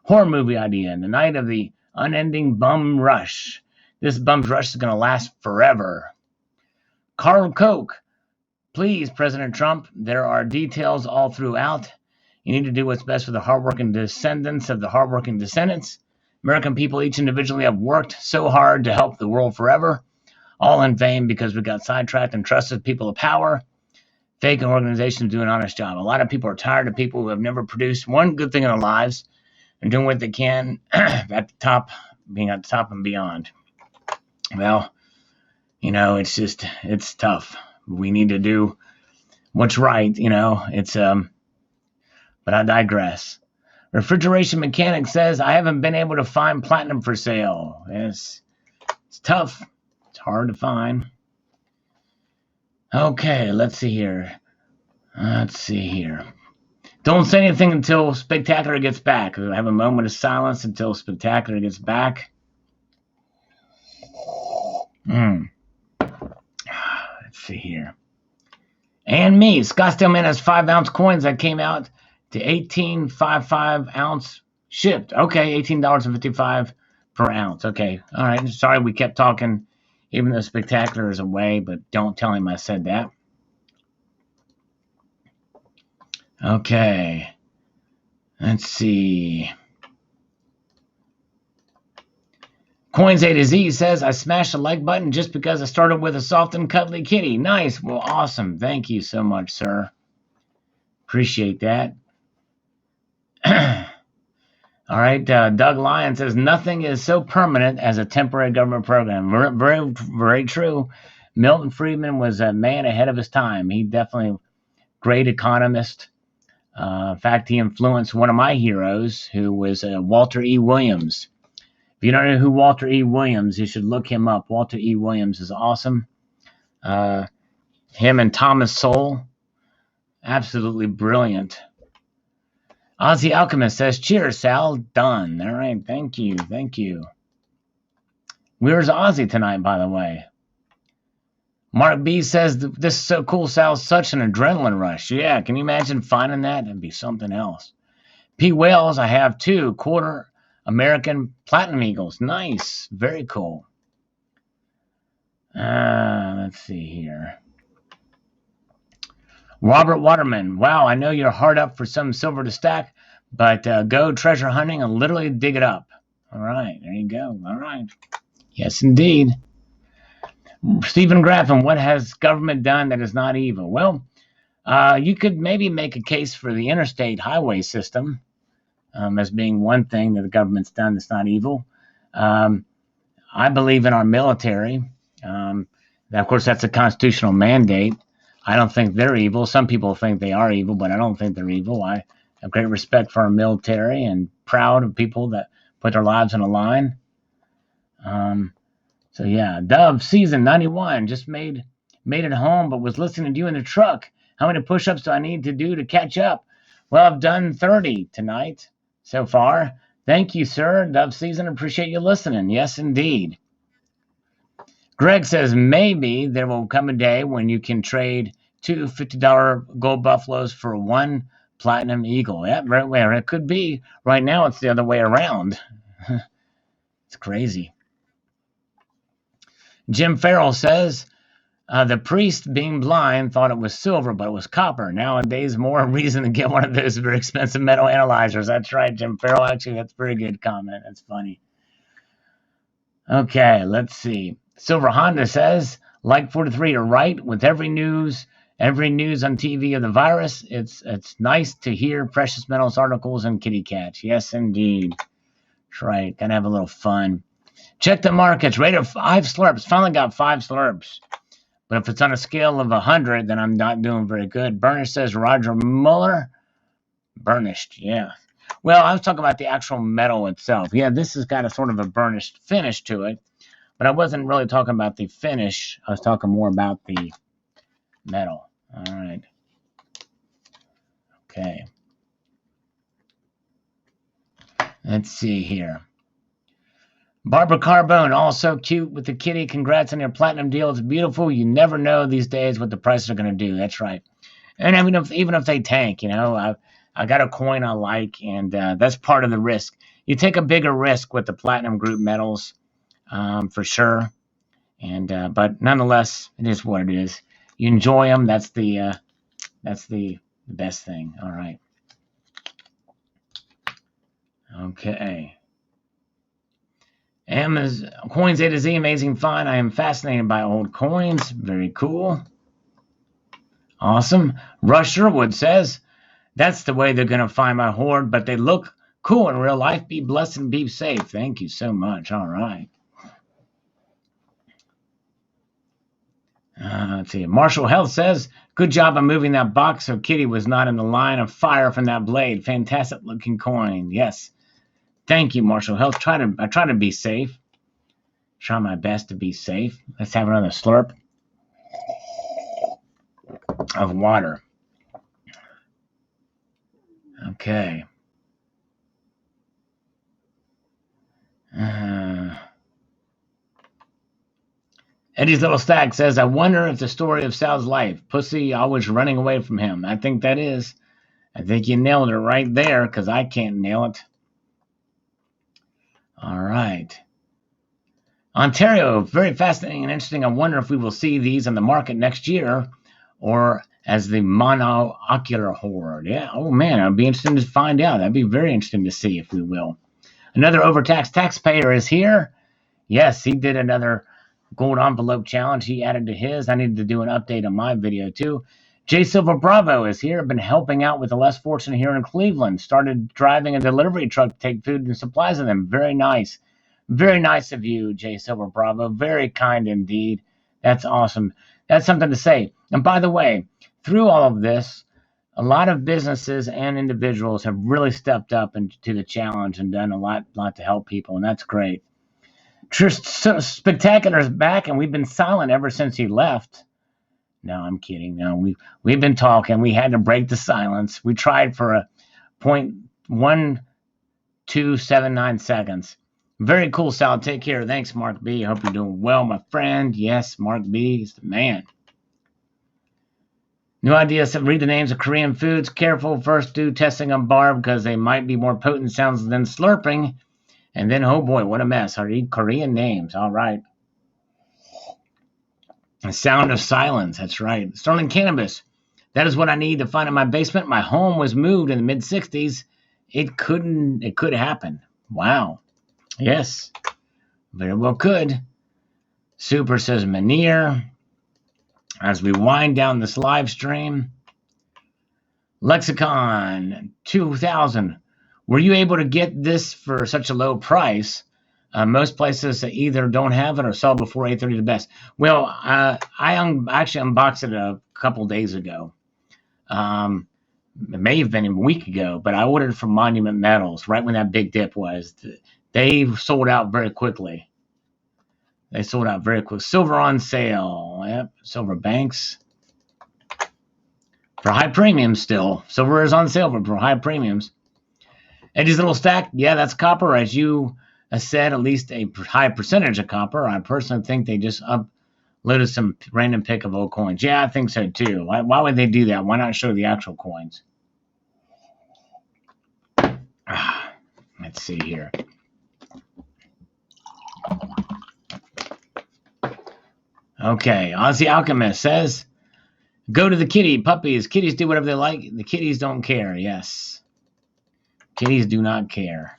A: Horror movie idea. The night of the unending bum rush. This bum's rush is going to last forever. Carl Koch. Please, President Trump, there are details all throughout. You need to do what's best for the hardworking descendants of the hardworking descendants. American people each individually have worked so hard to help the world forever, all in vain because we got sidetracked and trusted people of power. Fake organizations do an honest job. A lot of people are tired of people who have never produced one good thing in their lives and doing what they can at the top, being at the top and beyond. Well, it's tough. We need to do what's right, but I digress. Refrigeration Mechanic says, I haven't been able to find platinum for sale. Yes, it's tough. It's hard to find. Okay, let's see here. Don't say anything until Spectacular gets back. We'll have a moment of silence until Spectacular gets back. Let's see here. And me, Scottsdale Man has 5-ounce coins that came out to $18.55 ounce shipped. Okay, $18.55 per ounce. Okay, all right. Sorry we kept talking, even though Spectacular is away, but don't tell him I said that. Okay, let's see. Coins A to Z says, I smashed the like button just because I started with a soft and cuddly kitty. Nice. Well, awesome. Thank you so much, sir. Appreciate that. All right. Doug Lyon says, nothing is so permanent as a temporary government program. Very, very true. Milton Friedman was a man ahead of his time. He definitely great economist. In fact, he influenced one of my heroes, who was Walter E. Williams. If you don't know who Walter E. Williams, you should look him up. Walter E. Williams is awesome. Him and Thomas Sowell, absolutely brilliant. Ozzy Alchemist says, cheers, Sal. Done. All right, thank you. Where's Ozzy tonight, by the way? Mark B says, this is so cool, Sal. Such an adrenaline rush. Yeah, can you imagine finding that? That'd be something else. P. Wales, I have 2 quarter American Platinum Eagles. Nice. Very cool. Let's see here. Robert Waterman. Wow, I know you're hard up for some silver to stack, but go treasure hunting and literally dig it up. All right, there you go. All right. Yes, indeed. Stephen Graffin, what has government done that is not evil? Well, you could maybe make a case for the interstate highway system as being one thing that the government's done that's not evil. I believe in our military. Of course, that's a constitutional mandate. I don't think they're evil. Some people think they are evil, but I don't think they're evil. I have great respect for our military and proud of people that put their lives on the line. So yeah, Dove Season 91 just made it home, but was listening to you in the truck. How many push-ups do I need to do to catch up? Well, I've done 30 tonight so far. Thank you, sir. Dove season. Appreciate you listening. Yes, indeed. Greg says maybe there will come a day when you can trade two $50 gold buffaloes for one platinum eagle. Yeah, right where it could be. Right now, it's the other way around. It's crazy. Jim Farrell says the priest, being blind, thought it was silver, but it was copper. Nowadays, more reason to get one of those very expensive metal analyzers. That's right, Jim Farrell. Actually, that's a very good comment. That's funny. Okay, let's see. Silver Honda says, like 43, you're right. With every news on TV of the virus, it's nice to hear precious metals articles and kitty cats. Yes, indeed. That's right. Gotta have a little fun. Check the markets. Rate of 5 slurps. Finally got 5 slurps. But if it's on a scale of 100, then I'm not doing very good. Burnish says Roger Muller. Burnished, yeah. Well, I was talking about the actual metal itself. Yeah, this has got a sort of a burnished finish to it. But I wasn't really talking about the finish. I was talking more about the metal. All right. Okay. Let's see here. Barbara Carbone, also cute with the kitty. Congrats on your platinum deal. It's beautiful. You never know these days what the prices are going to do. That's right. And even if they tank, I got a coin I like, and that's part of the risk. You take a bigger risk with the platinum group metals, for sure. And but nonetheless, it is what it is. You enjoy them. That's the best thing. All right. Okay. Amazon coins A to Z, amazing find. I am fascinated by old coins. Very cool. Awesome. Rush Sherwood says, that's the way they're going to find my hoard, but they look cool in real life. Be blessed and be safe. Thank you so much. All right. Let's see. Marshall Health says, good job on moving that box so Kitty was not in the line of fire from that blade. Fantastic looking coin. Yes. Thank you, Marshall Health. I try to be safe. Try my best to be safe. Let's have another slurp of water. Okay. Eddie's Little Stack says, I wonder if the story of Sal's life, Pussy always running away from him. I think that is. I think you nailed it right there, because I can't nail it. All right. Ontario, very fascinating and interesting. I wonder if we will see these on the market next year or as the monocular hoard. Yeah, oh man, it'll be interesting to find out. That'd be very interesting to see if we will. Another overtaxed taxpayer is here. Yes, he did another gold envelope challenge. He added to his. I needed to do an update on my video too. J Silva Bravo is here. Been helping out with the less fortunate here in Cleveland. Started driving a delivery truck to take food and supplies to them. Very nice. Very nice of you, J Silva Bravo. Very kind indeed. That's awesome. That's something to say. And by the way, through all of this, a lot of businesses and individuals have really stepped up into the challenge and done a lot to help people, and that's great. Spectacular is back, and we've been silent ever since he left. No, I'm kidding. No, we've been talking. We had to break the silence. We tried for a 0.1279 seconds. Very cool, Sal. Take care. Thanks, Mark B. I hope you're doing well, my friend. Yes, Mark B. is the man. New idea. So read the names of Korean foods. Careful. First do testing on Barb because they might be more potent sounds than slurping. And then, oh boy, what a mess. I read Korean names. All right. The sound of silence. That's right. Sterling Cannabis. That is what I need to find in my basement. My home was moved in the mid-60s. It could happen. Wow. Yes. Very well could. Super says Manier. As we wind down this live stream. Lexicon 2000. Were you able to get this for such a low price? Most places either don't have it or sell before 8:30 the best. Well, I actually unboxed it a couple days ago. It may have been a week ago, but I ordered from Monument Metals right when that big dip was. They sold out very quickly. Silver on sale. Yep, Silver Banks. for high premiums still. Silver is on sale for high premiums. Eddie's little stack, yeah, that's copper, as you said, at least a high percentage of copper. I personally think they just uploaded some random pick of old coins. Yeah, I think so too. Why would they do that? Why not show the actual coins? Let's see here. Okay, Ozzy Alchemist says, go to the kitty, puppies. Kitties do whatever they like. The kitties don't care. Yes. Kitties do not care.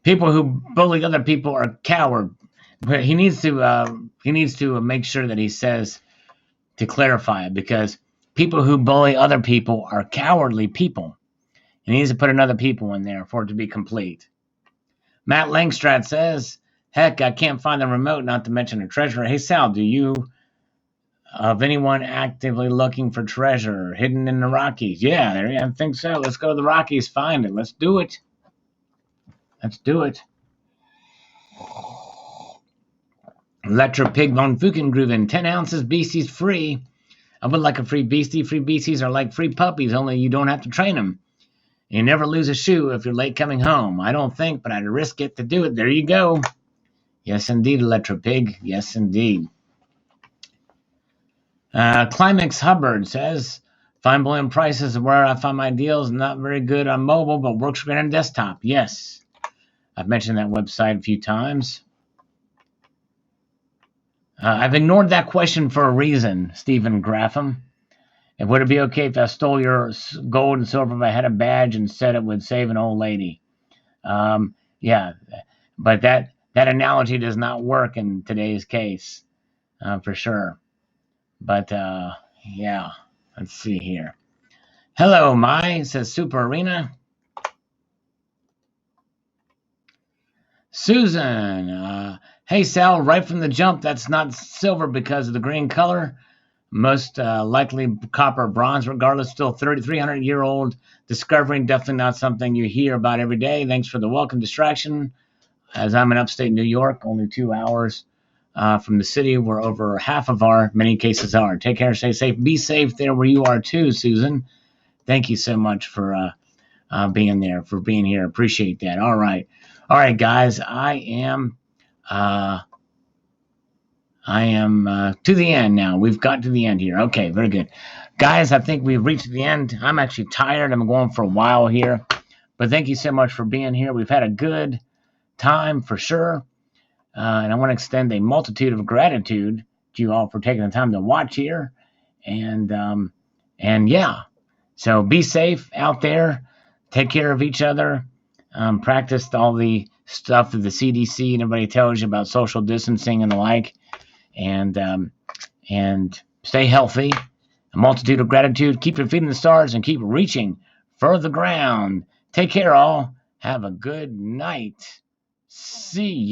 A: People who bully other people are coward. But he needs to make sure that he says to clarify it, because people who bully other people are cowardly people. He needs to put another people in there for it to be complete. Matt Langstrat says, heck, I can't find the remote, not to mention a treasure. Hey, Sal, do you of anyone actively looking for treasure hidden in the Rockies? Yeah, I think so. Let's go to the Rockies, find it. Let's do it. Let's do it. Electro Pig von Fukengruven, 10 ounces, beasties free. I would like a free beastie. Free beasties are like free puppies, only you don't have to train them. You never lose a shoe if you're late coming home. I don't think, but I'd risk it to do it. There you go. Yes, indeed, Electro Pig. Yes, indeed. Climax Hubbard says, fine bullion prices are where I find my deals. Not very good on mobile, but works great on desktop. Yes. I've mentioned that website a few times. I've ignored that question for a reason, Stephen Graffam. Would it be okay if I stole your gold and silver if I had a badge and said it would save an old lady? Yeah, but that analogy does not work in today's case, for sure. But, yeah, let's see here. Hello, Mai, says Super Arena. Susan, hey, Sal, right from the jump, that's not silver because of the green color. Most likely copper or bronze, regardless, still 300-year-old discovery. Definitely not something you hear about every day. Thanks for the welcome distraction. As I'm in upstate New York, only 2 hours from the city where over half of our many cases are. Take care, stay safe. Be safe there where you are too, Susan. Thank you so much for being there, for being here. Appreciate that. All right, guys. I am to the end now. We've got to the end here. Okay, very good. Guys, I think we've reached the end. I'm actually tired. I'm going for a while here. But thank you so much for being here. We've had a good time for sure. And I want to extend a multitude of gratitude to you all for taking the time to watch here. And yeah. So be safe out there. Take care of each other. Practice all the stuff that the CDC and everybody tells you about social distancing and the like. And stay healthy. A multitude of gratitude. Keep your feet in the stars and keep reaching for the ground. Take care, all. Have a good night. See ya.